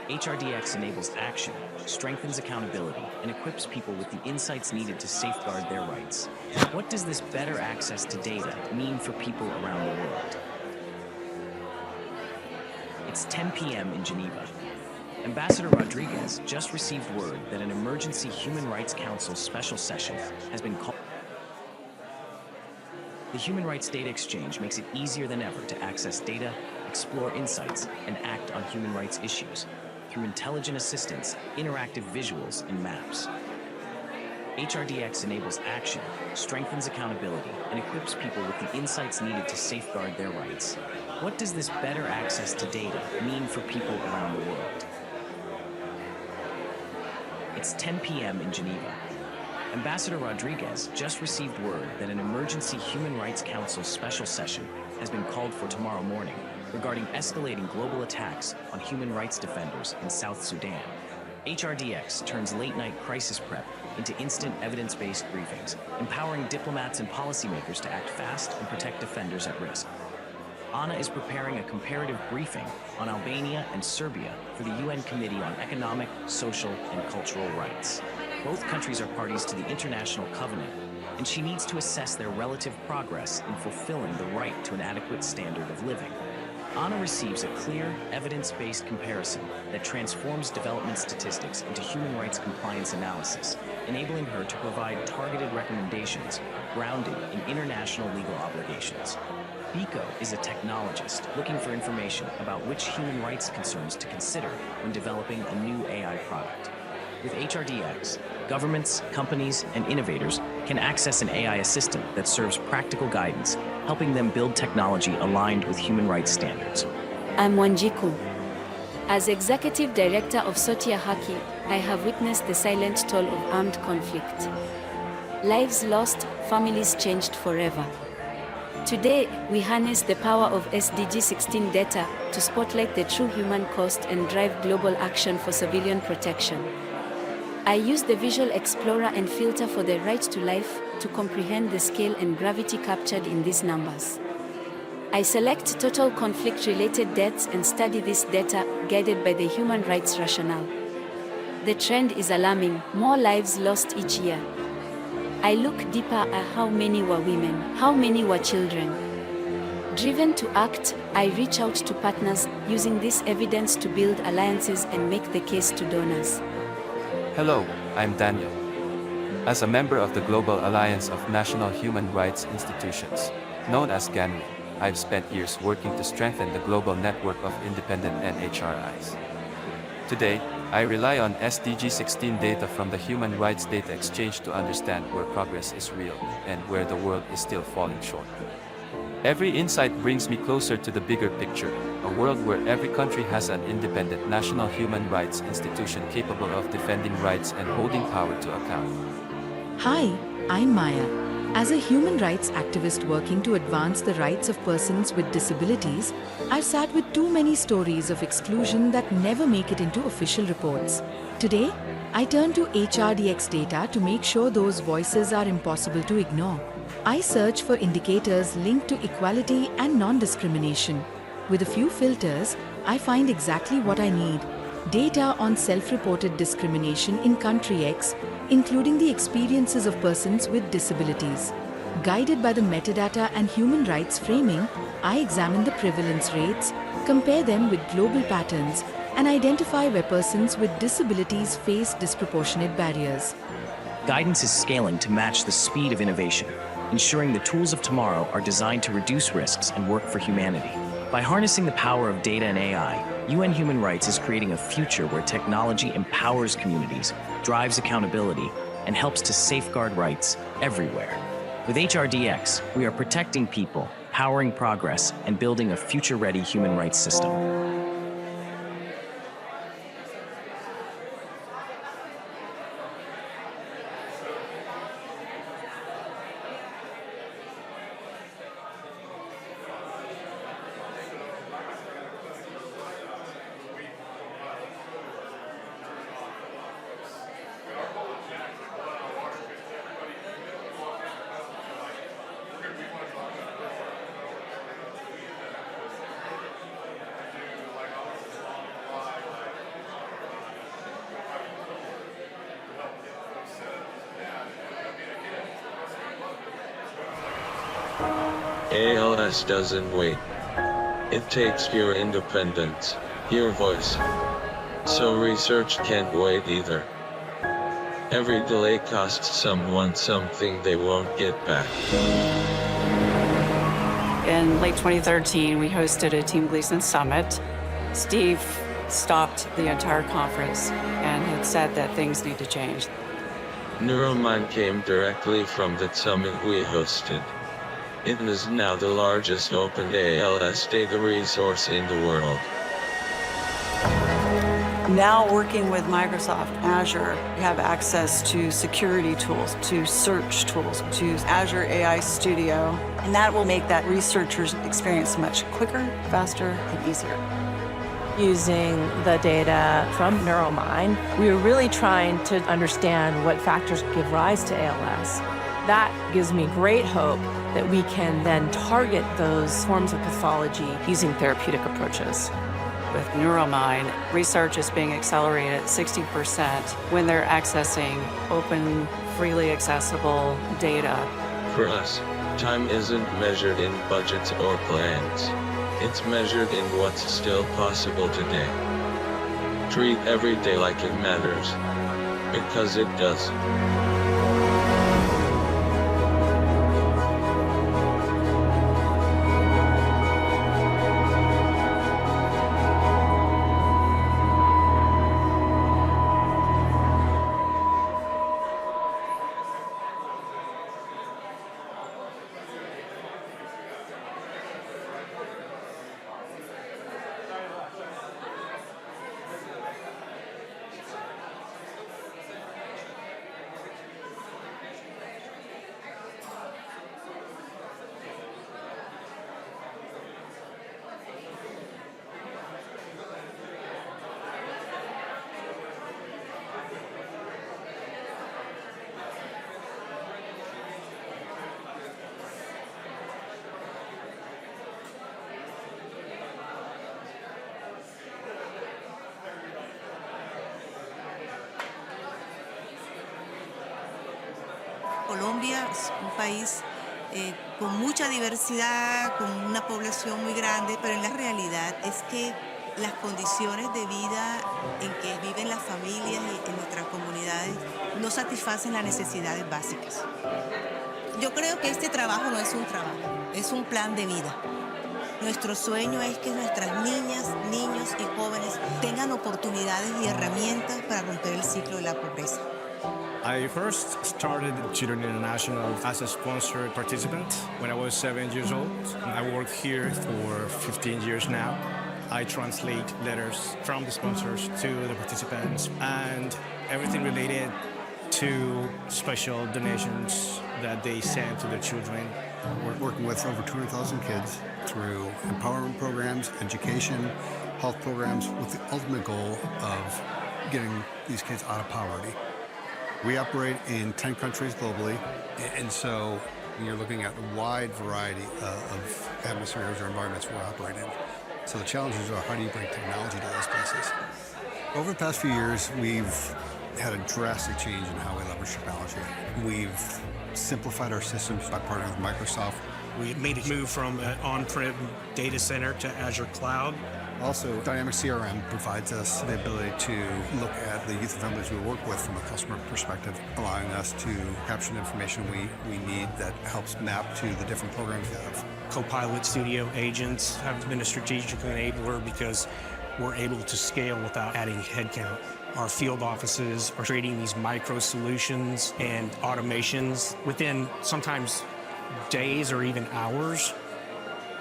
HRDX enables action, strengthens accountability, and equips people with the insights needed to safeguard their rights. What does this better access to data mean for people around the world? It's 10 p.m. in Geneva. Ambassador Rodriguez just received word that an emergency Human Rights Council special session has been called. The Human Rights Data Exchange makes it easier than ever to access data, explore insights, and act on human rights issues through intelligent assistance, interactive visuals, and maps. HRDX enables action, strengthens accountability, and equips people with the insights needed to safeguard their rights. What does this better access to data mean for people around the world? It's 10 p.m. in Geneva. Ambassador Rodriguez just received word that an emergency Human Rights Council special session has been called for tomorrow morning regarding escalating global attacks on human rights defenders in South Sudan. HRDX turns late-night crisis prep into instant evidence-based briefings, empowering diplomats and policymakers to act fast and protect defenders at risk. Anna is preparing a comparative briefing on Albania and Serbia for the UN Committee on Economic, Social, and Cultural Rights. Both countries are parties to the International Covenant, and she needs to assess their relative progress in fulfilling the right to an adequate standard of living. Anna receives a clear, evidence-based comparison that transforms development statistics into human rights compliance analysis, enabling her to provide targeted recommendations grounded in international legal obligations. Biko is a technologist looking for information about which human rights concerns to consider when developing a new AI product. With HRDX, governments, companies, and innovators can access an AI assistant that serves practical guidance, helping them build technology aligned with human rights standards. I'm Wanjiku. As Executive Director of Sotia Haki, I have witnessed the silent toll of armed conflict. Lives lost, families changed forever. Today, we harness the power of SDG 16 data to spotlight the true human cost and drive global action for civilian protection. I use the Visual Explorer and filter for the right to life to comprehend the scale and gravity captured in these numbers. I select total conflict-related deaths and study this data guided by the human rights rationale. The trend is alarming, more lives lost each year. I look deeper at how many were women, how many were children. Driven to act, I reach out to partners using this evidence to build alliances and make the case to donors. Hello, I'm Daniel. As a member of the Global Alliance of National Human Rights Institutions, known as GANRI, I've spent years working to strengthen the global network of independent NHRIs. Today, I rely on SDG 16 data from the Human Rights Data Exchange to understand where progress is real and where the world is still falling short. Every insight brings me closer to the bigger picture, a world where every country has an independent national human rights institution capable of defending rights and holding power to account. Hi, I'm Maya. As a human rights activist working to advance the rights of persons with disabilities, I've sat with too many stories of exclusion that never make it into official reports. Today, I turn to HRDX data to make sure those voices are impossible to ignore. I search for indicators linked to equality and non-discrimination. With a few filters, I find exactly what I need. Data on self-reported discrimination in country X, including the experiences of persons with disabilities. Guided by the metadata and human rights framing, I examine the prevalence rates, compare them with global patterns, and identify where persons with disabilities face disproportionate barriers. Guidance is scaling to match the speed of innovation, ensuring the tools of tomorrow are designed to reduce risks and work for humanity. By harnessing the power of data and AI, UN Human Rights is creating a future where technology empowers communities, drives accountability, and helps to safeguard rights everywhere. With HRDX, we are protecting people, powering progress, and building a future-ready human rights system. ALS doesn't wait. It takes your independence, your voice. So research can't wait either. Every delay costs someone something they won't get back. In late 2013, we hosted a Team Gleason Summit. Steve stopped the entire conference and had said that things need to change. Neuromind came directly from that summit we hosted. It is now the largest open ALS data resource in the world. Now working with Microsoft Azure, we have access to security tools, to search tools, to Azure AI Studio, and that will make that researcher's experience much quicker, faster, and easier. Using the data from Neuromind, we were really trying to understand what factors give rise to ALS. That gives me great hope that we can then target those forms of pathology using therapeutic approaches. With NeuroMind, research is being accelerated at 60% when they're accessing open, freely accessible data. For us, time isn't measured in budgets or plans. It's measured in what's still possible today. Treat every day like it matters. Because it does. Colombia es un país con mucha diversidad, con una población muy grande, pero la realidad es que las condiciones de vida en que viven las familias y en nuestras comunidades no satisfacen las necesidades básicas. Yo creo que este trabajo no es un trabajo, es un plan de vida. Nuestro sueño es que nuestras niñas, niños y jóvenes tengan oportunidades y herramientas para romper el ciclo de la pobreza. I first started Children International as a sponsored participant when I was 7 years old. I worked here for 15 years now. I translate letters from the sponsors to the participants and everything related to special donations that they send to their children. We're working with over 200,000 kids through empowerment programs, education, health programs, with the ultimate goal of getting these kids out of poverty. We operate in 10 countries globally, and so you're looking at a wide variety of atmospheres or environments we operate in. So the challenges are, how do you bring technology to those places? Over the past few years, we've had a drastic change in how we leverage technology. We've simplified our systems by partnering with Microsoft. We made a move from an on-prem data center to Azure Cloud. Also, Dynamic CRM provides us the ability to look at the youth and families we work with from a customer perspective, allowing us to capture the information we need that helps map to the different programs we have. Copilot Studio agents have been a strategic enabler because we're able to scale without adding headcount. Our field offices are creating these micro solutions and automations within sometimes days or even hours.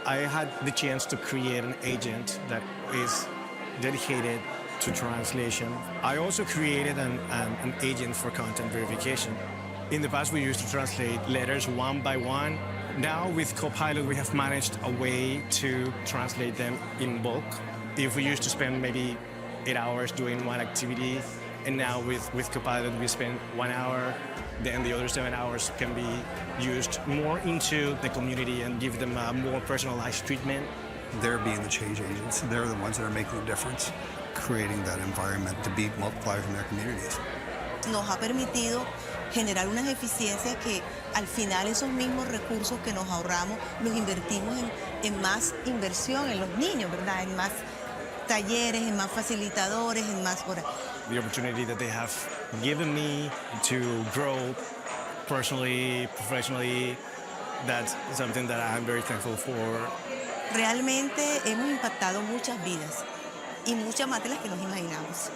I had the chance to create an agent that is dedicated to translation. I also created an agent for content verification. In the past, we used to translate letters one by one. Now with Copilot, we have managed a way to translate them in bulk. If we used to spend maybe 8 hours doing one activity, and now with Copilot, we spend 1 hour, then the other 7 hours can be used more into the community and give them a more personalized treatment. They're being the change agents. They're the ones that are making the difference, creating that environment to be multipliers in their communities. Nos ha permitido generar unas eficiencias que al final esos mismos recursos que nos ahorramos los invertimos en más inversión en los niños, ¿verdad? En más talleres, en más facilitadores, en más horas. The opportunity that they have given me to grow personally, professionally, that's something that I'm very thankful for. Realmente hemos impactado muchas vidas y muchas más de las que nos imaginamos.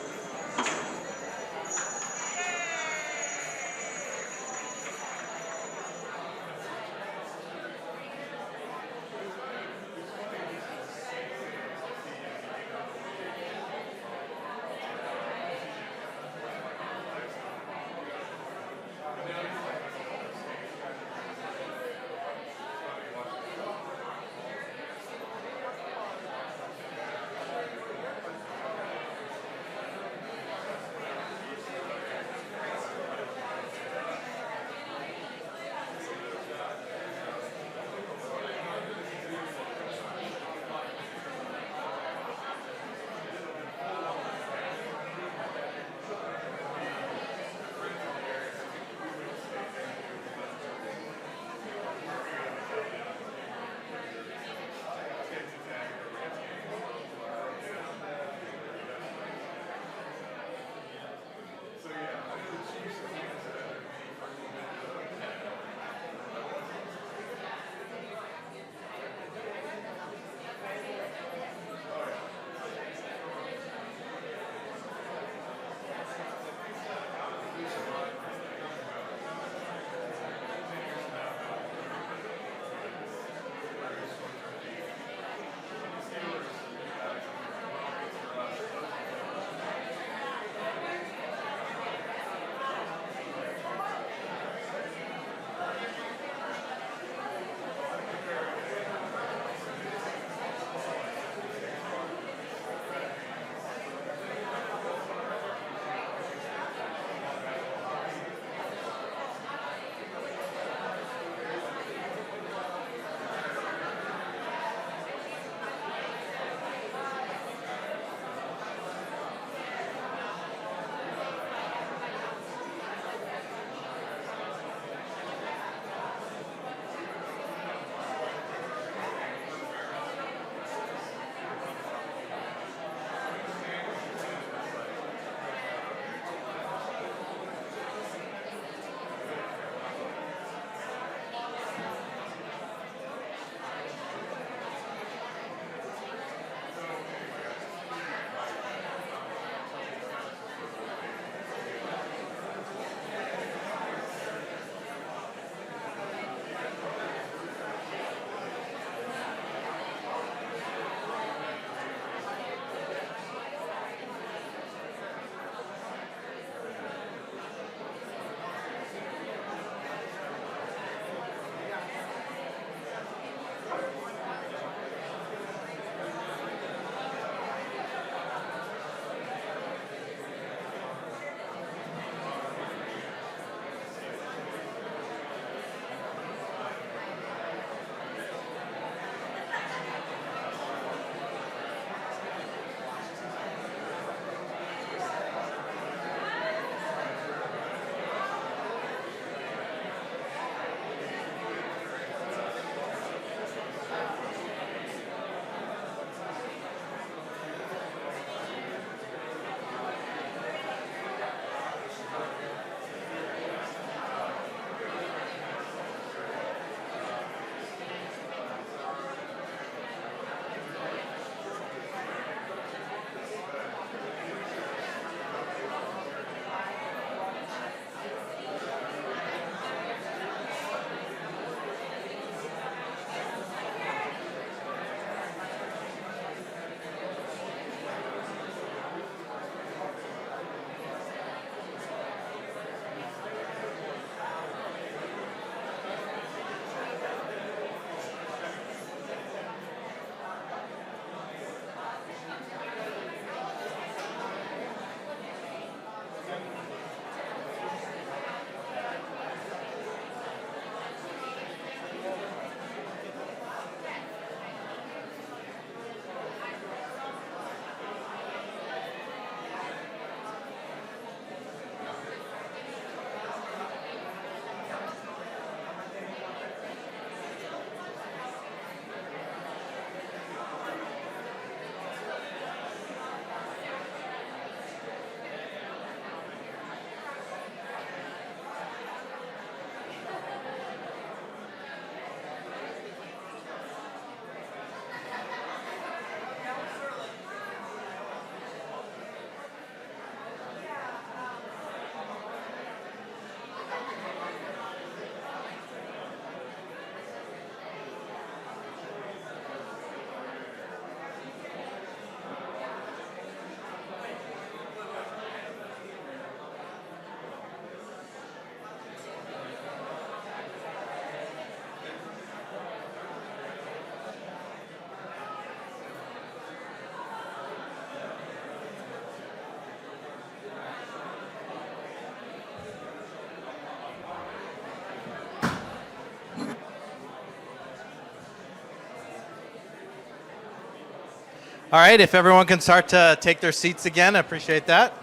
All right, if everyone can start to take their seats again, I appreciate that.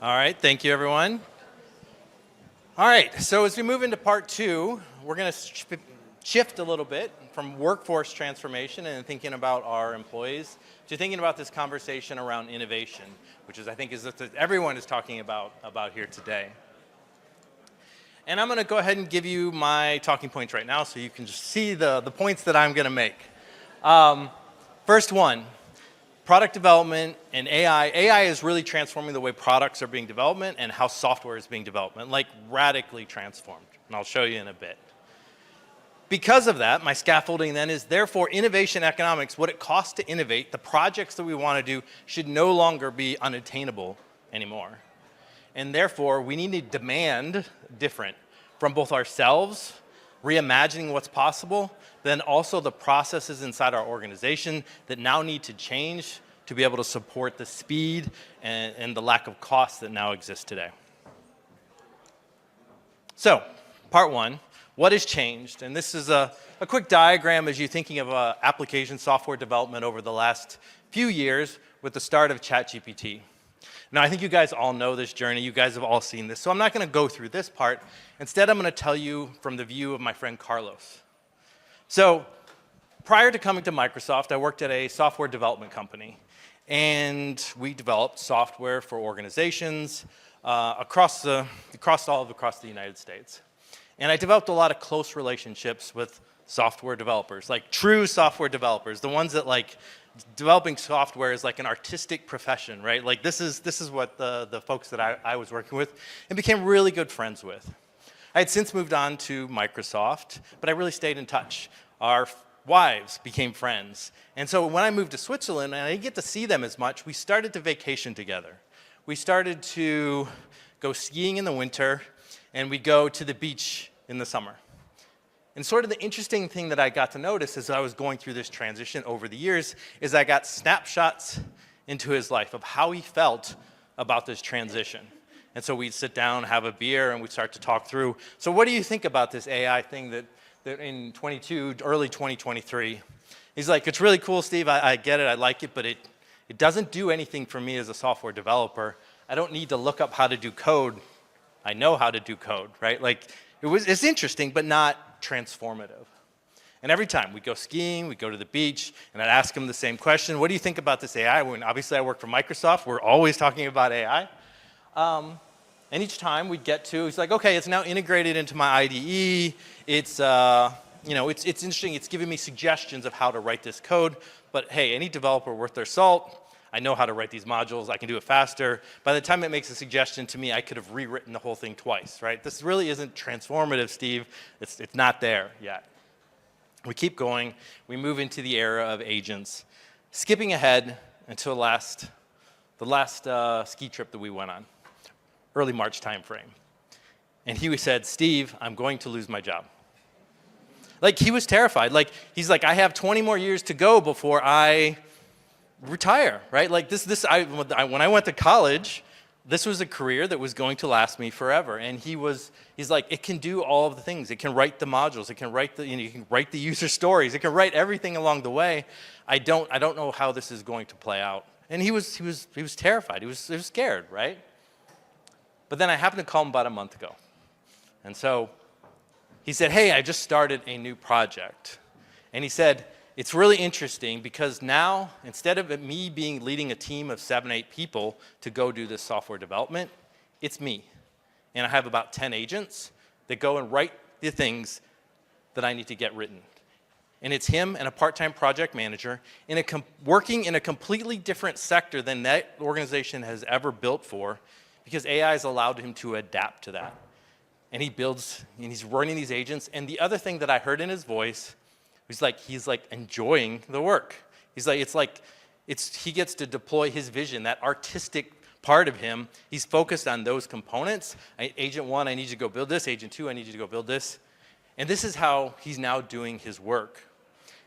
All right, thank you, everyone. All right, so as we move into part two, we're going to shift a little bit from workforce transformation and thinking about our employees to thinking about this conversation around innovation, which is, I think, is what everyone is talking about here today. And I'm going to go ahead and give you my talking points right now so you can just see the points that I'm going to make. First one. Product development and AI. AI is really transforming the way products are being developed and how software is being developed, like radically transformed. And I'll show you in a bit. Because of that, my scaffolding then is therefore innovation economics, what it costs to innovate, the projects that we want to do should no longer be unattainable anymore. And therefore, we need to demand different from both ourselves, reimagining what's possible, then also the processes inside our organization that now need to change to be able to support the speed and the lack of cost that now exists today. So, part one, what has changed? And this is a quick diagram as you're thinking of application software development over the last few years with the start of ChatGPT. Now, I think you guys all know this journey. You guys have all seen this. So I'm not going to go through this part. Instead, I'm going to tell you from the view of my friend Carlos. So prior to coming to Microsoft, I worked at a software development company. And we developed software for organizations across the United States. And I developed a lot of close relationships with software developers, like true software developers, the ones that like developing software is like an artistic profession, right? Like this is what the folks that I was working with and became really good friends with. I had since moved on to Microsoft, but I really stayed in touch. Our wives became friends. And so when I moved to Switzerland and I didn't get to see them as much, we started to vacation together. We started to go skiing in the winter and we go to the beach in the summer. And sort of the interesting thing that I got to notice as I was going through this transition over the years is I got snapshots into his life of how he felt about this transition. And so we'd sit down, have a beer, and we'd start to talk through. So what do you think about this AI thing that in early 2023? He's like, it's really cool, Steve. I get it. I like it. But it doesn't do anything for me as a software developer. I don't need to look up how to do code. I know how to do code, right? Like, it's interesting, but not transformative. And every time we'd go skiing, we'd go to the beach, and I'd ask him the same question. What do you think about this AI? When obviously I work for Microsoft. We're always talking about AI. And each time we'd get to, he's like, okay, it's now integrated into my IDE. It's interesting. It's giving me suggestions of how to write this code. But hey, any developer worth their salt, I know how to write these modules. I can do it faster. By the time it makes a suggestion to me, I could have rewritten the whole thing twice, right? This really isn't transformative, Steve. It's not there yet. We keep going. We move into the era of agents. Skipping ahead until the last ski trip that we went on. Early March timeframe. And he said, Steve, I'm going to lose my job. Like, he was terrified. Like, he's like, I have 20 more years to go before I retire, right? Like, when I went to college, this was a career that was going to last me forever. And he's like, it can do all of the things. It can write the modules. It can write you can write the user stories. It can write everything along the way. I don't know how this is going to play out. And he was terrified. He was scared, right? But then I happened to call him about a month ago. And so he said, hey, I just started a new project. And he said, it's really interesting because now, instead of me leading a team of 7, 8 people to go do this software development, it's me. And I have about 10 agents that go and write the things that I need to get written. And it's him and a part-time project manager working in a completely different sector than that organization has ever built for, because AI has allowed him to adapt to that. And he builds, and he's running these agents. And the other thing that I heard in his voice, he's like enjoying the work. He's like, he gets to deploy his vision, that artistic part of him, he's focused on those components. Agent 1, I need you to go build this. Agent 2, I need you to go build this. And this is how he's now doing his work.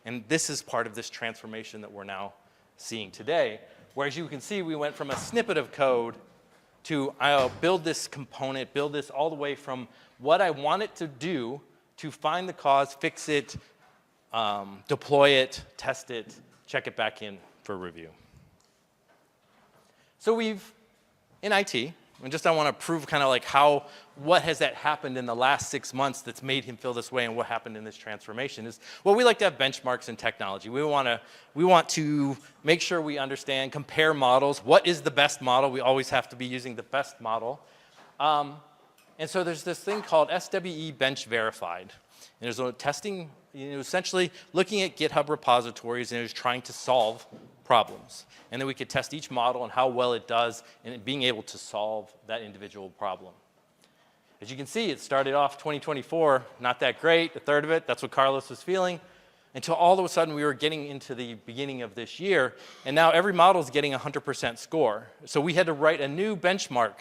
And this is part of this transformation that we're now seeing today. Where, as you can see, we went from a snippet of code to I'll build this component, build this all the way from what I want it to do to find the cause, fix it, deploy it, test it, check it back in for review. So we've, in IT, and just I want to prove kind of like what has that happened in the last 6 months that's made him feel this way and what happened in this transformation is, well, we like to have benchmarks in technology. We want to make sure we understand, compare models. What is the best model? We always have to be using the best model. And so there's this thing called SWE Bench Verified. And there's a testing, essentially looking at GitHub repositories and it was trying to solve problems. And then we could test each model and how well it does and being able to solve that individual problem. As you can see, it started off 2024, not that great, a third of it, that's what Carlos was feeling, until all of a sudden we were getting into the beginning of this year, and now every model is getting a 100% score. So we had to write a new benchmark.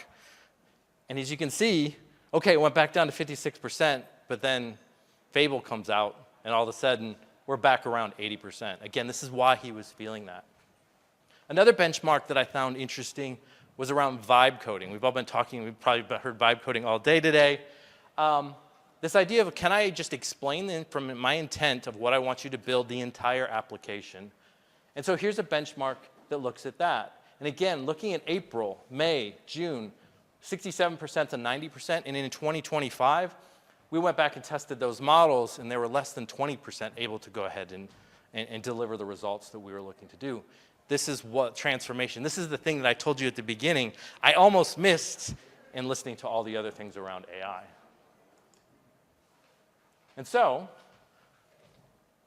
And as you can see, okay, it went back down to 56%, but then Fable comes out, and all of a sudden, we're back around 80%. Again, this is why he was feeling that. Another benchmark that I found interesting was around vibe coding. We've all been talking, we've probably heard vibe coding all day today. This idea of, can I just explain from my intent of what I want you to build the entire application? And so here's a benchmark that looks at that. And again, looking at April, May, June, 67% to 90%, and in 2025, we went back and tested those models, and they were less than 20% able to go ahead and deliver the results that we were looking to do. This is what transformation, this is the thing that I told you at the beginning, I almost missed in listening to all the other things around AI. And so,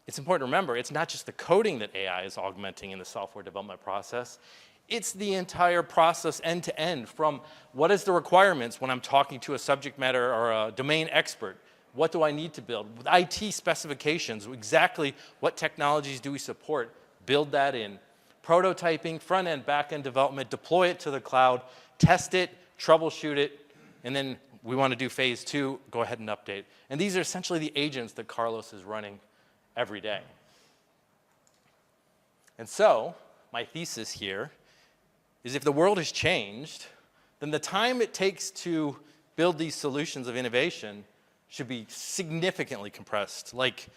it's important to remember, it's not just the coding that AI is augmenting in the software development process, it's the entire process end to end, from what is the requirements when I'm talking to a subject matter or a domain expert, what do I need to build, with IT specifications, exactly what technologies do we support, build that in. Prototyping, front-end, back-end development, deploy it to the cloud, test it, troubleshoot it, and then we want to do phase 2, go ahead and update. And these are essentially the agents that Carlos is running every day. And so, my thesis here is if the world has changed, then the time it takes to build these solutions of innovation should be significantly compressed. Like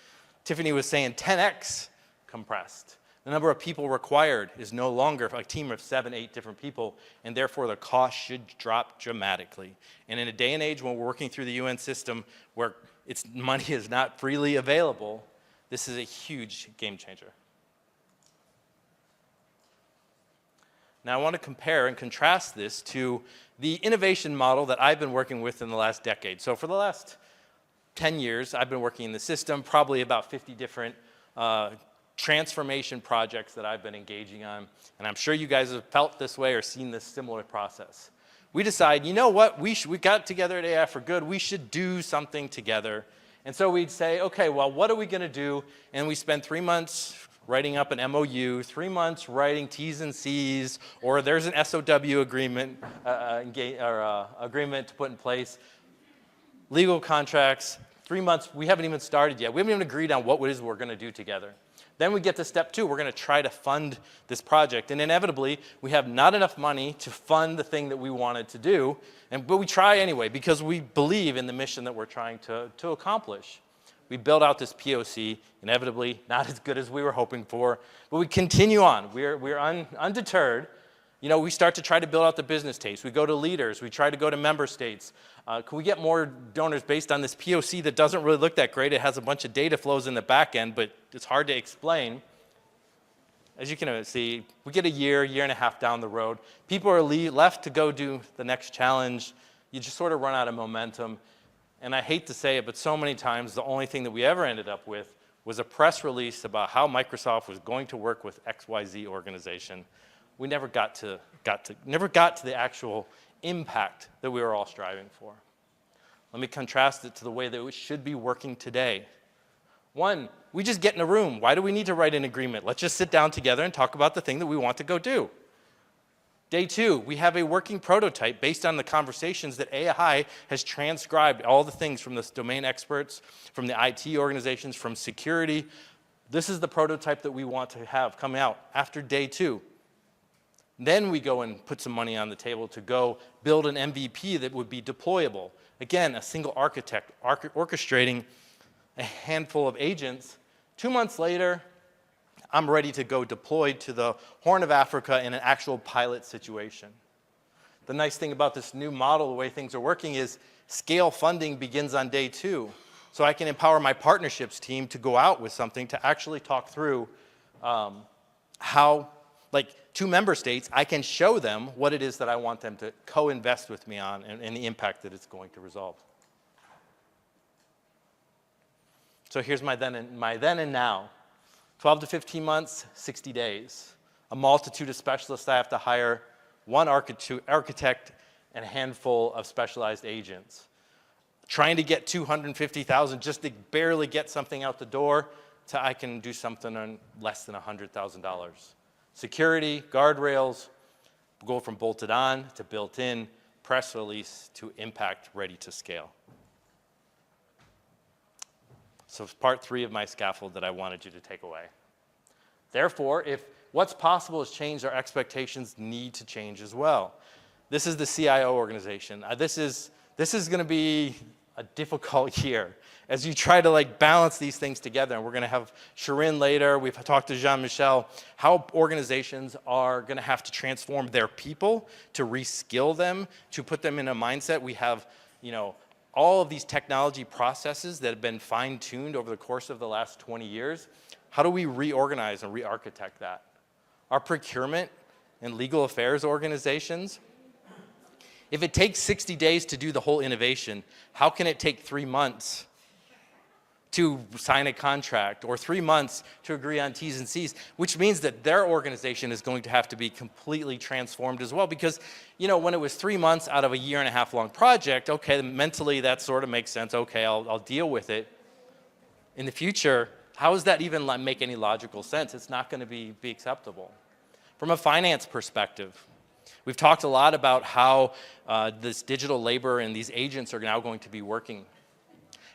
Tiffany was saying, 10x compressed. The number of people required is no longer a team of 7, 8 different people, and therefore the cost should drop dramatically. And in a day and age when we're working through the UN system where money is not freely available, this is a huge game changer. Now I want to compare and contrast this to the innovation model that I've been working with in the last decade. So for the last 10 years, I've been working in the system, probably about 50 different transformation projects that I've been engaging on. And I'm sure you guys have felt this way or seen this similar process. We decide, you know what, we got together at AI for Good, we should do something together. And so we'd say, okay, well, what are we going to do? And we spend 3 months writing up an MOU, 3 months writing T's and C's, or there's an SOW agreement, agreement to put in place, legal contracts, 3 months, we haven't even started yet. We haven't even agreed on what it is we're going to do together. Then we get to step 2, we're going to try to fund this project. And inevitably, we have not enough money to fund the thing that we wanted to do, but we try anyway because we believe in the mission that we're trying to accomplish. We build out this POC, inevitably not as good as we were hoping for, but we continue on. We're undeterred. You know, we start to try to build out the business case. We go to leaders. We try to go to member states. Can we get more donors based on this POC that doesn't really look that great? It has a bunch of data flows in the back end, but it's hard to explain. As you can see, we get a year and a half down the road. People are left to go do the next challenge. You just sort of run out of momentum. And I hate to say it, but so many times the only thing that we ever ended up with was a press release about how Microsoft was going to work with XYZ organization. We never got to the actual impact that we were all striving for. Let me contrast it to the way that it should be working today. 1, we just get in a room. Why do we need to write an agreement? Let's just sit down together and talk about the thing that we want to go do. Day 2, we have a working prototype based on the conversations that AI has transcribed all the things from the domain experts, from the IT organizations, from security. This is the prototype that we want to have come out after day 2. Then we go and put some money on the table to go build an MVP that would be deployable. Again, a single architect orchestrating a handful of agents. 2 months later, I'm ready to go deploy to the Horn of Africa in an actual pilot situation. The nice thing about this new model, the way things are working, is scale funding begins on day 2. So I can empower my partnerships team to go out with something to actually talk through how, like 2 member states, I can show them what it is that I want them to co-invest with me on and the impact that it's going to resolve. So here's my then and now. 12 to 15 months, 60 days. A multitude of specialists I have to hire, 1 architect, and a handful of specialized agents. Trying to get 250,000 just to barely get something out the door to I can do something on less than $100,000. Security, guardrails, go from bolted on to built in, press release to impact ready to scale. So it's part 3 of my scaffold that I wanted you to take away. Therefore, if what's possible has changed, our expectations need to change as well. This is the CIO organization. This is going to be a difficult year as you try to balance these things together. And we're going to have Shirin later. We've talked to Jean-Michel, how organizations are going to have to transform their people to reskill them, to put them in a mindset. We have, all of these technology processes that have been fine-tuned over the course of the last 20 years. How do we reorganize and re-architect that? Our procurement and legal affairs organizations, if it takes 60 days to do the whole innovation, how can it take 3 months to sign a contract or 3 months to agree on T's and C's, which means that their organization is going to have to be completely transformed as well. Because, when it was 3 months out of a 1.5 year long project, okay, mentally that sort of makes sense. Okay, I'll deal with it. In the future, how does that even make any logical sense? It's not going to be acceptable. From a finance perspective, we've talked a lot about how this digital labor and these agents are now going to be working.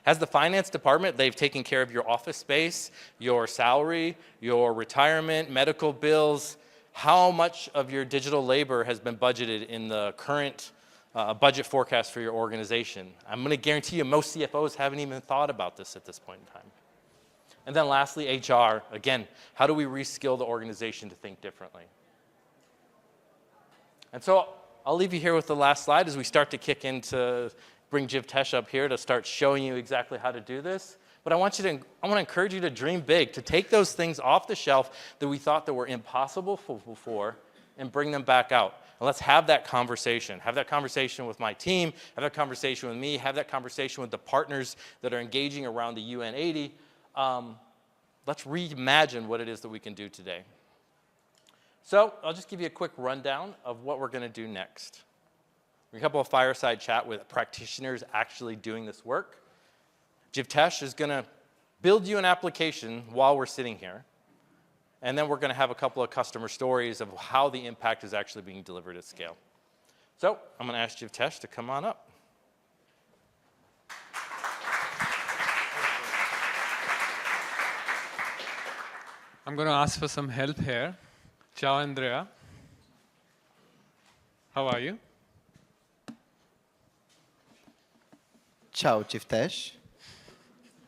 As the finance department, they've taken care of your office space, your salary, your retirement, medical bills. How much of your digital labor has been budgeted in the current budget forecast for your organization? I'm going to guarantee you most CFOs haven't even thought about this at this point in time. And then lastly, HR. Again, how do we reskill the organization to think differently? And so I'll leave you here with the last slide as we start to kick into bring Jivtesh up here to start showing you exactly how to do this. But I want to encourage you to dream big, to take those things off the shelf that we thought that were impossible before and bring them back out. And let's have that conversation. Have that conversation with my team, have that conversation with me, have that conversation with the partners that are engaging around the UN 80. Let's reimagine what it is that we can do today. So I'll just give you a quick rundown of what we're going to do next. We're going to have a fireside chat with practitioners actually doing this work. Jivtesh is going to build you an application while we're sitting here. And then we're going to have a couple of customer stories of how the impact is actually being delivered at scale. So I'm going to ask Jivtesh to come on up. I'm going to ask for some help here. Ciao, Andrea. How are you? Ciao, Jivtesh.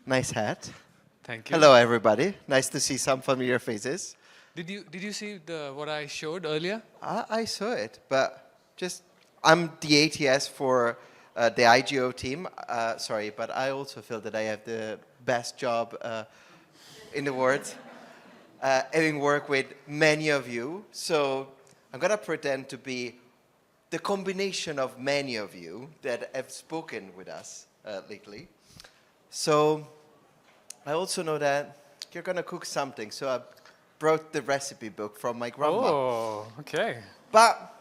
Nice hat. Thank you. Hello, everybody. Nice to see some familiar faces. Did you see what I showed earlier? I saw it, but I'm the ATS for the IGO team. Sorry, but I also feel that I have the best job in the world, having worked with many of you. So I'm going to pretend to be the combination of many of you that have spoken with us lately. So I also know that you're going to cook something. So I brought the recipe book from my grandma. Oh, okay. But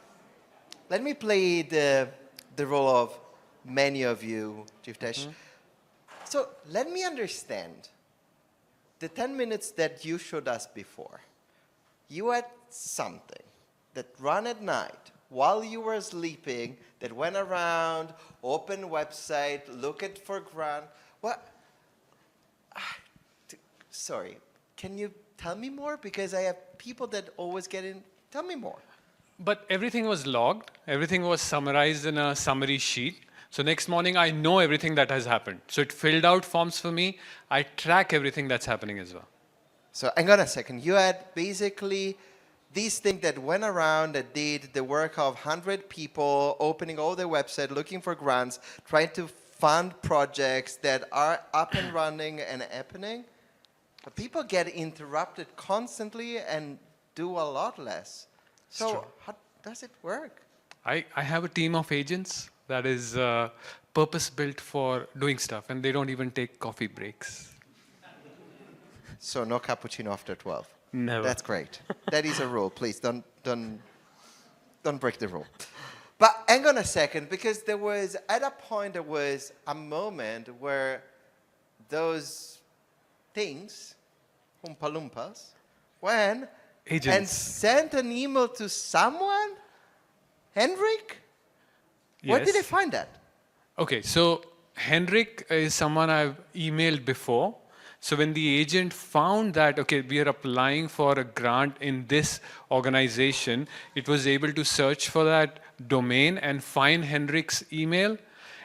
let me play the role of many of you, Jivtesh. So let me understand. The 10 minutes that you showed us before, you had something that ran at night while you were sleeping that went around, open website, looking for grant. What? Sorry, can you tell me more? Because I have people that always get in. Tell me more. But everything was logged. Everything was summarized in a summary sheet. So next morning, I know everything that has happened. So it filled out forms for me. I track everything that's happening as well. So hang on a second. You had basically these things that went around that did the work of 100 people, opening all their website, looking for grants, trying to fund projects that are up and running and happening. But people get interrupted constantly and do a lot less. So how does it work? I have a team of agents that is purpose-built for doing stuff, and they don't even take coffee breaks. So no cappuccino after 12. Never. That's great. That is a rule. Please don't break the rule. But hang on a second, because there was a moment where those things, Oompa Loompas, went Agents. and sent an email to someone? Henrik? Where did they Yes. find that? Okay, so Henrik is someone I've emailed before. So when the agent found that, okay, we are applying for a grant in this organization, it was able to search for that domain and find Henrik's email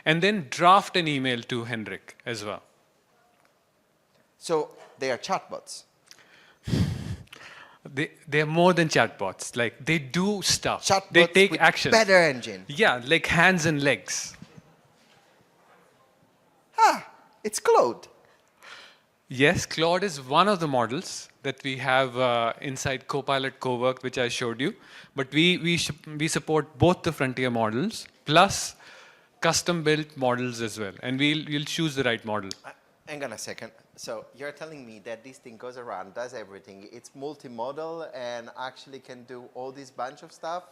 and then draft an email to Henrik as well. So they are chatbots. They're more than chatbots. Like, they do stuff. Chatbots they take with action. better engine. Yeah, like hands and legs. It's Claude. Yes, Claude is one of the models that we have inside Copilot Cowork, which I showed you. But we support both the frontier models plus custom-built models as well. And we'll choose the right model. Hang on a second. So you're telling me that this thing goes around, does everything. It's multimodal and actually can do all this bunch of stuff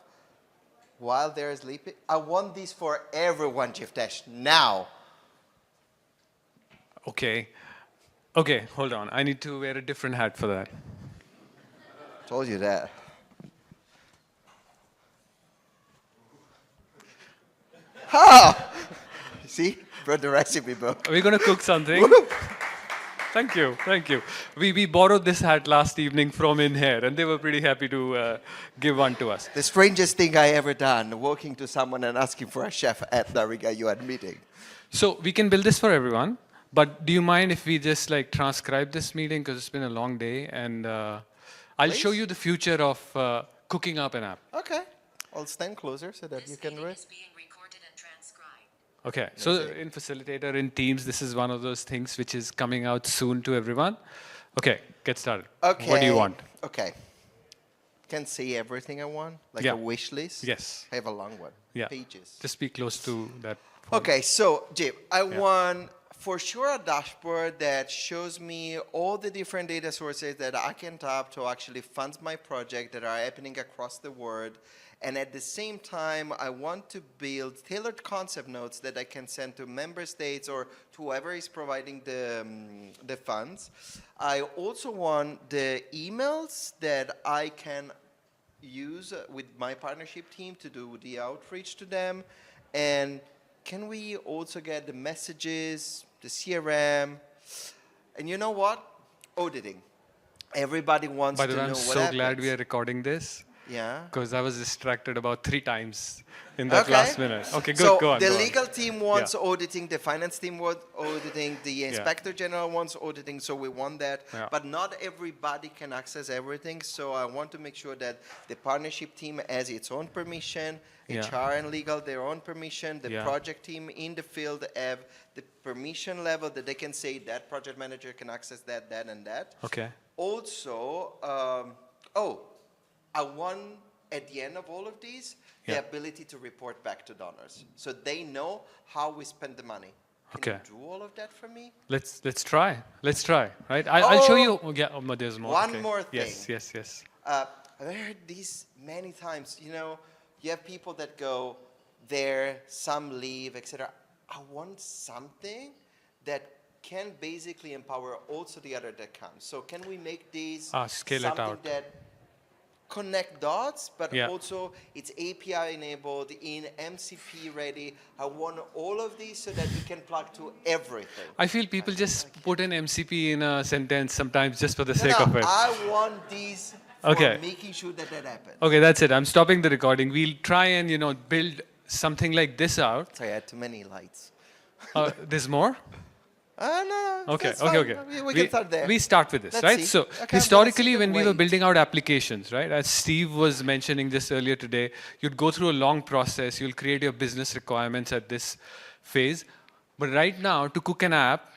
while they're sleeping. I want this for everyone, Jiftesh, now. Okay. Okay, hold on. I need to wear a different hat for that. Told you that. See? Brought the recipe book. Are we going to cook something? Thank you, thank you. We borrowed this hat last evening from in here, and they were pretty happy to give one to us. The strangest thing I ever done, walking to someone and asking for a chef at the Riga UN meeting. So we can build this for everyone, but do you mind if we just like transcribe this meeting, because it's been a long day, and I'll show you the future of cooking up an app. Okay. I'll stand closer so that you can read. Okay, so in Facilitator, in Teams, this is one of those things which is coming out soon to everyone. Okay, get started. Okay. What do you want? Okay. Can say everything I want? Like Yeah. a wish list? Yes. I have a long one. Yeah. Pages. Just be close to that. Okay, so Jim, I want for sure a dashboard that shows me all the different data sources that I can tap to actually fund my project that are happening across the world. And at the same time, I want to build tailored concept notes that I can send to member states or to whoever is providing the funds. I also want the emails that I can use with my partnership team to do the outreach to them. And can we also get the messages, the CRM? And you know what? Auditing. Everybody wants By to the way, know I'm what so happens. glad we are recording this. Yeah. Because I was distracted about 3 times in that last minute. Okay, good, so go on. the go on. legal team wants Yeah. auditing, the finance team wants auditing, the inspector general wants auditing, so we want that. Yeah. But not everybody can access everything, so I want to make sure that the partnership team has its own permission, Yeah. HR and legal their own permission, the Yeah. project team in the field have the permission level that they can say that project manager can access that, that, and that. Okay. Also, I want, at the end of all of these, the Yeah. ability to report back to donors. So they know how we spend the money. Can Okay. you do all of that for me? Let's try. Let's try. Right? I'll show you. Oh, yeah. Oh, there's more. One Okay. more thing. Yes. Yes. Yes. I've heard these many times. You know, you have people that go there, some leave, etc. I want something that can basically empower also the other that comes. So can we make these Scale it something out. that connect dots, but Yeah. also it's API enabled, in MCP ready. I want all of these so that we can plug to everything. I feel people just put an MCP in a sentence sometimes just for the sake of it. I want these for Okay. making sure that that happens. Okay, that's it. I'm stopping the recording. We'll try and, build something like this out. Sorry, I had too many lights. There's more? No. Okay, that's okay. fine. We can start there. We start with this, Let's right? see. So Okay, I'm gonna historically, sit when and we were wait. building out applications, right, as Steve was mentioning just earlier today, you'd go through a long process. You'll create your business requirements at this phase. But right now, to cook an app,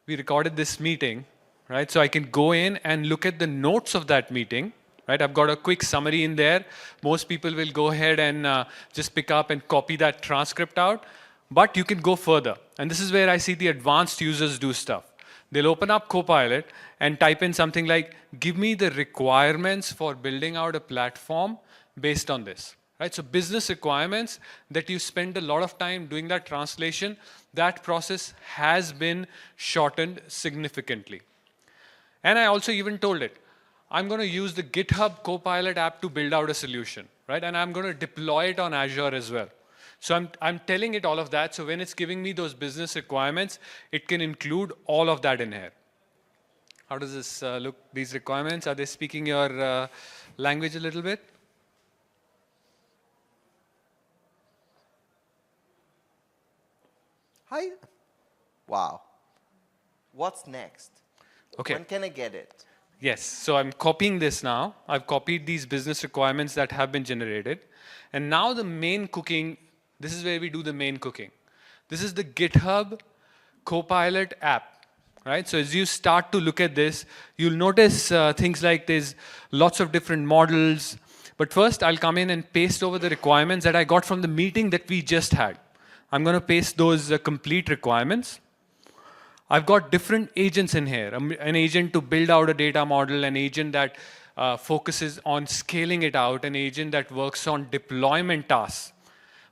we recorded this meeting, right? So I can go in and look at the notes of that meeting, right? I've got a quick summary in there. Most people will go ahead and just pick up and copy that transcript out. But you can go further. And this is where I see the advanced users do stuff. They'll open up Copilot and type in something like, give me the requirements for building out a platform based on this. Right? So business requirements that you spend a lot of time doing that translation, that process has been shortened significantly. And I also even told it, I'm going to use the GitHub Copilot app to build out a solution, right? And I'm going to deploy it on Azure as well. So I'm telling it all of that. So when it's giving me those business requirements, it can include all of that in here. How does this look, these requirements? Are they speaking your language a little bit? Hi. Wow. What's next? Okay. When can I get it? Yes, so I'm copying this now. I've copied these business requirements that have been generated. And now the main cooking, this is where we do the main cooking. This is the GitHub Copilot app, right? So as you start to look at this, you'll notice things like there's lots of different models. But first, I'll come in and paste over the requirements that I got from the meeting that we just had. I'm going to paste those complete requirements. I've got different agents in here. An agent to build out a data model, an agent that focuses on scaling it out, an agent that works on deployment tasks.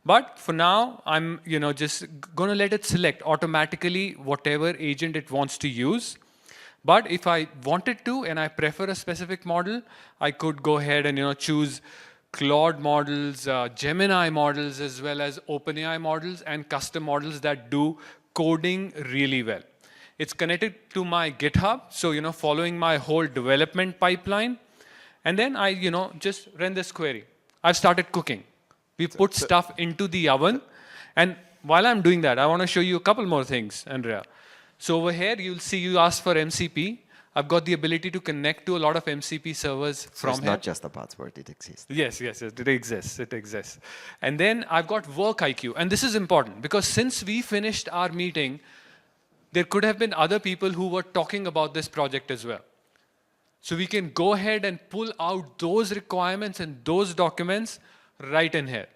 But for now, I'm just going to let it select automatically whatever agent it wants to use. But if I wanted to and I prefer a specific model, I could go ahead and choose Claude models, Gemini models, as well as OpenAI models and custom models that do coding really well. It's connected to my GitHub, so following my whole development pipeline. And then I just run this query. I've started cooking. We put stuff into the oven. And while I'm doing that, I want to show you a couple more things, Andrea. So over here, you'll see you asked for MCP. I've got the ability to connect to a lot of MCP servers from it's here. not just a buzzword, it exists. Yes, it exists. And then I've got work IQ. And this is important because since we finished our meeting, there could have been other people who were talking about this project as well. So we can go ahead and pull out those requirements and those documents right in here.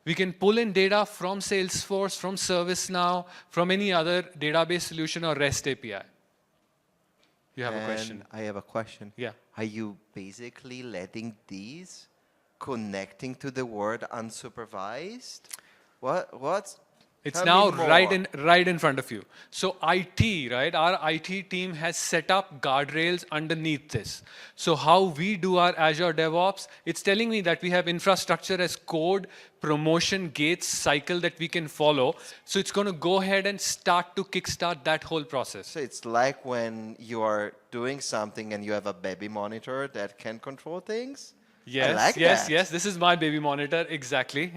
We can pull in data from Salesforce, from ServiceNow, from any other database solution or REST API. You have a question? I have a question. Yeah. Are you basically letting these connecting to the word unsupervised? What's It's Tell now me right in front of you. So IT, right? Our IT team has set up guardrails underneath this. So how we do our Azure DevOps, it's telling me that we have infrastructure as code, promotion, gates, cycle that we can follow. So it's going to go ahead and start to kickstart that whole process. So it's like when you are doing something and you have a baby monitor that can control things? Yes, yes. This is my baby monitor. Exactly.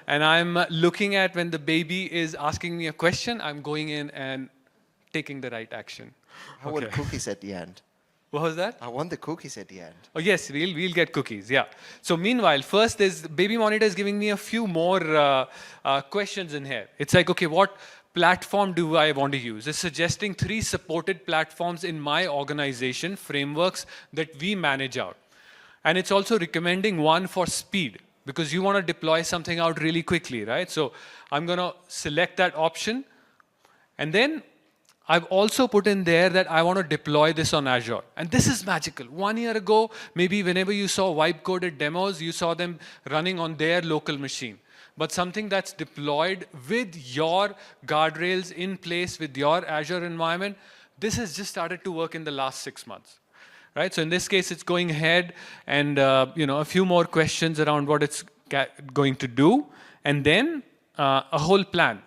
And I'm looking at when the baby is asking me a question, I'm going in and taking the right action. I want cookies at the end. What was that? I want the cookies at the end. Oh yes, we'll get cookies. Yeah. So meanwhile, first baby monitor is giving me a few more questions in here. It's like, okay, what platform do I want to use? It's suggesting 3 supported platforms in my organization, frameworks that we manage out. And it's also recommending one for speed because you want to deploy something out really quickly, right? So I'm going to select that option. And then I've also put in there that I want to deploy this on Azure. And this is magical. 1 year ago, maybe whenever you saw wipe-coded demos, you saw them running on their local machine. But something that's deployed with your guardrails in place with your Azure environment, this has just started to work in the last 6 months. right? So in this case, it's going ahead and a few more questions around what it's going to do, and then a whole plan.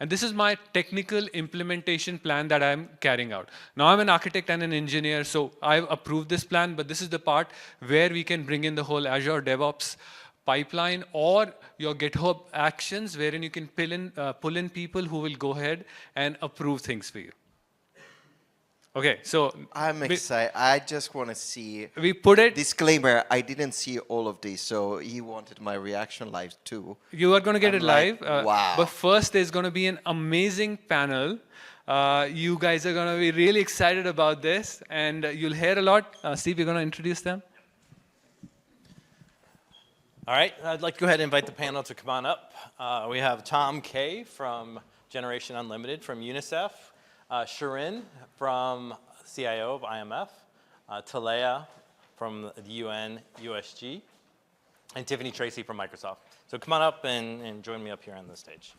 And this is my technical implementation plan that I'm carrying out. Now I'm an architect and an engineer, so I've approved this plan, but this is the part where we can bring in the whole Azure DevOps pipeline or your GitHub actions, wherein you can pull in people who will go ahead and approve things for you. Okay, so I'm excited. I just want to see. We put it. Disclaimer: I didn't see all of this, so he wanted my reaction live too. You are going to get it live. Wow! But first, there's going to be an amazing panel. You guys are going to be really excited about this, and you'll hear a lot. Steve, you're going to introduce them. All right, I'd like to go ahead and invite the panel to come on up. We have Tom Kay from Generation Unlimited from UNICEF. Shirin from CIO of IMF, Talea from the UN USG, and Tiffany Tracy from Microsoft. So come on up and join me up here on the stage.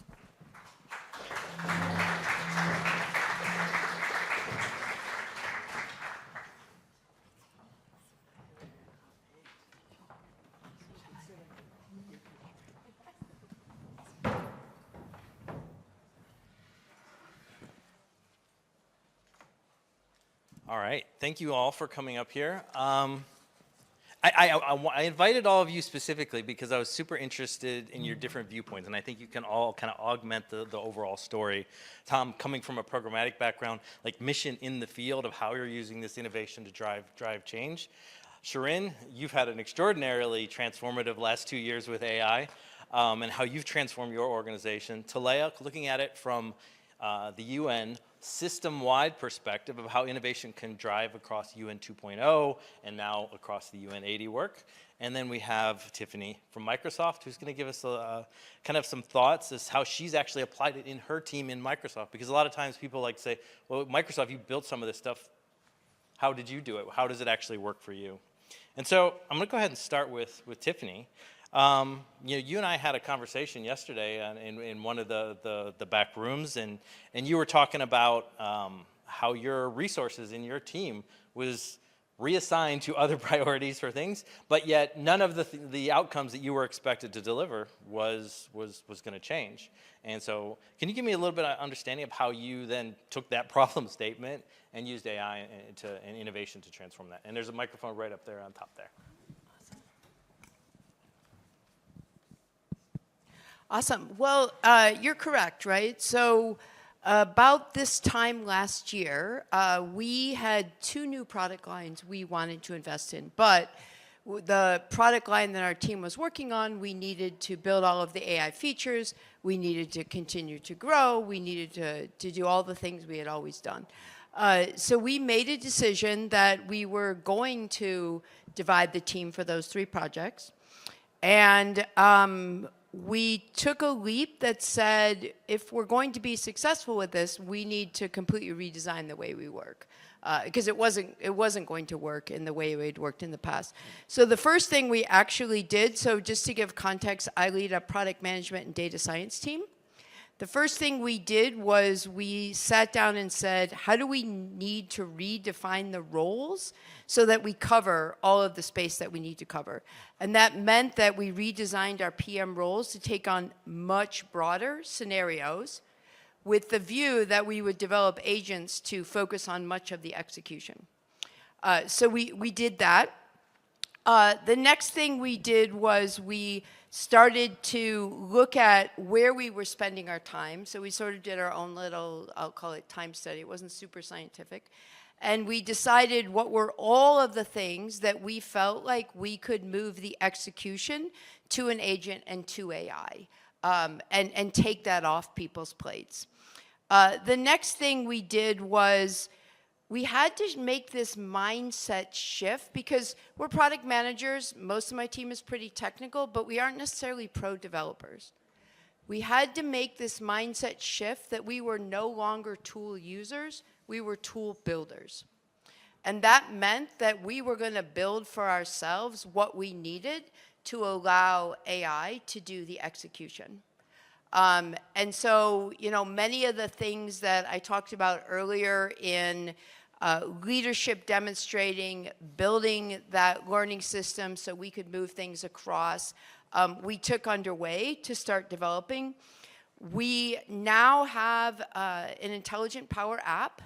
All right, thank you all for coming up here. I invited all of you specifically because I was super interested in your different viewpoints, and I think you can all kind of augment the overall story. Tom, coming from a programmatic background, like mission in the field of how you're using this innovation to drive change. Shirin, you've had an extraordinarily transformative last 2 years with AI, and how you've transformed your organization. Talea, looking at it from the UN system-wide perspective of how innovation can drive across UN 2.0 and now across the UN 80 work. And then we have Tiffany from Microsoft, who's going to give us kind of some thoughts as how she's actually applied it in her team in Microsoft. Because a lot of times people like to say, well, Microsoft, you built some of this stuff. How did you do it? How does it actually work for you? And so I'm going to go ahead and start with Tiffany. You and I had a conversation yesterday in one of the back rooms, and you were talking about how your resources in your team was reassigned to other priorities for things, but yet none of the outcomes that you were expected to deliver was going to change. And so can you give me a little bit of understanding of how you then took that problem statement and used AI and innovation to transform that? And there's a microphone right up there on top there. Awesome. Well, you're correct, right? So about this time last year, we had 2 new product lines we wanted to invest in. But the product line that our team was working on, we needed to build all of the AI features. We needed to continue to grow. We needed to do all the things we had always done. So we made a decision that we were going to divide the team for those 3 projects. And we took a leap that said, if we're going to be successful with this, we need to completely redesign the way we work. Because it wasn't going to work in the way it had worked in the past. So the first thing we actually did, so just to give context, I lead a product management and data science team. The first thing we did was we sat down and said, how do we need to redefine the roles so that we cover all of the space that we need to cover? And that meant that we redesigned our PM roles to take on much broader scenarios with the view that we would develop agents to focus on much of the execution. So we did that. The next thing we did was we started to look at where we were spending our time. So we sort of did our own little, I'll call it time study. It wasn't super scientific. And we decided what were all of the things that we felt like we could move the execution to an agent and to AI, and take that off people's plates. The next thing we did was we had to make this mindset shift because we're product managers. Most of my team is pretty technical, but we aren't necessarily pro developers. We had to make this mindset shift that we were no longer tool users, we were tool builders. And that meant that we were going to build for ourselves what we needed to allow AI to do the execution. And so, many of the things that I talked about earlier in leadership demonstrating, building that learning system so we could move things across, we took underway to start developing. We now have an intelligent power app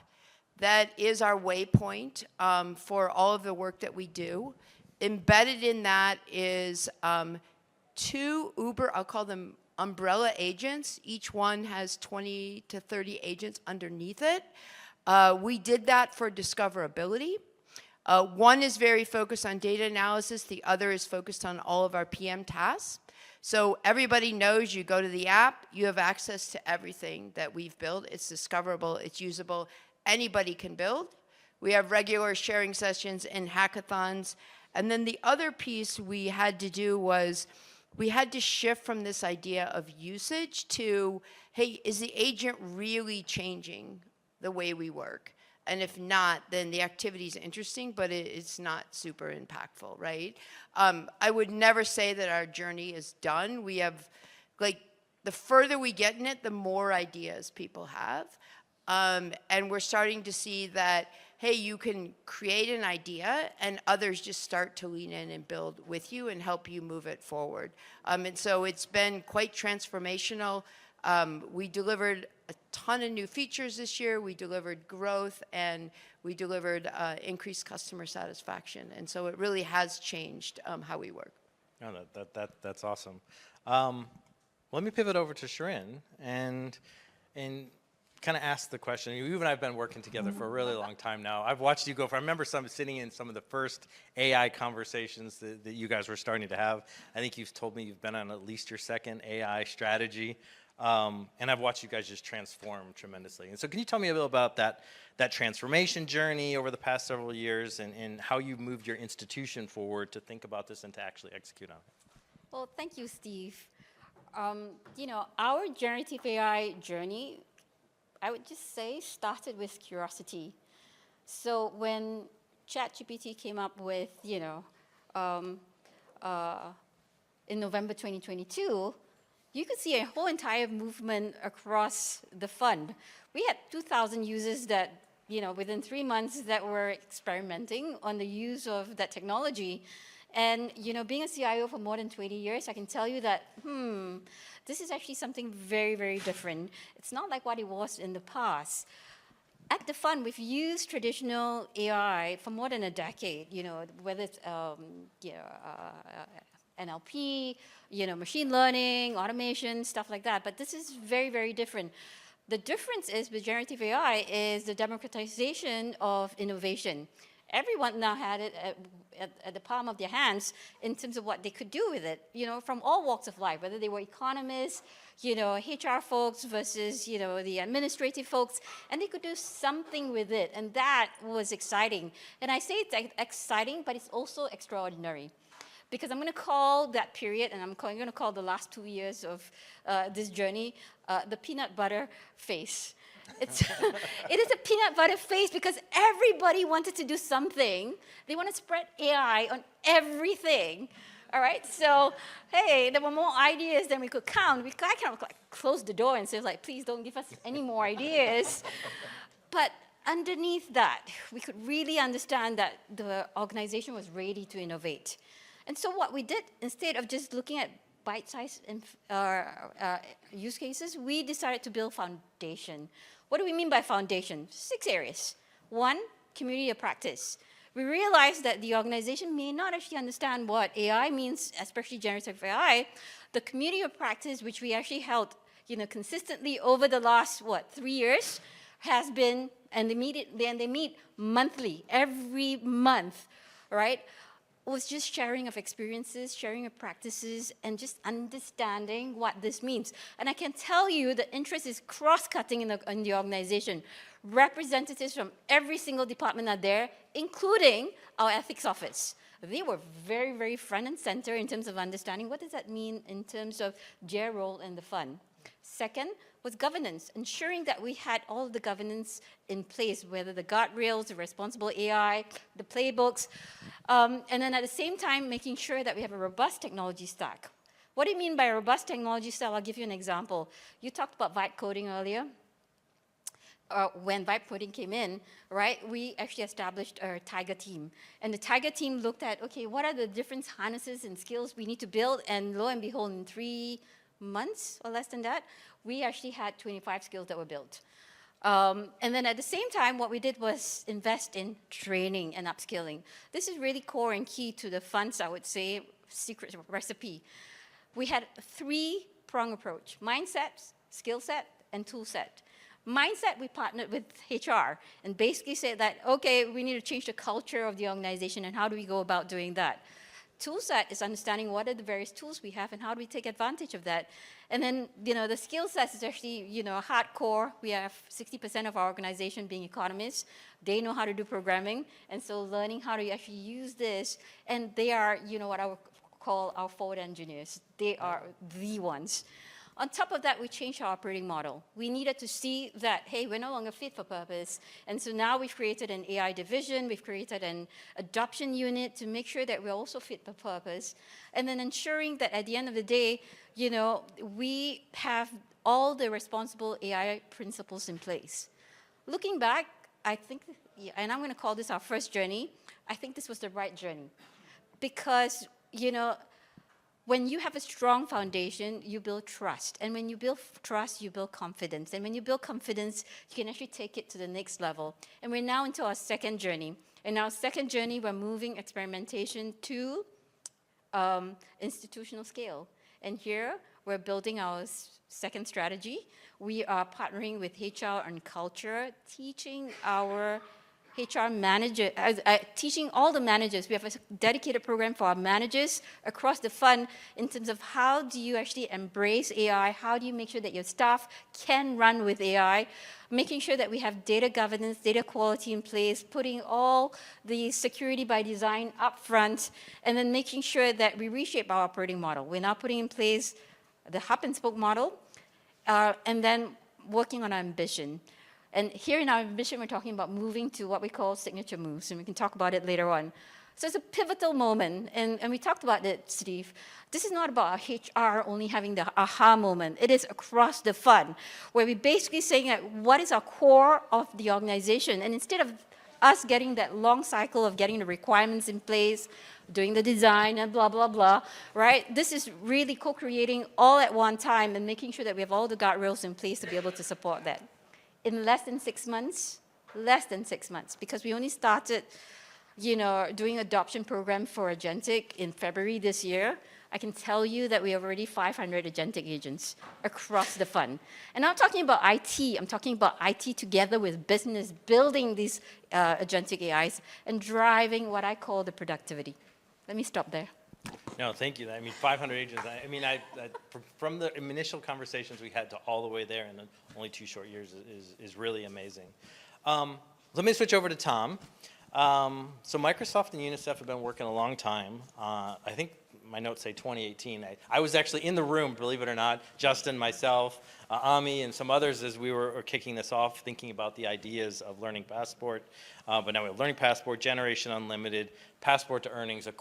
that is our waypoint for all of the work that we do. Embedded in that is 2 Uber, I'll call them umbrella agents. Each one has 20 to 30 agents underneath it. We did that for discoverability. One is very focused on data analysis. The other is focused on all of our PM tasks. So everybody knows you go to the app, you have access to everything that we've built. It's discoverable, it's usable. Anybody can build. We have regular sharing sessions and hackathons. And then the other piece we had to do was we had to shift from this idea of usage to, hey, is the agent really changing the way we work? And if not, then the activity is interesting, but it's not super impactful, right? I would never say that our journey is done. We have, like, the further we get in it, the more ideas people have. And we're starting to see that, hey, you can create an idea and others just start to lean in and build with you and help you move it forward. And so it's been quite transformational. We delivered a ton of new features this year. We delivered growth and we delivered increased customer satisfaction. And so it really has changed how we work. Oh, that's awesome. Let me pivot over to Shirin and kind of ask the question. You and I have been working together for a really long time now. I've watched you go from, I remember sitting in some of the first AI conversations that you guys were starting to have. I think you've told me you've been on at least your second AI strategy. And I've watched you guys just transform tremendously. And so can you tell me a little about that transformation journey over the past several years and how you moved your institution forward to think about this and to actually execute on it? Well, thank you, Steve. You know, our generative AI journey, I would just say, started with curiosity. So when ChatGPT came up with, you know, in November 2022, you could see a whole entire movement across the fund. We had 2,000 users that, you know, within 3 months that were experimenting on the use of that technology. And, you know, being a CIO for more than 20 years, I can tell you that, this is actually something very, very different. It's not like what it was in the past. At the fund, we've used traditional AI for more than a decade, you know, whether it's, NLP, you know, machine learning, automation, stuff like that. But this is very, very different. The difference is with generative AI is the democratization of innovation. Everyone now had it at the palm of their hands in terms of what they could do with it, you know, from all walks of life, whether they were economists, you know, HR folks versus, you know, the administrative folks, and they could do something with it, and that was exciting. And I say it's exciting, but it's also extraordinary. Because I'm going to call that period, and I'm going to call the last 2 years of this journey, the peanut butter phase. It is a peanut butter phase because everybody wanted to do something. They want to spread AI on everything. All right, so hey, there were more ideas than we could count. I kind of like closed the door and said, like, please don't give us any more ideas. But underneath that, we could really understand that the organization was ready to innovate. And so what we did, instead of just looking at bite-sized use cases, we decided to build foundation. What do we mean by foundation? 6 areas. 1, community of practice. We realized that the organization may not actually understand what AI means, especially generative AI. The community of practice, which we actually held, you know, consistently over the last, 3 years, has been, and they meet monthly, every month, right? Was just sharing of experiences, sharing of practices, and just understanding what this means. And I can tell you the interest is cross-cutting in the organization. Representatives from every single department are there, including our ethics office. They were very, very front and center in terms of understanding what does that mean in terms of their role in the fund. Second was governance, ensuring that we had all of the governance in place, whether the guardrails, the responsible AI, the playbooks, and then at the same time, making sure that we have a robust technology stack. What do you mean by a robust technology stack? I'll give you an example. You talked about vibe coding earlier. when vibe coding came in, right, we actually established a Tiger team. And the Tiger team looked at, okay, what are the different harnesses and skills we need to build? And lo and behold, in 3 months or less than that, we actually had 25 skills that were built. And then at the same time, what we did was invest in training and upskilling. This is really core and key to the fund's, I would say, secret recipe. We had a 3-prong approach: mindset, skill set, and tool set. Mindset, we partnered with HR and basically said that, okay, we need to change the culture of the organization, and how do we go about doing that? Tool set is understanding what are the various tools we have and how do we take advantage of that. And then, the skill set is actually, hardcore. We have 60% of our organization being economists. They know how to do programming, and so learning how to actually use this, and they are, what I would call our forward engineers. They are the ones. On top of that, we changed our operating model. We needed to see that, hey, we're no longer fit for purpose. And so now we've created an AI division, we've created an adoption unit to make sure that we're also fit for purpose. And then ensuring that at the end of the day, we have all the responsible AI principles in place. Looking back, I think, and I'm going to call this our first journey, I think this was the right journey. Because, when you have a strong foundation, you build trust. And when you build trust, you build confidence. And when you build confidence, you can actually take it to the next level. And we're now into our second journey. In our second journey, we're moving experimentation to institutional scale. And here, we're building our second strategy. We are partnering with HR and culture, teaching our HR manager, teaching all the managers. We have a dedicated program for our managers across the fund in terms of how do you actually embrace AI, how do you make sure that your staff can run with AI, making sure that we have data governance, data quality in place, putting all the security by design up front, and then making sure that we reshape our operating model. We're now putting in place the hub and spoke model, and then working on our ambition. And here in our ambition, we're talking about moving to what we call signature moves, and we can talk about it later on. So it's a pivotal moment, and we talked about it, Steve. This is not about HR only having the aha moment. It is across the fund, where we're basically saying that what is our core of the organization, and instead of us getting that long cycle of getting the requirements in place, doing the design and blah, blah, blah, right? This is really co-creating all at one time and making sure that we have all the guardrails in place to be able to support that. In less than 6 months, because we only started, doing adoption program for agentic in February this year, I can tell you that we have already 500 agentic agents across the fund. And I'm not talking about IT, I'm talking about IT together with business, building these agentic AIs and driving what I call the productivity. Let me stop there. No, thank you. 500 agents. From the initial conversations we had to all the way there in only 2 short years is really amazing. Let me switch over to Tom. So Microsoft and UNICEF have been working a long time. I think my notes say 2018. I was actually in the room, believe it or not, Justin, myself, Ami, and some others as we were kicking this off, thinking about the ideas of Learning Passport. But now we have Learning Passport, Generation Unlimited, Passport to Earnings, a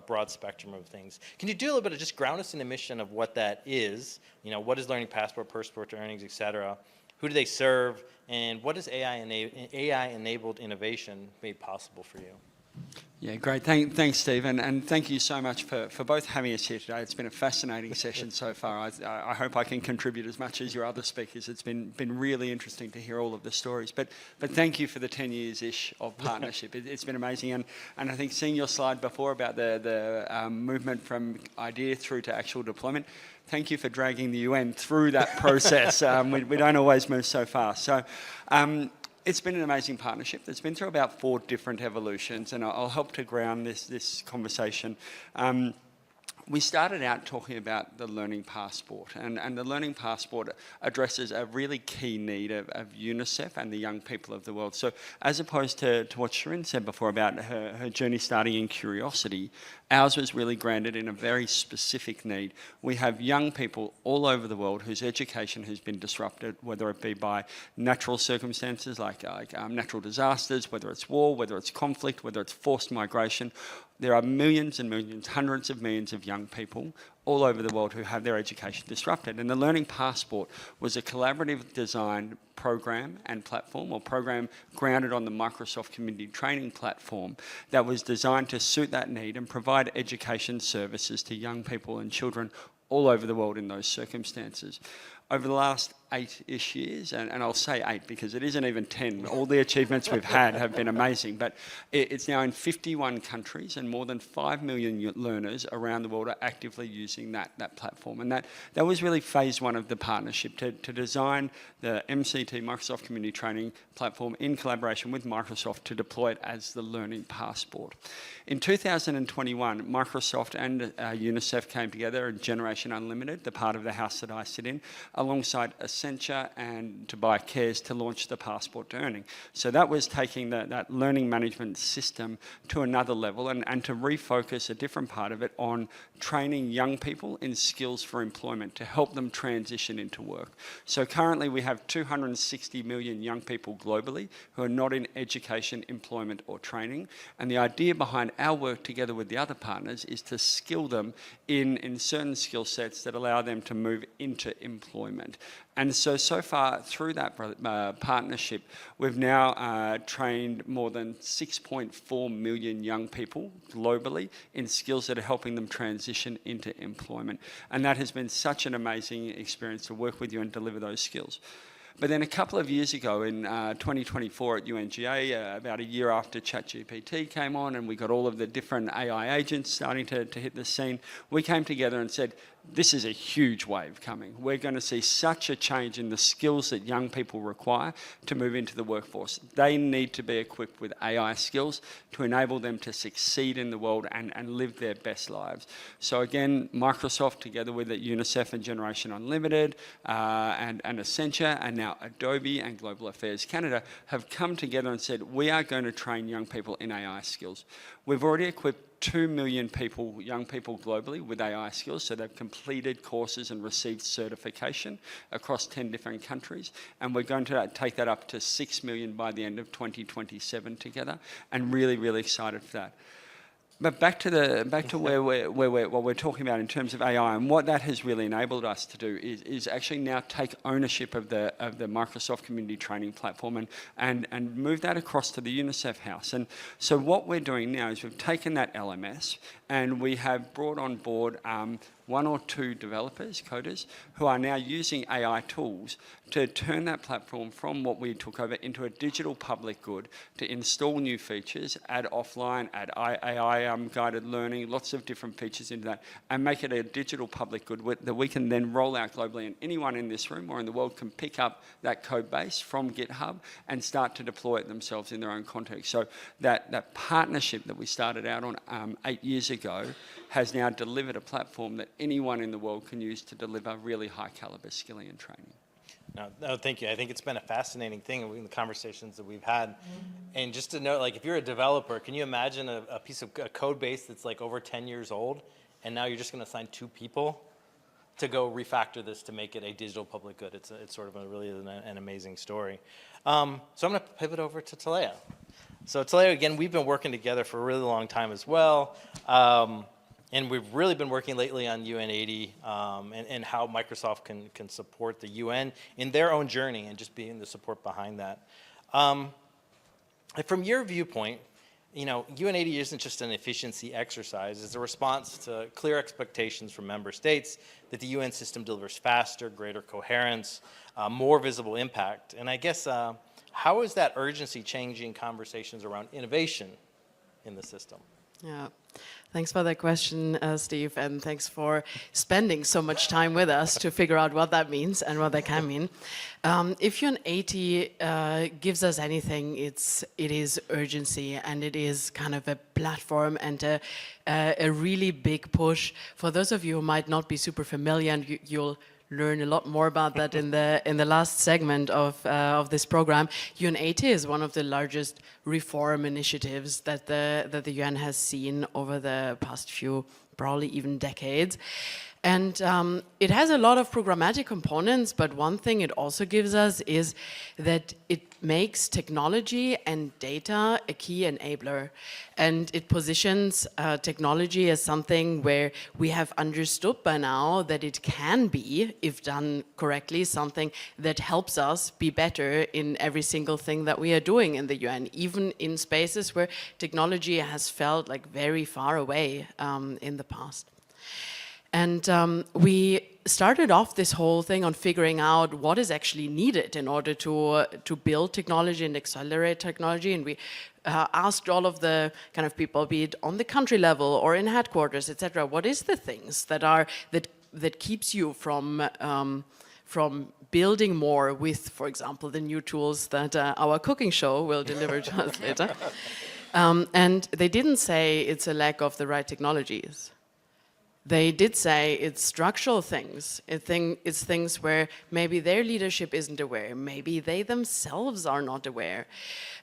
broad spectrum of things. Can you do a little bit of just ground us in the mission of what that is? What is Learning Passport, Passport to Earnings, et cetera? Who do they serve? And what is AI-enabled innovation made possible for you? Yeah, great. Thanks, Steve, and thank you so much for both having us here today. It's been a fascinating session so far. I hope I can contribute as much as your other speakers. It's been really interesting to hear all of the stories. But thank you for the 10 years-ish of partnership. It's been amazing, and I think seeing your slide before about the movement from idea through to actual deployment, thank you for dragging the UN through that process. We don't always move so fast. So. It's been an amazing partnership that's been through about 4 different evolutions, and I'll help to ground this conversation. We started out talking about the Learning Passport, and the Learning Passport addresses a really key need of UNICEF and the young people of the world. So as opposed to what Shirin said before about her journey starting in curiosity, ours was really grounded in a very specific need. We have young people all over the world whose education has been disrupted, whether it be by natural circumstances like natural disasters, whether it's war, whether it's conflict, whether it's forced migration. there are millions and millions, hundreds of millions of young people all over the world who have their education disrupted. And the Learning Passport was a collaborative design program and platform, or program grounded on the Microsoft Community Training Platform, that was designed to suit that need and provide education services to young people and children all over the world in those circumstances. Over the last 8-ish years, and I'll say 8 because it isn't even 10, all the achievements we've had have been amazing, but it's now in 51 countries and more than 5 million learners around the world are actively using that platform. And that was really phase 1 of the partnership, to design the MCT, Microsoft Community Training Platform, in collaboration with Microsoft to deploy it as the Learning Passport. In 2021, Microsoft and UNICEF came together, and Generation Unlimited, the part of the house that I sit in, alongside Accenture and Dubai Cares, to launch the Passport to Earning. So that was taking that learning management system to another level and to refocus a different part of it on training young people in skills for employment to help them transition into work. So currently we have 260 million young people globally who are not in education, employment or training. And the idea behind our work together with the other partners is to skill them in certain skill sets that allow them to move into employment. And so far through that partnership, we've now trained more than 6.4 million young people globally in skills that are helping them transition into employment. And that has been such an amazing experience to work with you and deliver those skills. But then a couple of years ago in 2024 at UNGA, about a year after ChatGPT came on and we got all of the different AI agents starting to hit the scene, we came together and said, this is a huge wave coming. We're going to see such a change in the skills that young people require to move into the workforce. They need to be equipped with AI skills to enable them to succeed in the world and live their best lives. So again, Microsoft together with UNICEF and Generation Unlimited and Accenture, and now Adobe and Global Affairs Canada have come together and said, we are going to train young people in AI skills. We've already equipped 2 million people, young people globally, with AI skills, so they've completed courses and received certification across 10 different countries, and we're going to take that up to 6 million by the end of 2027 together, and really, really excited for that. But back to where what we're talking about in terms of AI, and what that has really enabled us to do is actually now take ownership of the Microsoft Community Training Platform and move that across to the UNICEF house. And so what we're doing now is we've taken that LMS and we have brought on board 1 or 2 developers, coders, who are now using AI tools to turn that platform from what we took over into a digital public good, to install new features, add offline, add AI guided learning, lots of different features into that, and make it a digital public good that we can then roll out globally. And anyone in this room or in the world can pick up that code base from GitHub and start to deploy it themselves in their own context. So that partnership that we started out on 8 years ago has now delivered a platform that anyone in the world can use to deliver really high caliber skilling and training. No, thank you. I think it's been a fascinating thing in the conversations that we've had. And just to note, like, if you're a developer, can you imagine a piece of code base that's like over 10 years old, and now you're just going to assign 2 people to go refactor this to make it a digital public good? It's sort of really an amazing story. So I'm going to pivot over to Talea. So Talea, again, we've been working together for a really long time as well. And we've really been working lately on UN80 and how Microsoft can support the UN in their own journey and just being the support behind that. From your viewpoint, you know, UN80 isn't just an efficiency exercise. It's a response to clear expectations from member states that the UN system delivers faster, greater coherence, more visible impact. And I guess, how is that urgency changing conversations around innovation in the system? Yeah, thanks for that question, Steve, and thanks for spending so much time with us to figure out what that means and what that can mean. If UN80 gives us anything, it is urgency, and it is kind of a platform and a really big push. For those of you who might not be super familiar, and you'll learn a lot more about that in the last segment of this program. UN80 is one of the largest reform initiatives that the UN has seen over the past few, probably even decades. And it has a lot of programmatic components, but one thing it also gives us is that it makes technology and data a key enabler. And it positions technology as something where we have understood by now that it can be, if done correctly, something that helps us be better in every single thing that we are doing in the UN, even in spaces where technology has felt like very far away in the past. And we started off this whole thing on figuring out what is actually needed in order to build technology and accelerate technology. And we asked all of the kind of people, be it on the country level or in headquarters, etc., what is the things that keeps you from building more with, for example, the new tools that our cooking show will deliver to us later. And they didn't say it's a lack of the right technologies. They did say it's structural things. It's things where maybe their leadership isn't aware, maybe they themselves are not aware.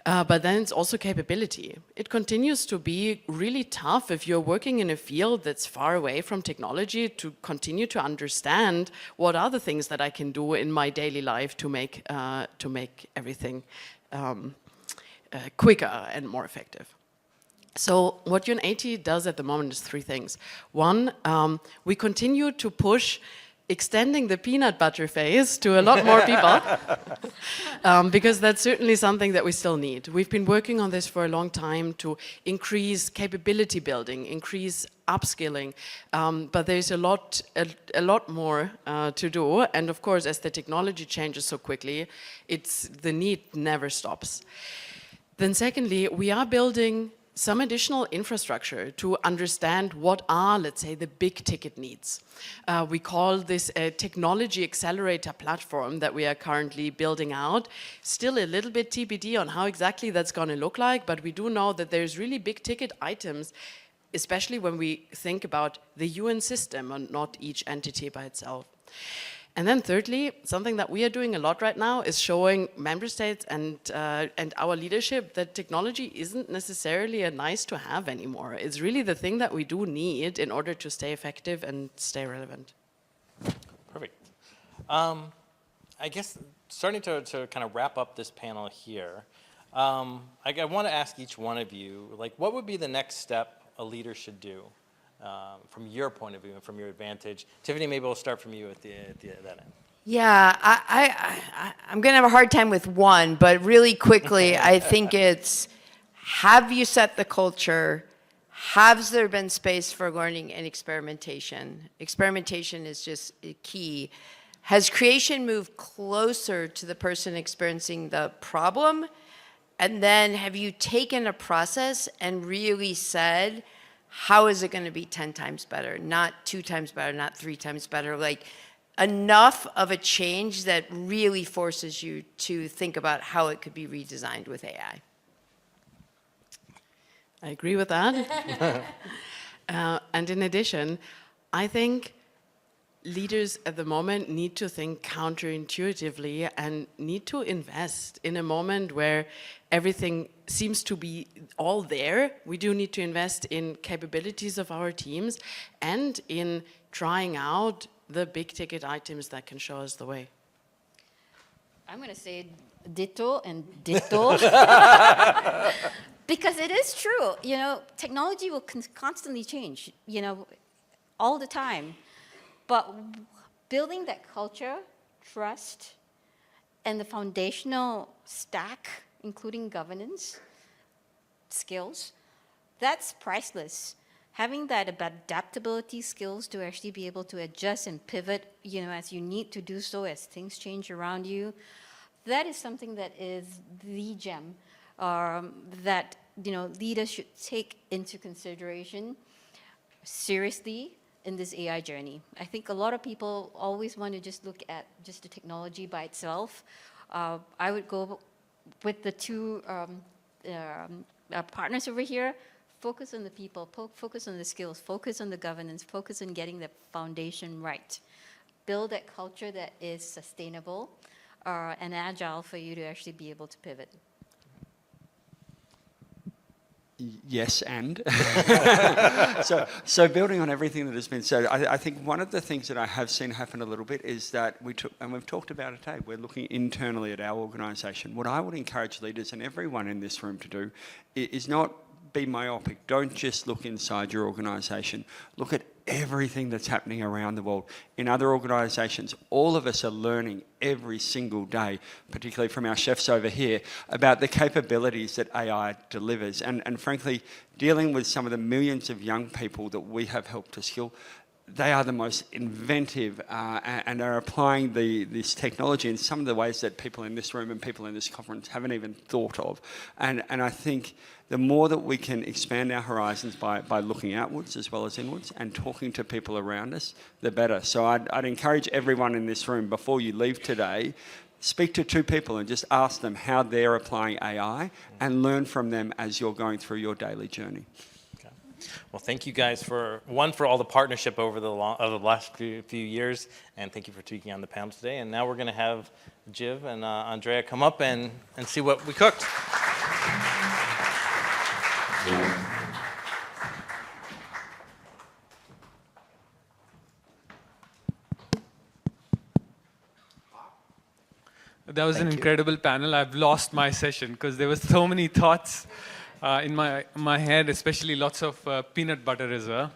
But then it's also capability. It continues to be really tough if you're working in a field that's far away from technology to continue to understand what are the things that I can do in my daily life to make everything quicker and more effective. So what UN80 does at the moment is three things. One, we continue to push extending the peanut butter phase to a lot more people, because that's certainly something that we still need. We've been working on this for a long time to increase capability building, increase upskilling, but there's a lot more to do. And of course, as the technology changes so quickly, the need never stops. Then secondly, we are building some additional infrastructure to understand what are, let's say, the big ticket needs. We call this a technology accelerator platform that we are currently building out. Still a little bit TBD on how exactly that's going to look like, but we do know that there's really big ticket items, especially when we think about the UN system and not each entity by itself. And then thirdly, something that we are doing a lot right now is showing member states and our leadership that technology isn't necessarily a nice to have anymore. It's really the thing that we do need in order to stay effective and stay relevant. Perfect. I guess starting to kind of wrap up this panel here, I want to ask each one of you, like, what would be the next step a leader should do? From your point of view and from your advantage. Tiffany, maybe we'll start from you at that end. Yeah, I'm going to have a hard time with one, but really quickly, I think it's, have you set the culture? Has there been space for learning and experimentation? Experimentation is just key. Has creation moved closer to the person experiencing the problem? And then have you taken a process and really said, how is it going to be 10 times better? Not 2 times better, not 3 times better. Like, enough of a change that really forces you to think about how it could be redesigned with AI. I agree with that. And in addition, I think leaders at the moment need to think counterintuitively and need to invest in a moment where everything seems to be all there. We do need to invest in capabilities of our teams and in trying out the big ticket items that can show us the way. I'm going to say ditto and ditto. Because it is true, technology will constantly change, all the time. But building that culture, trust, and the foundational stack, including governance skills, that's priceless. Having that adaptability skills to actually be able to adjust and pivot, as you need to do so as things change around you, that is something that is the gem that leaders should take into consideration seriously in this AI journey. I think a lot of people always want to just look at just the technology by itself. I would go with the two partners over here. Focus on the people, focus on the skills, focus on the governance, focus on getting the foundation right. Build that culture that is sustainable and agile for you to actually be able to pivot. Yes, and so building on everything that has been said, I think one of the things that I have seen happen a little bit is that and we've talked about it today, we're looking internally at our organisation. What I would encourage leaders and everyone in this room to do is not be myopic. Don't just look inside your organisation. Look at everything that's happening around the world. In other organisations, all of us are learning every single day, particularly from our chefs over here, about the capabilities that AI delivers. And frankly, dealing with some of the millions of young people that we have helped to skill, they are the most inventive and are applying this technology in some of the ways that people in this room and people in this conference haven't even thought of. And I think the more that we can expand our horizons by looking outwards as well as inwards and talking to people around us, the better. So I'd encourage everyone in this room, before you leave today, speak to 2 people and just ask them how they're applying AI and learn from them as you're going through your daily journey. Well, thank you guys for all the partnership over the last few years, and thank you for speaking on the panel today. And now we're going to have Jiv and Andrea come up and see what we cooked. That was an incredible panel. I've lost my session because there were so many thoughts in my head, especially lots of peanut butter as well.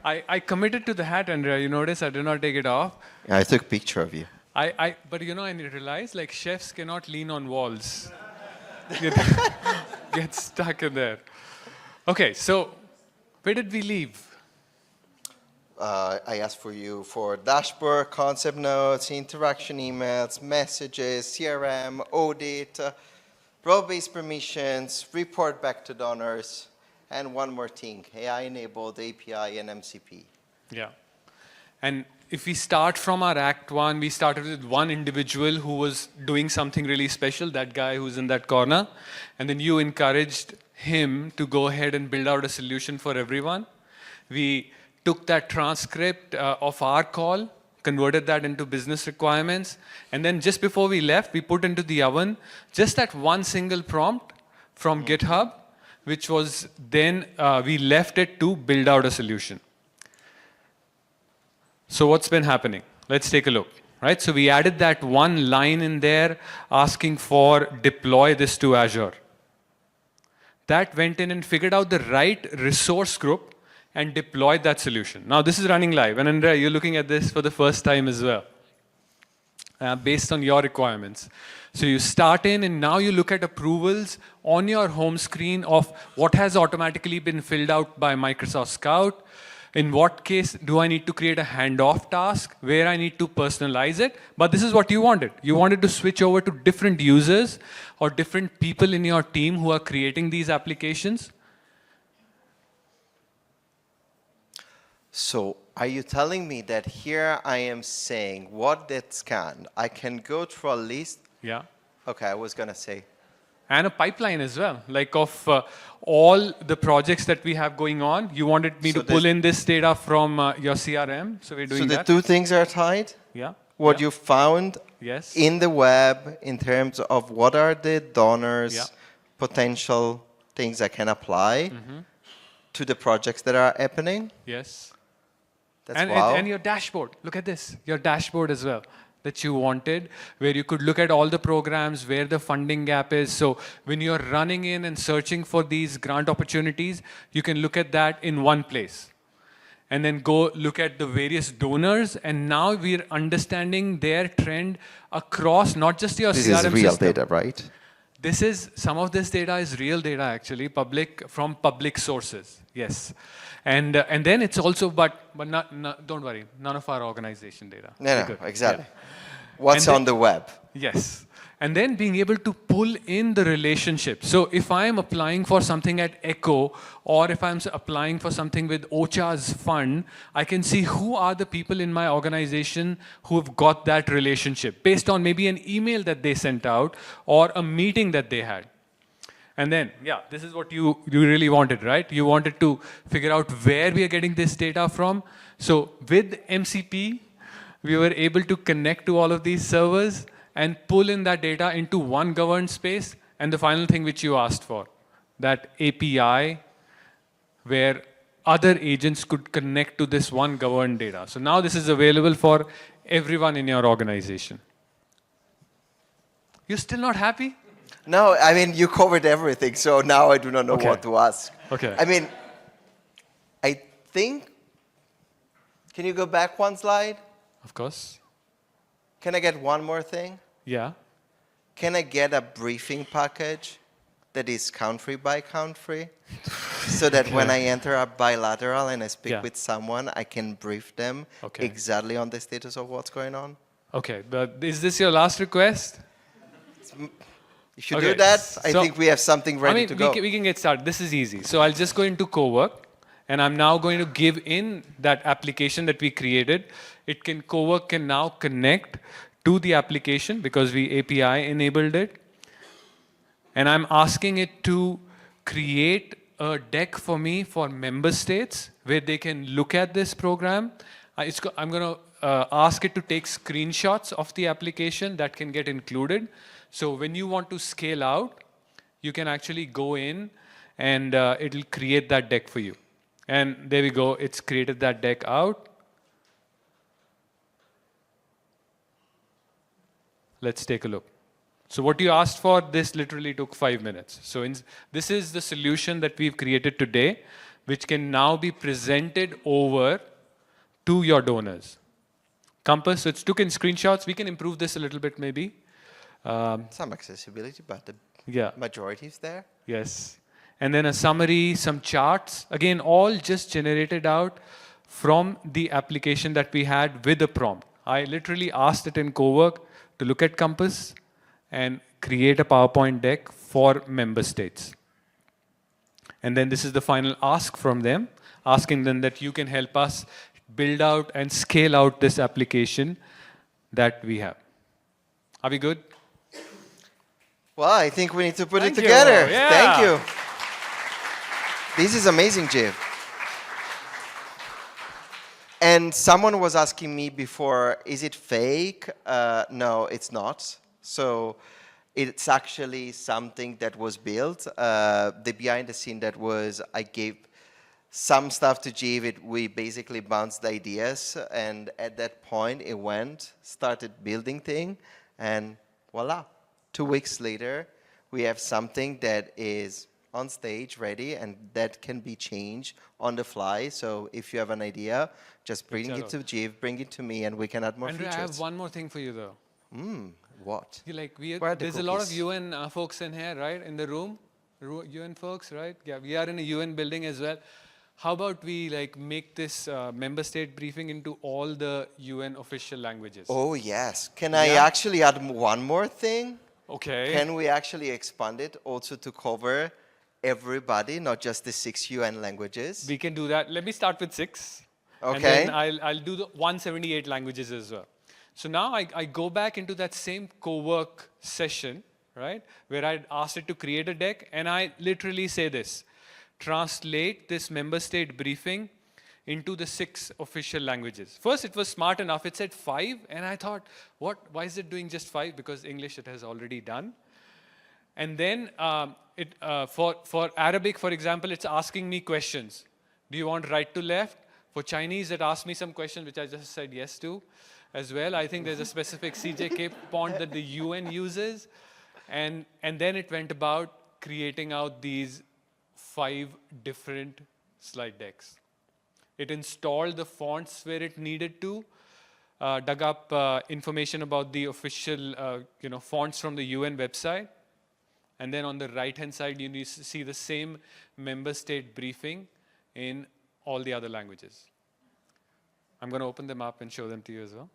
I committed to the hat, Andrea. You notice I did not take it off. Yeah, I took a picture of you. But you know, I realized like chefs cannot lean on walls. Get stuck in there. Okay, so where did we leave? I asked for dashboard, concept notes, interaction emails, messages, CRM, audit, role-based permissions, report back to donors, and one more thing, AI-enabled API and MCP. Yeah. And if we start from our Act 1, we started with one individual who was doing something really special, that guy who's in that corner, and then you encouraged him to go ahead and build out a solution for everyone. We took that transcript of our call, converted that into business requirements, and then just before we left, we put into the oven just that one single prompt from GitHub, which was then we left it to build out a solution. So what's been happening? Let's take a look. Right? So we added that one line in there asking for deploy this to Azure. That went in and figured out the right resource group and deployed that solution. Now this is running live, and Andrea, you're looking at this for the first time as well, based on your requirements. So you start in, and now you look at approvals on your home screen of what has automatically been filled out by Microsoft Scout. In what case do I need to create a handoff task where I need to personalize it? But this is what you wanted. You wanted to switch over to different users or different people in your team who are creating these applications. So are you telling me that here I am saying what that scanned, I can go through a list? Yeah. Okay, I was going to say. And a pipeline as well, like of all the projects that we have going on. You wanted me to pull in this data from your CRM, so we're doing that. So the two things are tied? Yeah. What you found yes. in the web in terms of what are the donors' potential things that can apply to the projects that are happening? Yes. That's wow. And your dashboard, look at this, your dashboard as well, that you wanted, where you could look at all the programs, where the funding gap is. So when you're running in and searching for these grant opportunities, you can look at that in one place. And then go look at the various donors, and now we're understanding their trend across not just your CRM system. This is real data, right? This is, some of this data is real data actually, from public sources, yes. And then it's also, but not, don't worry, none of our organization data. No, exactly. Yeah. What's on the web? Yes. And then being able to pull in the relationship. So if I'm applying for something at ECHO, or if I'm applying for something with OCHA's fund, I can see who are the people in my organization who have got that relationship based on maybe an email that they sent out or a meeting that they had. And then, yeah, this is what you really wanted, right? You wanted to figure out where we are getting this data from. So with MCP, we were able to connect to all of these servers and pull in that data into one governed space. And the final thing which you asked for, that API where other agents could connect to this one governed data. So now this is available for everyone in your organization. You're still not happy? No, I mean, you covered everything, so now I do not know what to ask. Okay. I mean, I think, can you go back one slide? Of course. Can I get one more thing? Yeah. Can I get a briefing package that is country by country? So that when I enter a bilateral and I speak with someone, I can brief them exactly on the status of what's going on? Okay, but is this your last request? If you do that, I think we have something ready to go. We can get started. This is easy. So I'll just go into co-work, and I'm now going to give in that application that we created. Co-work can now connect to the application because we API enabled it. And I'm asking it to create a deck for me for member states where they can look at this program. I'm going to ask it to take screenshots of the application that can get included. So when you want to scale out, you can actually go in and it'll create that deck for you. And there we go. It's created that deck out. Let's take a look. So what you asked for, this literally took 5 minutes. So this is the solution that we've created today, which can now be presented over to your donors. Compass, so it's took in screenshots. We can improve this a little bit maybe. Some accessibility, but the majority is there. Yes. And then a summary, some charts. Again, all just generated out from the application that we had with a prompt. I literally asked it in co-work to look at Compass and create a PowerPoint deck for member states. And then this is the final ask from them, asking them that you can help us build out and scale out this application that we have. Are we good? Well, I think we need to put it together. Yeah. Thank you. This is amazing, Jiv. And someone was asking me before, is it fake? No, it's not. So it's actually something that was built. The behind the scene that was, I gave some stuff to Jiv. We basically bounced ideas. And at that point, it started building thing. And voila. 2 weeks later, we have something that is on stage, ready, and that can be changed on the fly. So if you have an idea, just bring it to Jiv, bring it to me, and we can add more Andrew, features. I have one more thing for you, though. What? There's a lot of UN folks in here, right? In the room, UN folks, right? Yeah, we are in a UN building as well. How about we make this member state briefing into all the UN official languages? Oh yes. Can I actually add one more thing? Okay. Can we actually expand it also to cover everybody, not just the 6 UN languages? We can do that. Let me start with 6. Okay. And then I'll do the 178 languages as well. So now I go back into that same co-work session, right, where I asked it to create a deck, and I literally say this: translate this member state briefing into the 6 official languages. First, it was smart enough. It said 5, and I thought, what? Why is it doing just 5? Because English it has already done. And then for Arabic, for example, it's asking me questions. Do you want right to left? For Chinese, it asked me some questions, which I just said yes to as well. I think there's a specific CJK font that the UN uses. And then it went about creating out these 5 different slide decks. It installed the fonts where it needed to, dug up information about the official fonts from the UN website. And then on the right-hand side, you need to see the same member state briefing in all the other languages. I'm going to open them up and show them to you as well.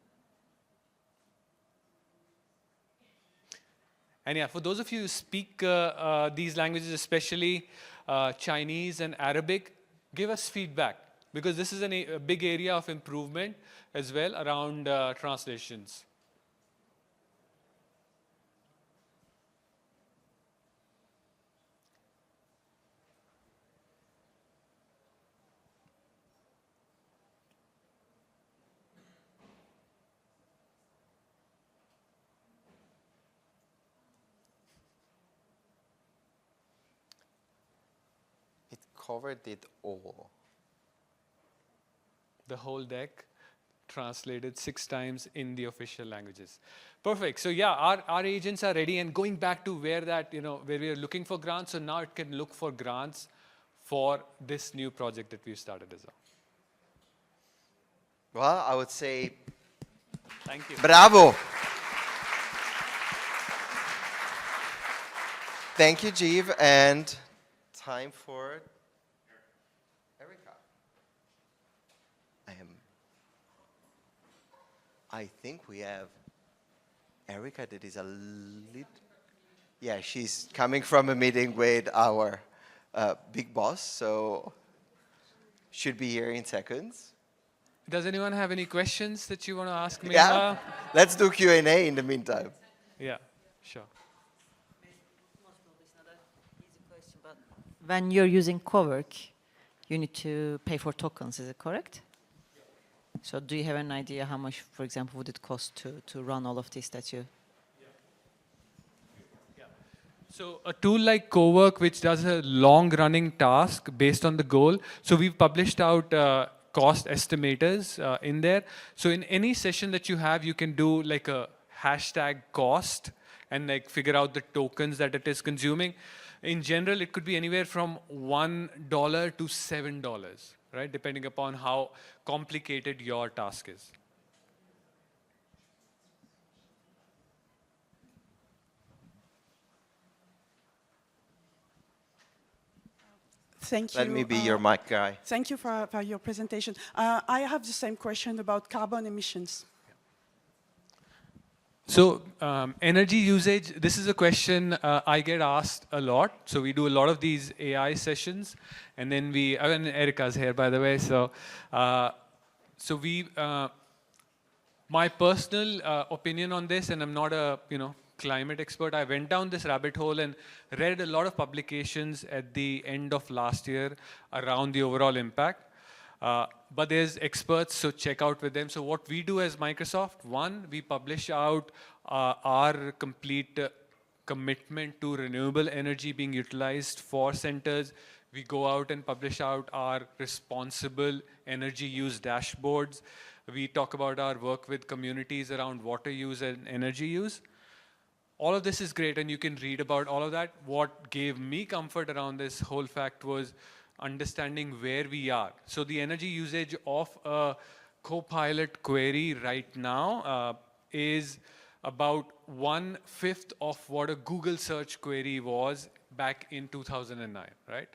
And yeah, for those of you who speak these languages, especially Chinese and Arabic, give us feedback, because this is a big area of improvement as well around translations. covered it all. The whole deck translated 6 times in the official languages. Perfect. So yeah, our agents are ready, and going back to where that, where we are looking for grants, so now it can look for grants for this new project that we've started as well. Well, I would say thank you. Bravo. Thank you, Jeev, and time for Erica. I think we have Erica that is a little... Yeah, she's coming from a meeting with our big boss, so should be here in seconds. Does anyone have any questions that you want to ask me? Yeah, let's do Q&A in the meantime. Yeah, sure. When you're using Cowork, you need to pay for tokens, is it correct? So do you have an idea how much, for example, would it cost to run all of this that you... So a tool like Cowork, which does a long-running task based on the goal. So we've published out cost estimators in there. So in any session that you have, you can do like a hashtag cost and like figure out the tokens that it is consuming. In general, it could be anywhere from $1 to $7, right? Depending upon how complicated your task is. Thank you. Let me be your mic guy. Thank you for your presentation. I have the same question about carbon emissions. So energy usage, this is a question I get asked a lot. So we do a lot of these AI sessions, and then and Erica's here, by the way. So, my personal opinion on this, and I'm not a climate expert, I went down this rabbit hole and read a lot of publications at the end of last year around the overall impact. But there's experts, so check out with them. So what we do as Microsoft, one, we publish out our complete commitment to renewable energy being utilized for centers. We go out and publish out our responsible energy use dashboards. We talk about our work with communities around water use and energy use. All of this is great, and you can read about all of that. What gave me comfort around this whole fact was understanding where we are. So the energy usage of a Copilot query right now is about 1/5 of what a Google search query was back in 2009, right?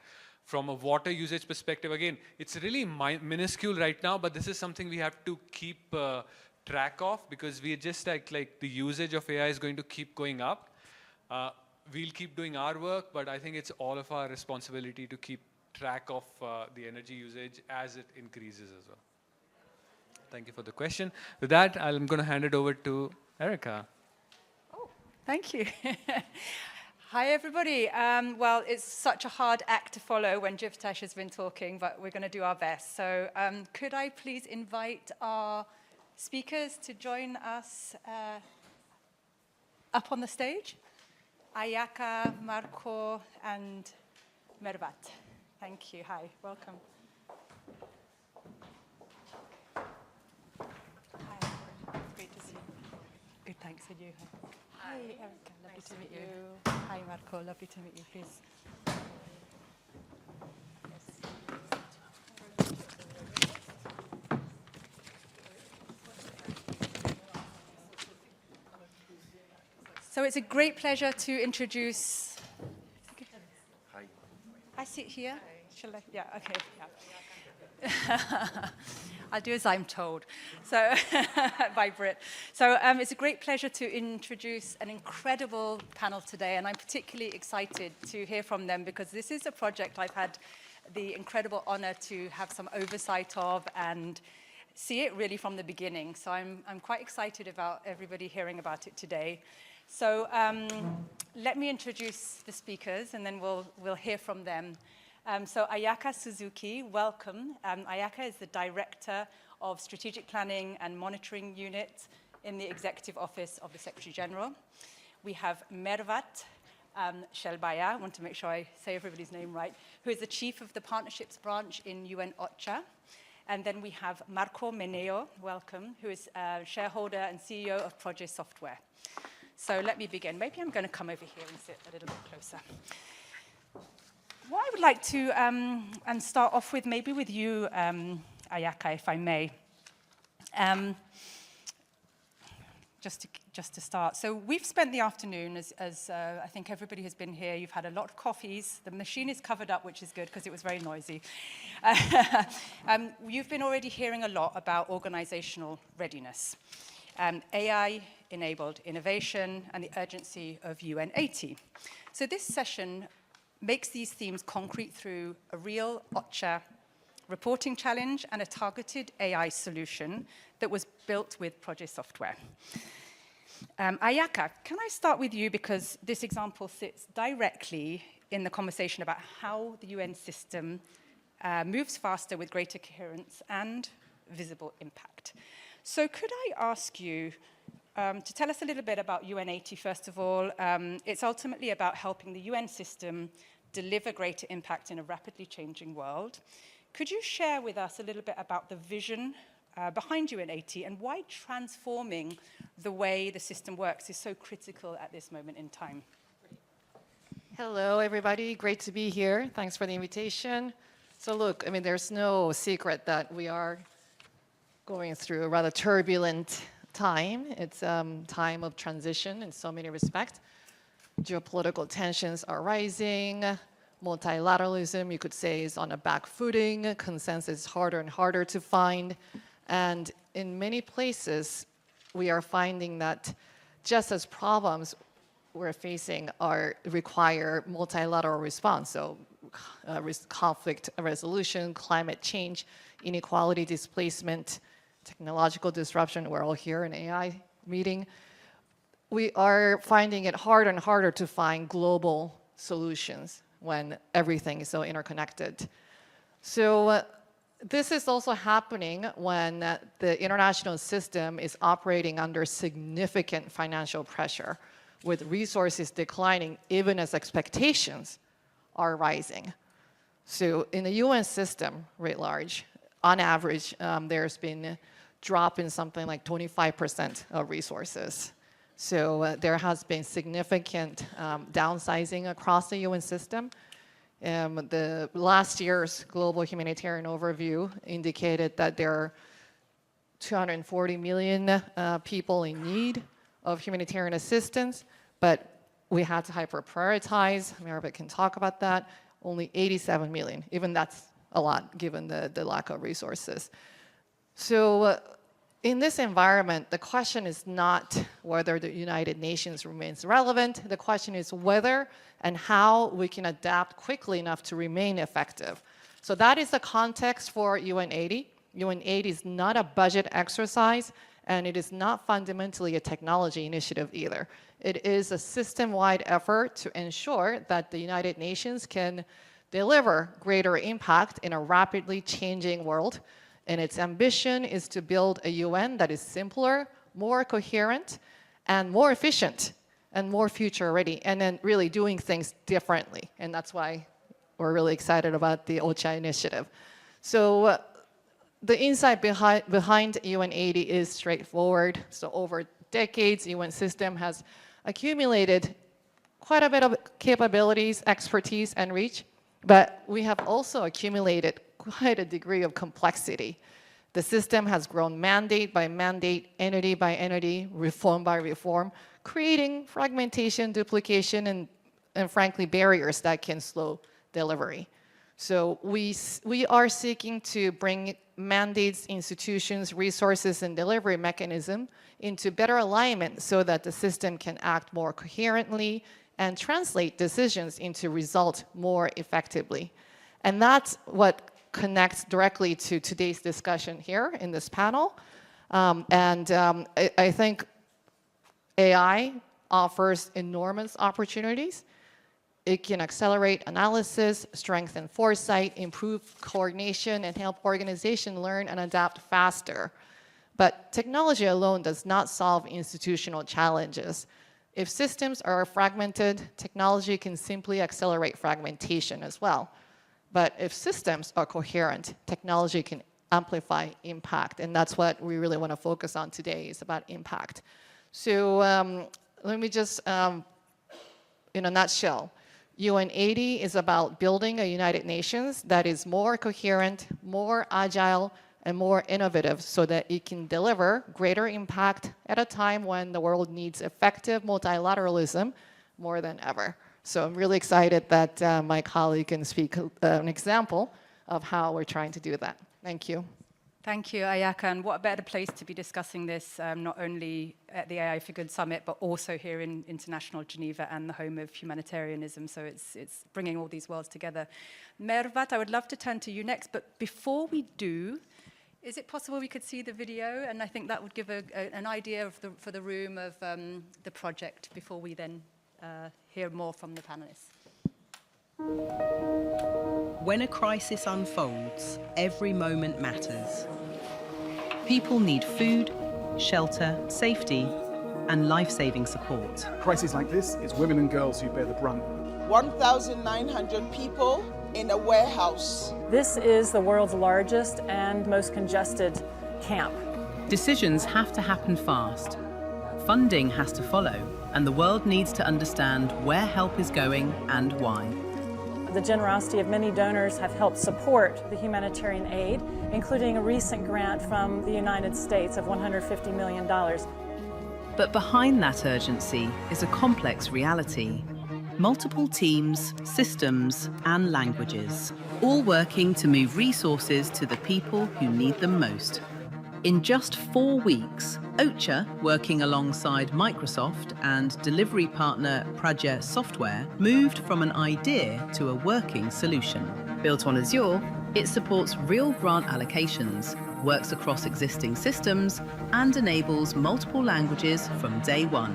From a water usage perspective, again, it's really minuscule right now, but this is something we have to keep track of, because we just like the usage of AI is going to keep going up. We'll keep doing our work, but I think it's all of our responsibility to keep track of the energy usage as it increases as well. Thank you for the question. With that, I'm going to hand it over to Erica. Oh, thank you. Hi, everybody. Well, it's such a hard act to follow when Jivtesh has been talking, but we're going to do our best. So could I please invite our speakers to join us up on the stage? Ayaka, Marco, and Mervat. Thank you. Hi, welcome. Hi, great to see you. Good, thanks, and you. Hi, Erica, lovely to meet you. Hi, Marco, lovely to meet you, please. So it's a great pleasure to introduce... Hi. I sit here. Shall I? Yeah, okay. Yeah. I'll do as I'm told. So, by Britt. So it's a great pleasure to introduce an incredible panel today, and I'm particularly excited to hear from them because this is a project I've had the incredible honor to have some oversight of and see it really from the beginning. So I'm quite excited about everybody hearing about it today. So let me introduce the speakers, and then we'll hear from them. So Ayaka Suzuki, welcome. Ayaka is the Director of Strategic Planning and Monitoring Unit in the Executive Office of the Secretary General. We have Mervat, Shelbaya, I want to make sure I say everybody's name right, who is the chief of the partnerships branch in UN OCHA. And then we have Marco Meneo, welcome, who is shareholder and CEO of Project Software. So let me begin. Maybe I'm going to come over here and sit a little bit closer. What I would like to and start off with, maybe with you, Ayaka, if I may. Just to start. So we've spent the afternoon, as I think everybody has been here, you've had a lot of coffees. The machine is covered up, which is good because it was very noisy. You've been already hearing a lot about organizational readiness, AI-enabled innovation, and the urgency of UN 80. So this session makes these themes concrete through a real OCHA reporting challenge and a targeted AI solution that was built with Project Software. Ayaka, can I start with you, because this example sits directly in the conversation about how the UN system moves faster with greater coherence and visible impact. So could I ask you to tell us a little bit about UN 80, first of all. It's ultimately about helping the UN system deliver greater impact in a rapidly changing world. Could you share with us a little bit about the vision behind UN 80 and why transforming the way the system works is so critical at this moment in time? Hello, everybody. Great to be here. Thanks for the invitation. So look, I mean, there's no secret that we are going through a rather turbulent time. It's a time of transition in so many respects. Geopolitical tensions are rising. Multilateralism, you could say, is on a back footing. Consensus is harder and harder to find. And in many places, we are finding that just as problems we're facing require multilateral response, so conflict resolution, climate change, inequality, displacement, technological disruption, we're all here in AI meeting. We are finding it harder and harder to find global solutions when everything is so interconnected. So this is also happening when the international system is operating under significant financial pressure, with resources declining even as expectations are rising. So in the UN system, writ large, on average, there's been a drop in something like 25% of resources. So there has been significant downsizing across the UN system. The last year's Global Humanitarian Overview indicated that there are 240 million people in need of humanitarian assistance, but we had to hyper-prioritize. Maribeth can talk about that. Only 87 million. Even that's a lot, given the lack of resources. So in this environment, the question is not whether the United Nations remains relevant. The question is whether and how we can adapt quickly enough to remain effective. So that is the context for UN 80. UN 80 is not a budget exercise, and it is not fundamentally a technology initiative either. It is a system-wide effort to ensure that the United Nations can deliver greater impact in a rapidly changing world. And its ambition is to build a UN that is simpler, more coherent, and more efficient, and more future-ready, and then really doing things differently. And that's why we're really excited about the OCHA initiative. So the insight behind UN 80 is straightforward. So over decades, UN system has accumulated quite a bit of capabilities, expertise, and reach, but we have also accumulated quite a degree of complexity. The system has grown mandate by mandate, entity by entity, reform by reform, creating fragmentation, duplication, and frankly, barriers that can slow delivery. So we are seeking to bring mandates, institutions, resources, and delivery mechanism into better alignment so that the system can act more coherently and translate decisions into results more effectively. And that's what connects directly to today's discussion here in this panel. I think AI offers enormous opportunities. It can accelerate analysis, strengthen foresight, improve coordination, and help organizations learn and adapt faster. But technology alone does not solve institutional challenges. If systems are fragmented, technology can simply accelerate fragmentation as well. But if systems are coherent, technology can amplify impact. And that's what we really want to focus on today, is about impact. So let me just, in a nutshell, UN 80 is about building a United Nations that is more coherent, more agile, and more innovative so that it can deliver greater impact at a time when the world needs effective multilateralism more than ever. So I'm really excited that my colleague can speak an example of how we're trying to do that. Thank you. Thank you, Ayaka. And what a better place to be discussing this, not only at the AI for Good Summit, but also here in international Geneva and the home of humanitarianism. So it's bringing all these worlds together. Mervat, I would love to turn to you next. But before we do, is it possible we could see the video? And I think that would give an idea of for the room of the project before we then hear more from the panelists. When a crisis unfolds, every moment matters. People need food, shelter, safety, and life-saving support. Crises like this, it's women and girls who bear the brunt. 1,900 people in a warehouse. This is the world's largest and most congested camp. Decisions have to happen fast. Funding has to follow, and the world needs to understand where help is going and why. The generosity of many donors have helped support the humanitarian aid, including a recent grant from the United States of $150 million. But behind that urgency is a complex reality. Multiple teams, systems, and languages, all working to move resources to the people who need them most. In just 4 weeks, OCHA, working alongside Microsoft and delivery partner Praja Software, moved from an idea to a working solution. Built on Azure, it supports real grant allocations, works across existing systems, and enables multiple languages from day one.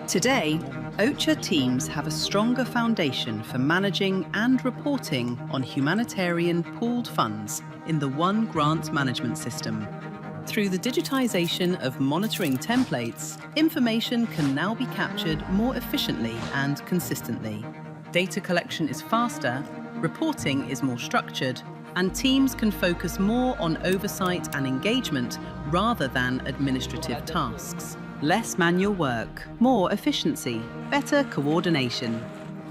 Today, OCHA teams have a stronger foundation for managing and reporting on humanitarian pooled funds in the One Grant Management System. Through the digitization of monitoring templates, information can now be captured more efficiently and consistently. Data collection is faster, reporting is more structured, and teams can focus more on oversight and engagement rather than administrative tasks. Less manual work, more efficiency, better coordination.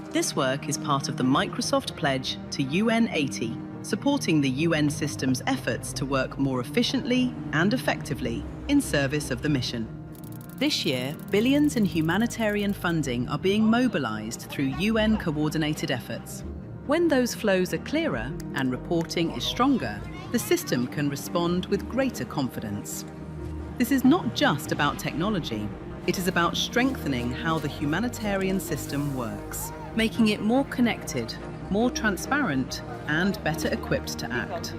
This work is part of the Microsoft pledge to UN 80, supporting the UN system's efforts to work more efficiently and effectively in service of the mission. This year, billions in humanitarian funding are being mobilized through UN-coordinated efforts. When those flows are clearer and reporting is stronger, the system can respond with greater confidence. This is not just about technology. It is about strengthening how the humanitarian system works, making it more connected, more transparent, and better equipped to act.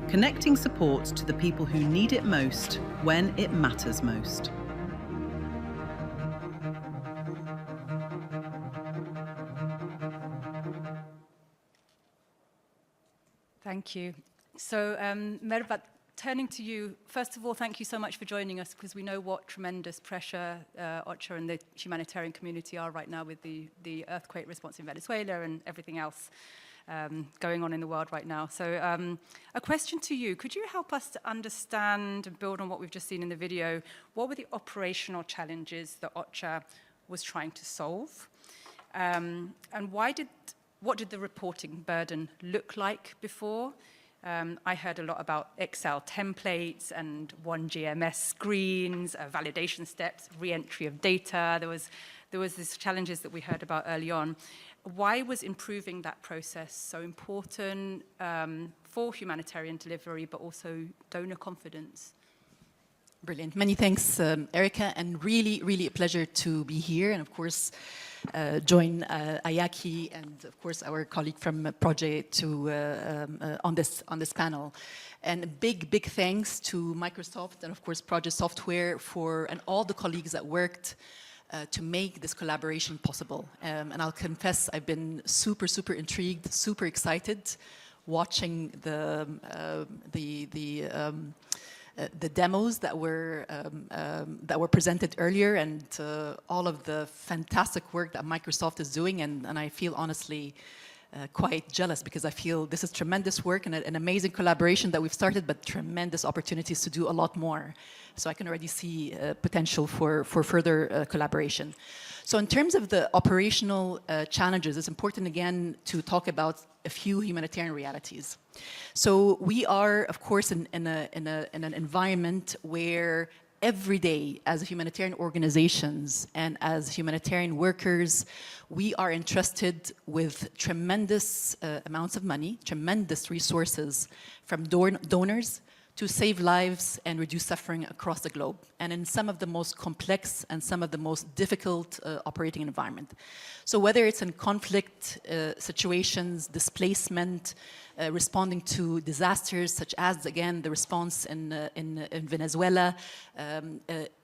Connecting support to the people who need it most when it matters most. Thank you. So, Mervat, turning to you, first of all, thank you so much for joining us, because we know what tremendous pressure OCHA and the humanitarian community are right now with the earthquake response in Venezuela and everything else going on in the world right now. So a question to you, could you help us to understand and build on what we've just seen in the video? What were the operational challenges that OCHA was trying to solve? And what did the reporting burden look like before? I heard a lot about Excel templates and one GMS screens, validation steps, re-entry of data. There was these challenges that we heard about early on. Why was improving that process so important for humanitarian delivery, but also donor confidence? Brilliant. Many thanks, Erica, and really, really a pleasure to be here. And of course, join Ayaki and of course our colleague from Project on this panel. And a big thanks to Microsoft and of course Project Software and all the colleagues that worked to make this collaboration possible. And I'll confess, I've been super intrigued, super excited watching the the demos that were presented earlier, and all of the fantastic work that Microsoft is doing, and I feel honestly quite jealous, because I feel this is tremendous work and an amazing collaboration that we've started, but tremendous opportunities to do a lot more. So I can already see potential for further collaboration. So in terms of the operational challenges, it's important again to talk about a few humanitarian realities. So we are, of course, in an environment where every day, as humanitarian organizations and as humanitarian workers, we are entrusted with tremendous amounts of money, tremendous resources from donors to save lives and reduce suffering across the globe, and in some of the most complex and some of the most difficult operating environment. So whether it's in conflict situations, displacement, responding to disasters such as, again, the response in Venezuela,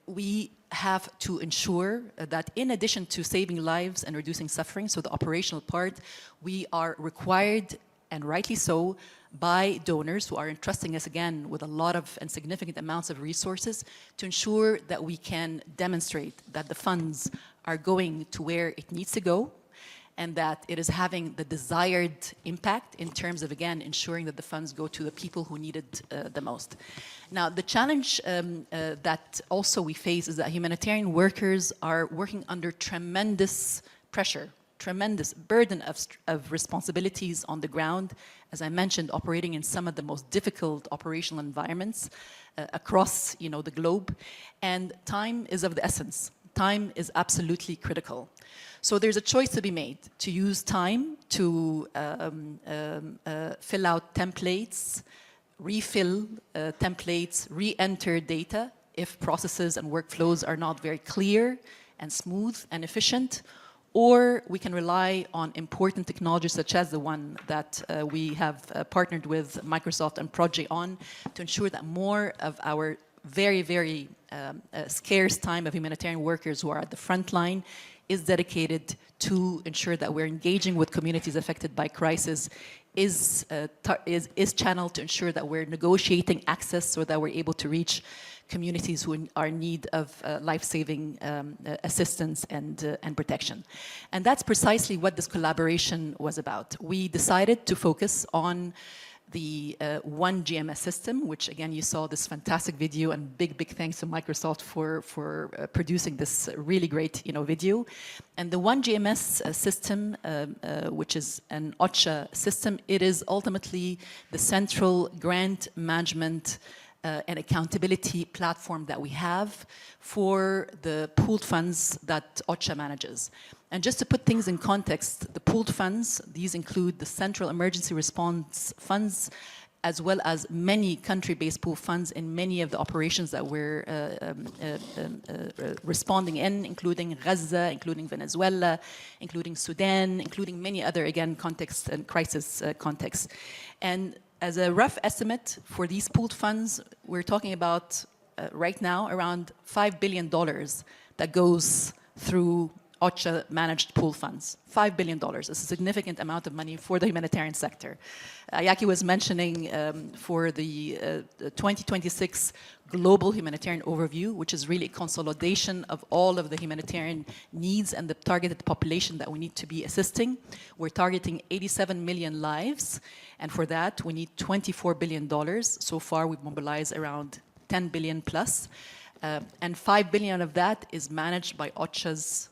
we have to ensure that in addition to saving lives and reducing suffering, so the operational part, we are required, and rightly so, by donors who are entrusting us again with a lot of and significant amounts of resources to ensure that we can demonstrate that the funds are going to where it needs to go, and that it is having the desired impact in terms of, again, ensuring that the funds go to the people who need it the most. Now, the challenge that also we face is that humanitarian workers are working under tremendous pressure, tremendous burden of responsibilities on the ground, as I mentioned, operating in some of the most difficult operational environments across, the globe, and time is of the essence. Time is absolutely critical. So there's a choice to be made to use time to fill out templates, refill templates, re-enter data if processes and workflows are not very clear and smooth and efficient, or we can rely on important technologies such as the one that we have partnered with Microsoft and Project on to ensure that more of our very, very scarce time of humanitarian workers who are at the front line is dedicated to ensure that we're engaging with communities affected by crisis, is channeled to ensure that we're negotiating access so that we're able to reach communities who are in need of life-saving assistance and protection. And that's precisely what this collaboration was about. We decided to focus on the one GMS system, which again, you saw this fantastic video, and big thanks to Microsoft for producing this really great video. And the one GMS system, which is an OCHA system, it is ultimately the central grant management and accountability platform that we have for the pooled funds that OCHA manages. And just to put things in context, the pooled funds, these include the Central Emergency Response Funds, as well as many country-based pool funds in many of the operations that we're responding in, including Gaza, including Venezuela, including Sudan, including many other, again, contexts and crisis contexts. And as a rough estimate for these pooled funds, we're talking about right now around $5 billion that goes through OCHA-managed pool funds. $5 billion is a significant amount of money for the humanitarian sector. Ayaki was mentioning for the 2026 Global Humanitarian Overview, which is really a consolidation of all of the humanitarian needs and the targeted population that we need to be assisting. We're targeting 87 million lives, and for that we need $24 billion. So far we've mobilized around 10 billion plus, and 5 billion of that is managed by OCHA's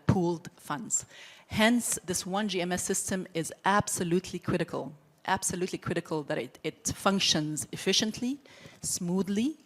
pooled funds. Hence, this one GMS system is absolutely critical that it functions efficiently, smoothly,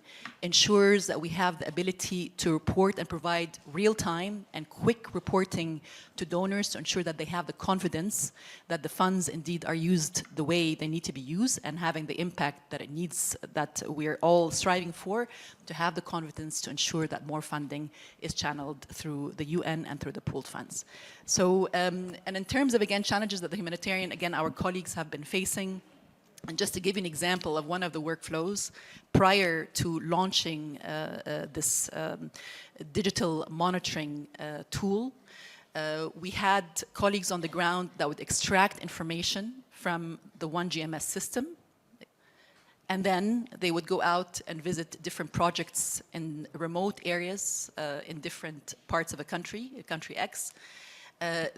ensures that we have the ability to report and provide real-time and quick reporting to donors to ensure that they have the confidence that the funds indeed are used the way they need to be used and having the impact that it needs, that we're all striving for, to have the confidence to ensure that more funding is channeled through the UN and through the pooled funds. So, and in terms of, again, challenges that the humanitarian, again, our colleagues have been facing, and just to give you an example of one of the workflows, prior to launching this digital monitoring tool, we had colleagues on the ground that would extract information from the one GMS system, And then they would go out and visit different projects in remote areas in different parts of a country X.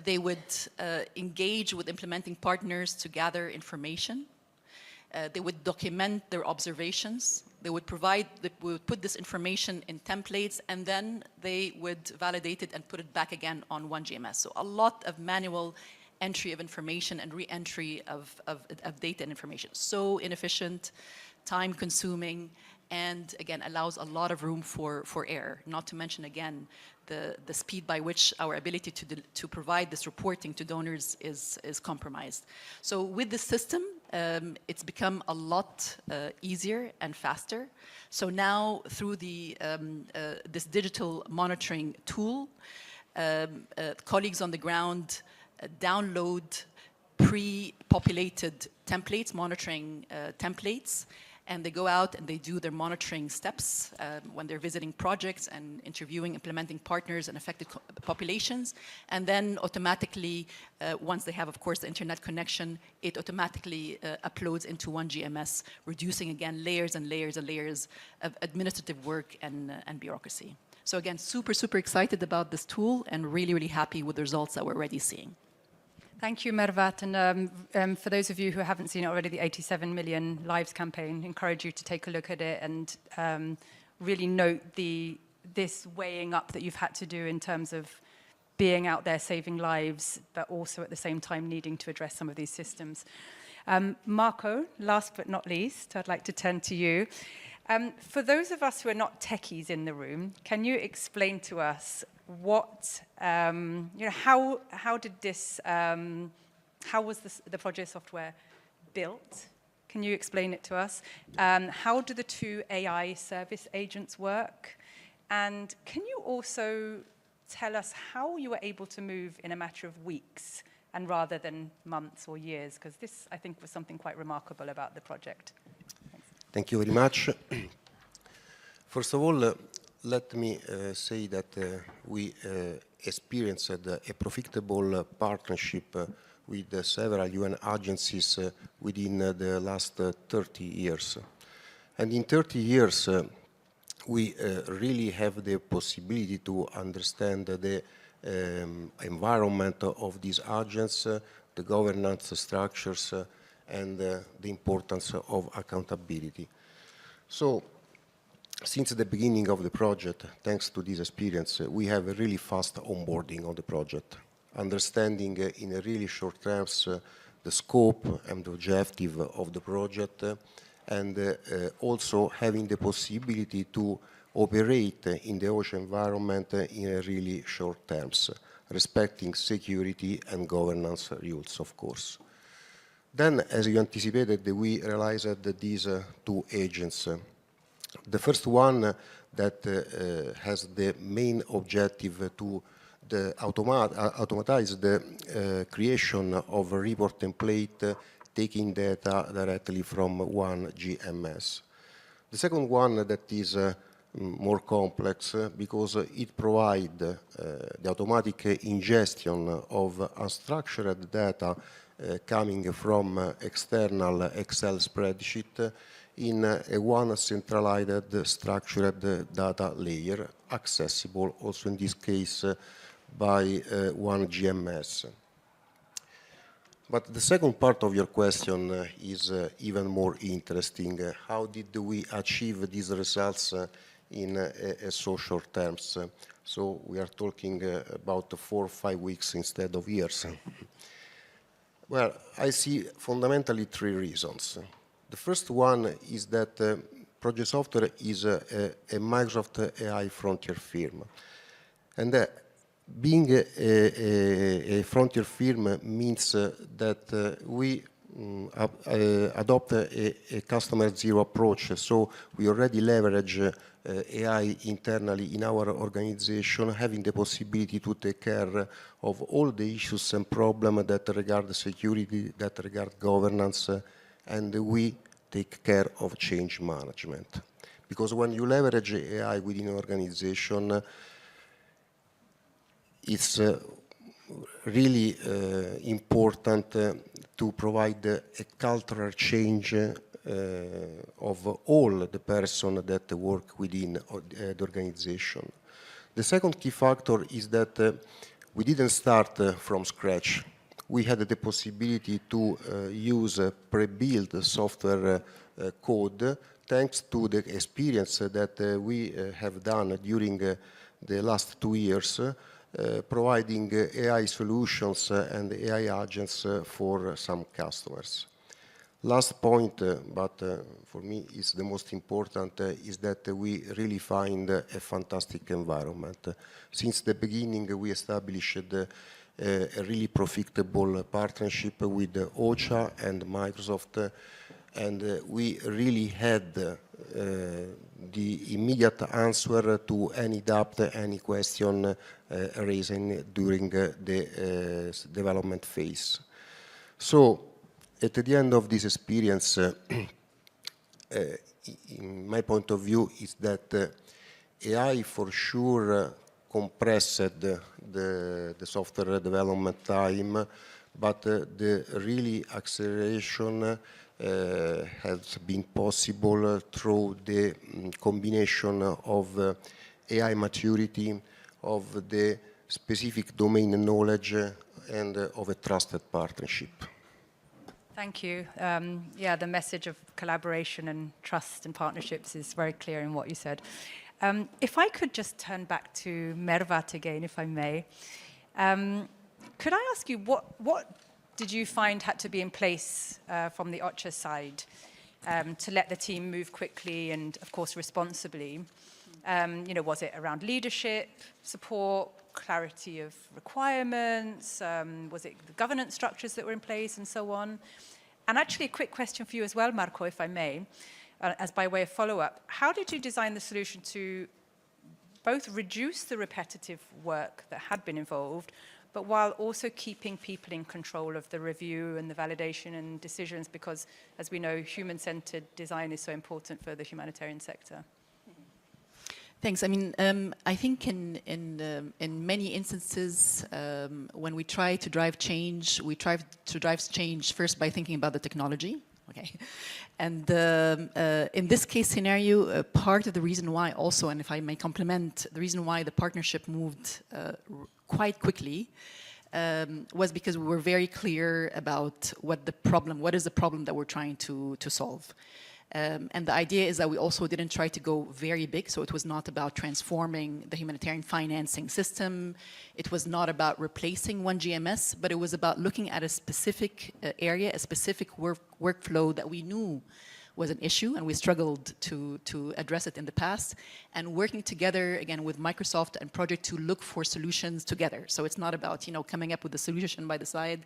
They would engage with implementing partners to gather information. They would document their observations. They would put this information in templates, and then they would validate it and put it back again on one GMS. So a lot of manual entry of information and re-entry of data and information. So inefficient, time-consuming, and again, allows a lot of room for error. Not to mention, again, the speed by which our ability to provide this reporting to donors is compromised. So with the system, it's become a lot easier and faster. So now through this digital monitoring tool, colleagues on the ground download pre-populated templates, monitoring templates, and they go out and they do their monitoring steps when they're visiting projects and interviewing, implementing partners and affected populations. And then automatically, once they have, of course, the internet connection, it automatically uploads into one GMS, reducing, again, layers and layers and layers of administrative work and bureaucracy. So again, super, super excited about this tool and really, really happy with the results that we're already seeing. Thank you, Mervat. And for those of you who haven't seen it already, the 87 Million Lives campaign, encourage you to take a look at it and really note this weighing up that you've had to do in terms of being out there saving lives, but also at the same time needing to address some of these systems. Marco, last but not least, I'd like to turn to you. For those of us who are not techies in the room, can you explain to us what, how did this, how was the project software built? Can you explain it to us? How do the two AI service agents work? And can you also tell us how you were able to move in a matter of weeks and rather than months or years? Because this, I think, was something quite remarkable about the project. Thank you very much. First of all, let me say that we experienced a profitable partnership with several UN agencies within the last 30 years. And in 30 years, we really have the possibility to understand the environment of these agents, the governance structures, and the importance of accountability. So, since the beginning of the project, thanks to this experience, we have a really fast onboarding of the project, understanding in a really short terms the scope and the objective of the project, and also having the possibility to operate in the ocean environment in a really short terms, respecting security and governance rules, of course. Then, as you anticipated, we realized that these two agents. The first one that has the main objective to automatize the creation of a report template taking data directly from one GMS. The second one that is more complex because it provides the automatic ingestion of unstructured data coming from external Excel spreadsheet in a one centralized structured data layer, accessible also in this case by one GMS. But the second part of your question is even more interesting. How did we achieve these results in so short terms? So we are talking about 4 or 5 weeks instead of years. Well, I see fundamentally 3 reasons. The first one is that Project Software is a Microsoft AI frontier firm. And being a frontier firm means that we adopt a customer zero approach. So we already leverage AI internally in our organization, having the possibility to take care of all the issues and problems that regard security, that regard governance, and we take care of change management. Because when you leverage AI within an organization, it's really important to provide a cultural change of all the persons that work within the organization. The second key factor is that we didn't start from scratch. We had the possibility to use pre-built software code thanks to the experience that we have done during the last 2 years, providing AI solutions and AI agents for some customers. Last point, but for me is the most important, is that we really find a fantastic environment. Since the beginning, we established a really profitable partnership with OCHA and Microsoft, and we really had the immediate answer to any doubt, any question raising during the development phase. So, at the end of this experience, in my point of view, is that AI for sure compressed the software development time, but the really acceleration has been possible through the combination of AI maturity, of the specific domain knowledge, and of a trusted partnership. Thank you. Yeah, the message of collaboration and trust and partnerships is very clear in what you said. If I could just turn back to Mervat again, if I may. Could I ask you, what did you find had to be in place from the OCHA side to let the team move quickly and, of course, responsibly? You know, was it around leadership, support, clarity of requirements? Was it the governance structures that were in place and so on? And actually a quick question for you as well, Marco, if I may, as by way of follow-up. How did you design the solution to both reduce the repetitive work that had been involved, but while also keeping people in control of the review and the validation and decisions, because, as we know, human-centered design is so important for the humanitarian sector? Thanks. I mean, I think in many instances, when we try to drive change, we try to drive change first by thinking about the technology. Okay, and in this case scenario, part of the reason why also, and if I may compliment, the reason why the partnership moved quite quickly was because we were very clear about what is the problem that we're trying to solve. And the idea is that we also didn't try to go very big, so it was not about transforming the humanitarian financing system. It was not about replacing one GMS, but it was about looking at a specific area, a specific workflow that we knew was an issue, and we struggled to address it in the past, and working together, again, with Microsoft and Project to look for solutions together. So it's not about, you know, coming up with a solution by the side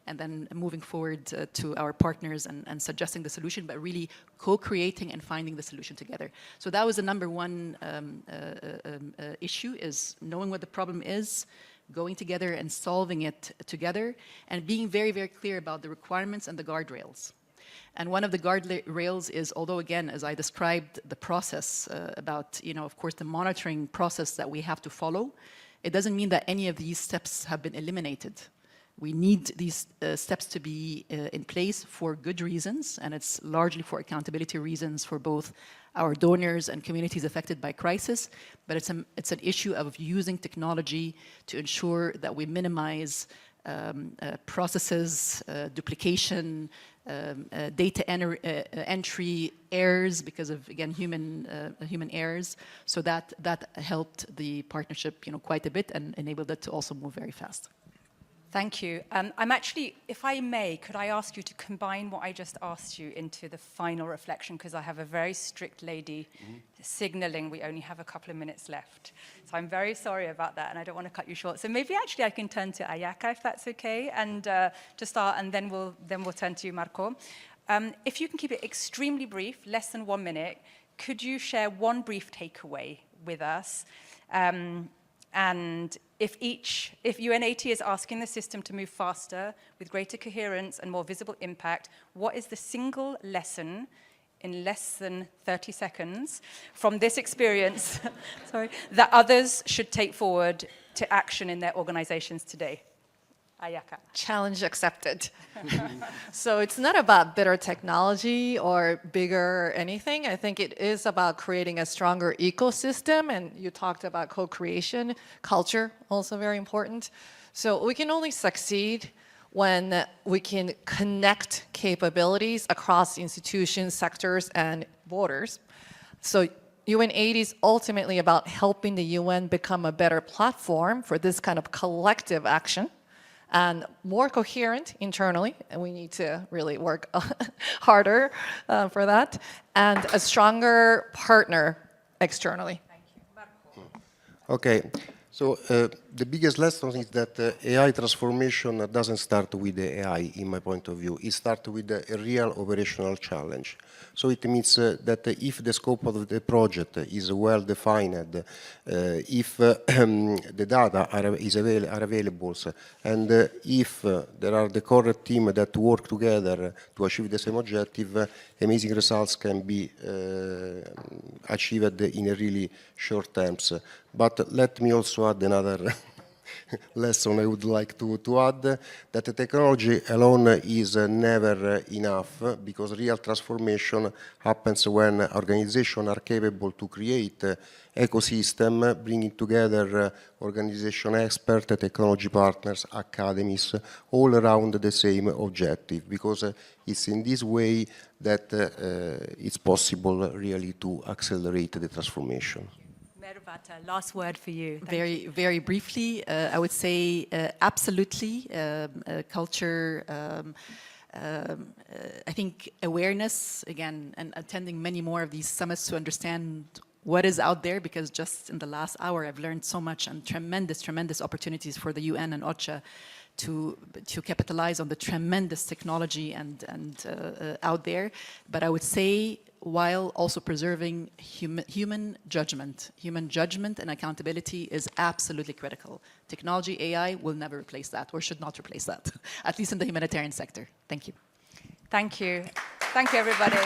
and then moving forward to our partners and suggesting the solution, but really co-creating and finding the solution together. So that was the number one issue, is knowing what the problem is, going together and solving it together, and being very, very clear about the requirements and the guardrails. And one of the guardrails is, although again, as I described the process about, you know, of course, the monitoring process that we have to follow, it doesn't mean that any of these steps have been eliminated. We need these steps to be in place for good reasons, and it's largely for accountability reasons for both our donors and communities affected by crisis, but it's an issue of using technology to ensure that we minimize processes, duplication, data entry errors because of, again, human errors. So that helped the partnership, you know, quite a bit and enabled it to also move very fast. Thank you. I'm actually, if I may, could I ask you to combine what I just asked you into the final reflection, because I have a very strict lady signaling we only have a couple of minutes left. So I'm very sorry about that, and I don't want to cut you short. So maybe actually I can turn to Ayaka, if that's okay, and to start, and then we'll turn to you, Marco. If you can keep it extremely brief, less than 1 minute, could you share one brief takeaway with us? And if UNAT is asking the system to move faster, with greater coherence and more visible impact, what is the single lesson in less than 30 seconds from this experience that others should take forward to action in their organizations today? Ayaka. Challenge accepted. So it's not about better technology or bigger anything. I think it is about creating a stronger ecosystem. And you talked about co-creation, culture, also very important. So we can only succeed when we can connect capabilities across institutions, sectors, and borders. So UN80 is ultimately about helping the UN become a better platform for this kind of collective action and more coherent internally, and we need to really work harder for that, and a stronger partner externally. Okay, so the biggest lesson is that AI transformation doesn't start with the AI, in my point of view. It starts with a real operational challenge. So it means that if the scope of the project is well defined, if the data are available, and if there are the correct team that work together to achieve the same objective, amazing results can be achieved in a really short terms. But let me also add another lesson I would like to add, that the technology alone is never enough, because real transformation happens when organizations are capable to create ecosystem, bringing together organization experts, technology partners, academies, all around the same objective, because it's in this way that it's possible really to accelerate the transformation. Mervata, last word for you. Very briefly, I would say absolutely culture. I think awareness, again, and attending many more of these summits to understand what is out there, because just in the last hour I've learned so much, and tremendous opportunities for the UN and OCHA to capitalize on the tremendous technology and out there. But I would say, while also preserving human judgment and accountability is absolutely critical. Technology, AI will never replace that, or should not replace that, at least in the humanitarian sector. Thank you. Thank you. Thank you, everybody.